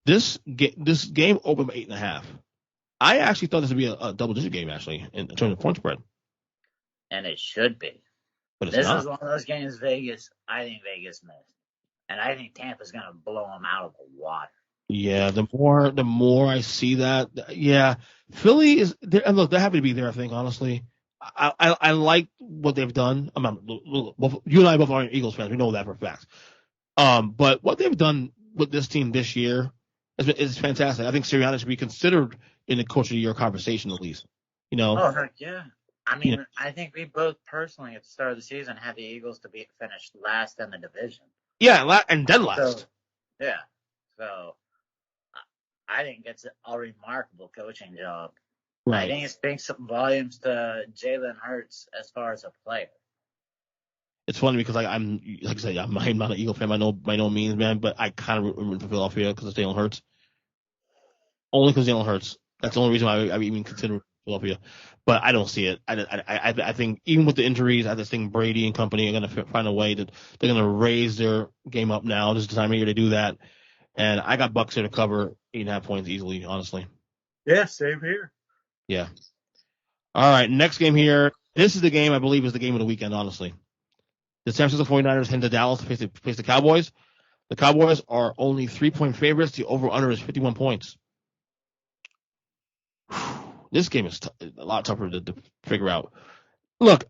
this game opened by 8.5. I actually thought this would be a double-digit game, actually, in terms of point spread. And it should be. But this is one of those games I think Vegas missed. And I think Tampa's going to blow them out of the water. Yeah, the more I see that, yeah, Philly is there, and look, they're happy to be there. I think honestly, I like what they've done. You and I both are Eagles fans. We know that for a fact. But what they've done with this team this year is fantastic. I think Sirianni should be considered in the Coach of the Year conversation at least. Oh heck yeah! I mean, I think we both personally at the start of the season had the Eagles to be finished last in the division. Yeah, and then last. So I think it's a remarkable coaching job. Right. I think it speaks some volumes to Jalen Hurts as far as a player. It's funny because I'm like I said, I'm not an Eagle fan by no means, man, but I kind of root for Philadelphia because of Jalen Hurts. Only because Jalen Hurts. That's the only reason why I even consider Philadelphia. But I don't see it. I think even with the injuries, I just think Brady and company are going to find a way that they're going to raise their game up now. This is the time of year to do that. And I got Bucs here to cover 8.5 points easily, honestly. Yeah, same here. Yeah. All right, next game here. This is the game I believe is the game of the weekend, honestly. The San Francisco 49ers head to Dallas to face the Cowboys. The Cowboys are only 3-point favorites. The over-under is 51 points. This game is a lot tougher to figure out. Look,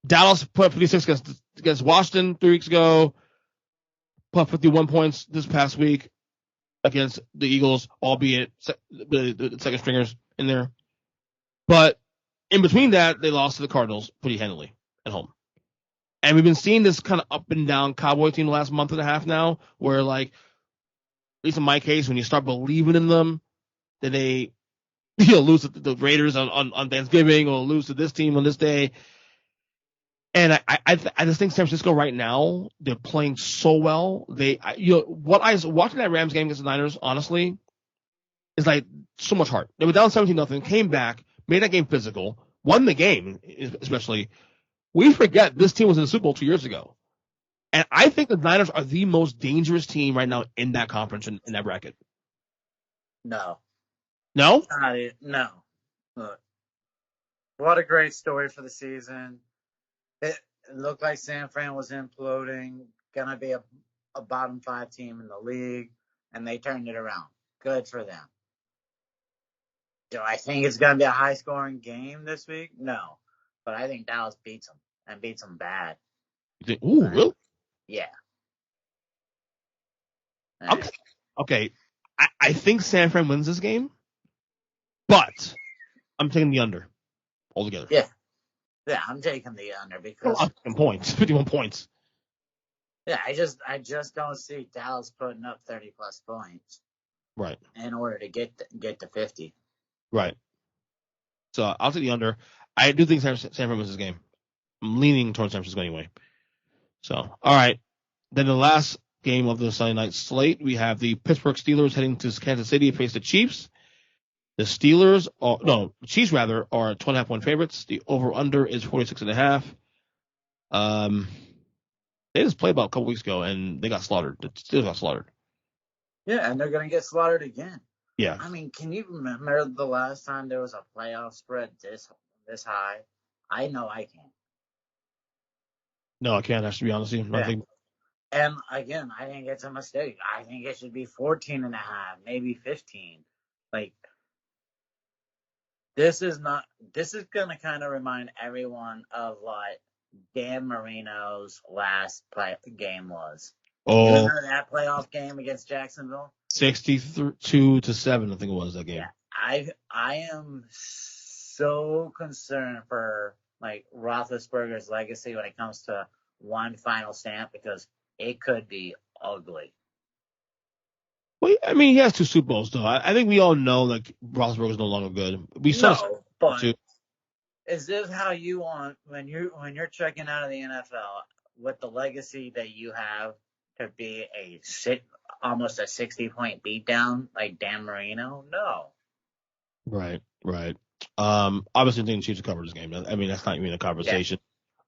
Dallas put up 56 against Washington 3 weeks ago. Put up 51 points this past week against the Eagles, albeit the second stringers in there. But in between that, they lost to the Cardinals pretty handily at home. And we've been seeing this kind of up and down Cowboy team the last month and a half now, where like, at least in my case, when you start believing in them, then they lose to the Raiders on Thanksgiving or lose to this team on this day. And I just think San Francisco right now, they're playing so well. Watching that Rams game against the Niners, honestly, is like so much heart. They were down 17-0, came back, made that game physical, won the game, especially. We forget this team was in the Super Bowl 2 years ago. And I think the Niners are the most dangerous team right now in that conference, in that bracket. No. No? No. Look, what a great story for the season. It looked like San Fran was imploding, going to be a bottom 5 team in the league, and they turned it around. Good for them. Do I think it's going to be a high-scoring game this week? No. But I think Dallas beats them, and beats them bad. You think, ooh, really? Yeah. Okay. I think San Fran wins this game, but I'm taking the under altogether. Yeah. Yeah, I'm taking the under because 51 points. Yeah, I just don't see Dallas putting up 30+ points. Right. In order to get to 50. Right. So I'll take the under. I do think San Fran wins this game. I'm leaning towards San Francisco anyway. So, all right. Then the last game of the Sunday night slate, we have the Pittsburgh Steelers heading to Kansas City to face the Chiefs. The Chiefs are 2.5 point favorites. The over-under is 46.5. They just played about a couple weeks ago, and they got slaughtered. The Steelers got slaughtered. Yeah, and they're going to get slaughtered again. Yeah. I mean, can you remember the last time there was a playoff spread this high? I know I can't. No, I can't, to be honest with you. Yeah. And again, I think it's a mistake. I think it should be 14.5, maybe 15. Like, this is going to kind of remind everyone of what Dan Marino's last game was. Oh. You remember that playoff game against Jacksonville? 62-7, I think it was that game. Yeah, I am so concerned for like Roethlisberger's legacy when it comes to one final stamp because it could be ugly. Well, I mean, he has 2 Super Bowls though. I think we all know like Roethlisberger is no longer good. But is this how you want when you're checking out of the NFL with the legacy that you have to be almost a 60-point beatdown like Dan Marino? No. Right. Obviously, I think the Chiefs will cover this game. I mean, that's not even a conversation.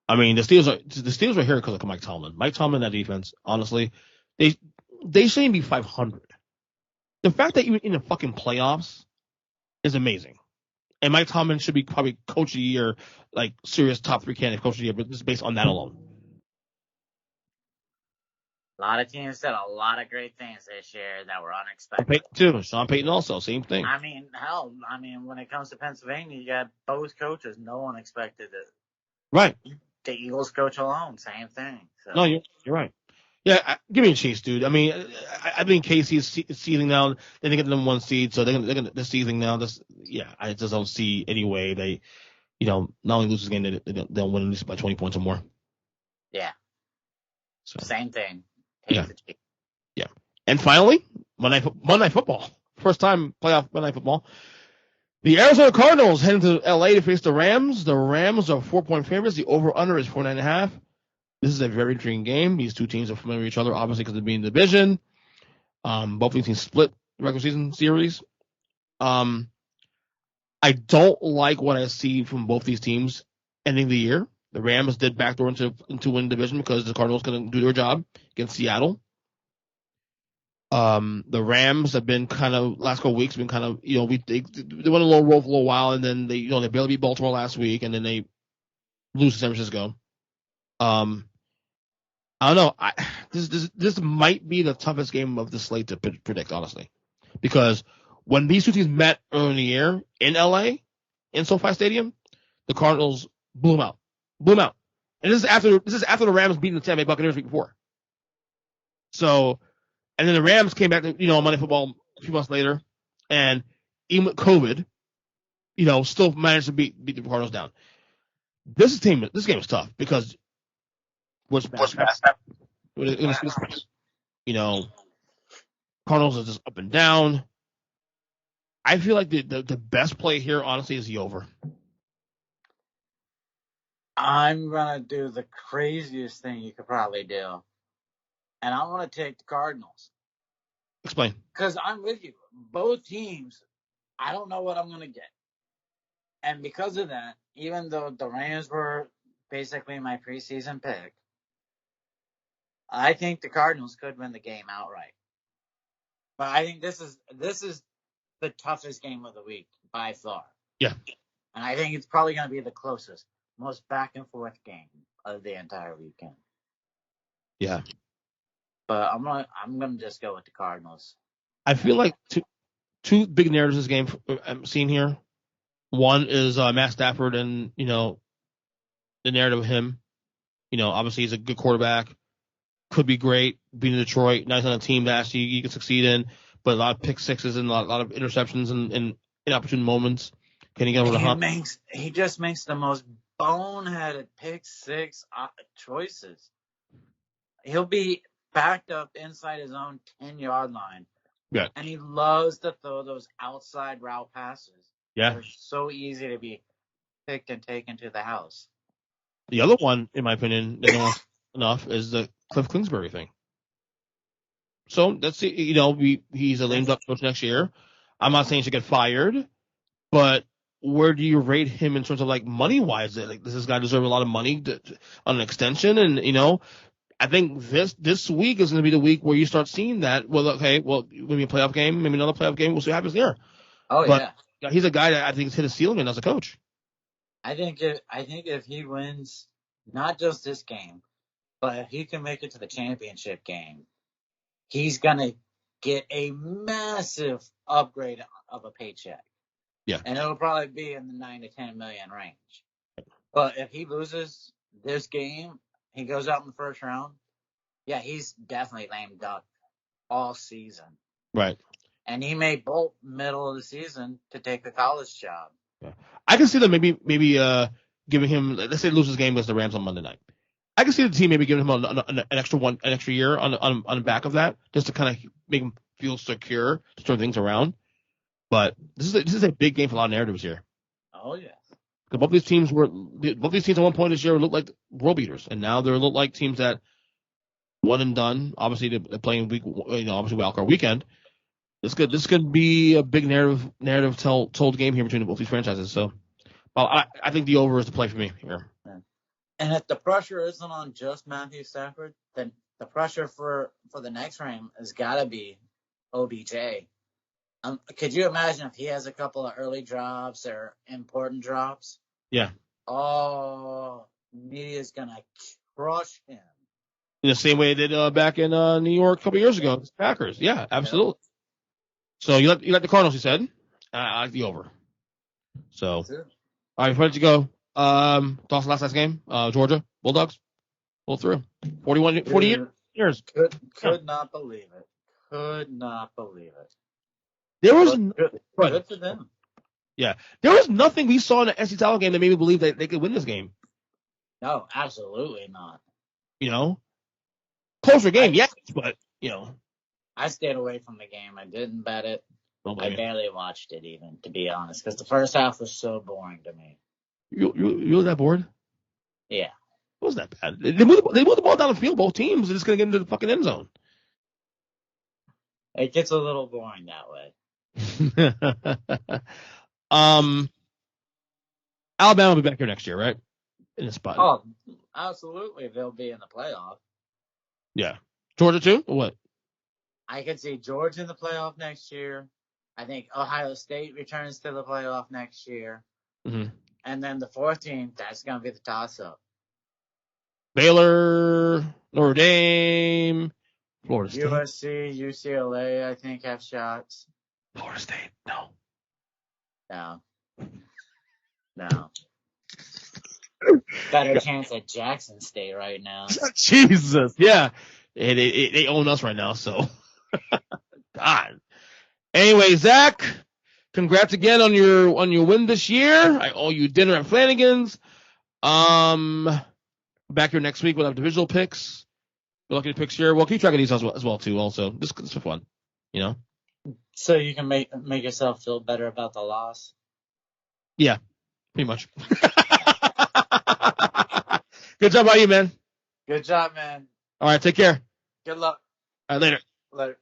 Yeah. I mean, the Steelers are here because of Mike Tomlin. Mike Tomlin, that defense, honestly, they shouldn't be 500. The fact that you're in the fucking playoffs is amazing. And Mike Tomlin should be probably coach of the year, like serious top 3 candidate coach of the year, but just based on that alone. A lot of teams said a lot of great things this year that were unexpected. Sean Payton also, same thing. I mean, when it comes to Pennsylvania, you got both coaches. No one expected it. Right. The Eagles coach alone, same thing. So. No, you're right. Yeah, give me a Chiefs, dude. I mean, I think KC is seething now. Then they get the number 1 seed, so they're seething now. I just don't see any way they, not only lose this game, they'll win at least by 20 points or more. Yeah. So. Same thing. Yeah. And finally, Monday Night Football. First time playoff Monday Night Football. The Arizona Cardinals heading to L.A. to face the Rams. The Rams are 4-point favorites. The over-under is 49.5. This is a very intriguing game. These two teams are familiar with each other, obviously, because of being in the division. Both these teams split regular season series. I don't like what I see from both these teams ending the year. The Rams did backdoor into win the division because the Cardinals couldn't do their job against Seattle. The Rams have been kind of last couple weeks been kind of they went a little roll for a little while, and then they barely beat Baltimore last week, and then they lose to San Francisco. I don't know. This might be the toughest game of the slate to predict, honestly, because when these two teams met early in the year in LA, in SoFi Stadium, the Cardinals blew them out. And this is after the Rams beating the Tampa Bay Buccaneers the week before. So, and then the Rams came back to Monday Football a few months later, and even with COVID, still managed to beat the Cardinals down. This game is tough because what's bad? Cardinals are just up and down. I feel like the best play here, honestly, is the over. I'm going to do the craziest thing you could probably do. And I want to take the Cardinals. Explain. Because I'm with you. Both teams, I don't know what I'm going to get. And because of that, even though the Rams were basically my preseason pick, I think the Cardinals could win the game outright. But I think this is the toughest game of the week by far. Yeah. And I think it's probably going to be the closest, most back and forth game of the entire weekend. Yeah. But I'm gonna just go with the Cardinals. I feel like two big narratives this game I'm seeing here. One is Matt Stafford and, the narrative of him. Obviously he's a good quarterback, could be great, being in Detroit, nice on a team that actually you can succeed in, but a lot of pick sixes and a lot of interceptions and inopportune moments. Can he get over the hump? He just makes the most boneheaded pick six choices. He'll be backed up inside his own 10-yard line. Yeah. And he loves to throw those outside route passes. Yeah. They're so easy to be picked and taken to the house. The other one, in my opinion, that no one's enough is the Cliff Kingsbury thing. So that's he's a lame duck coach next year. I'm not saying he should get fired, but where do you rate him in terms of like money wise? Like, does this guy deserve a lot of money on an extension? And I think this week is going to be the week where you start seeing that. Well, okay, maybe a playoff game, maybe another playoff game. We'll see what happens there. Oh, but he's a guy that I think has hit a ceiling as a coach. I think if he wins not just this game, but if he can make it to the championship game, he's gonna get a massive upgrade of a paycheck. Yeah, and it'll probably be in the 9 to 10 million range. But if he loses this game, he goes out in the first round. Yeah, he's definitely lame duck all season. Right. And he may bolt middle of the season to take the college job. Yeah. I can see them maybe giving him, let's say, loses game against the Rams on Monday night. I can see the team maybe giving him an extra year on the back of that, just to kind of make him feel secure, to turn things around. But this is a big game for a lot of narratives here. Oh yeah. Because both these teams at one point this year looked like world beaters, and now they look like teams that one and done. Obviously, they're playing obviously Wildcard Weekend. This could be a big narrative told game here between both these franchises. So, I think the over is the play for me here. And if the pressure isn't on just Matthew Stafford, then the pressure for the next game has got to be OBJ. Could you imagine if he has a couple of early drops or important drops? Yeah. Oh, media's gonna crush him. In the same way they did back in New York a couple years ago, the Packers. Yeah, absolutely. Yeah. So you like the Cardinals, you said? I like the over. So, all right, before I let you go, thoughts last game? Georgia Bulldogs pulled through. 48 years. Could not believe it. Could not believe it. There was good for them. Yeah, there was nothing we saw in the SEC title game that made me believe that they could win this game. No, absolutely not. Closer game, yes, but I stayed away from the game. I didn't bet it. I barely watched it even, to be honest, because the first half was so boring to me. You were that bored? Yeah. It wasn't that bad. They moved the ball down the field. Both teams are just gonna get into the fucking end zone. It gets a little boring that way. Alabama will be back here next year, right? In the spot. Oh, absolutely. They'll be in the playoff. Yeah. Georgia too, or what? I could see Georgia in the playoff next year. I think Ohio State returns to the playoff next year. Mm-hmm. And then the fourth team, that's going to be the toss-up. Baylor, Notre Dame, Florida State. USC, UCLA, I think, have shots. Florida State, no. Better chance at Jackson State right now. Jesus, yeah. They own us right now, so. God. Anyway, Zach, congrats again on your win this year. I owe you dinner at Flanagan's. Back here next week. We'll have divisional picks. Good luck at picks here. We'll keep track of these as well too. Also, this is for fun, So you can make yourself feel better about the loss. Yeah, pretty much. Good job by you, man. Good job, man. All right, take care. Good luck. All right, later. Later.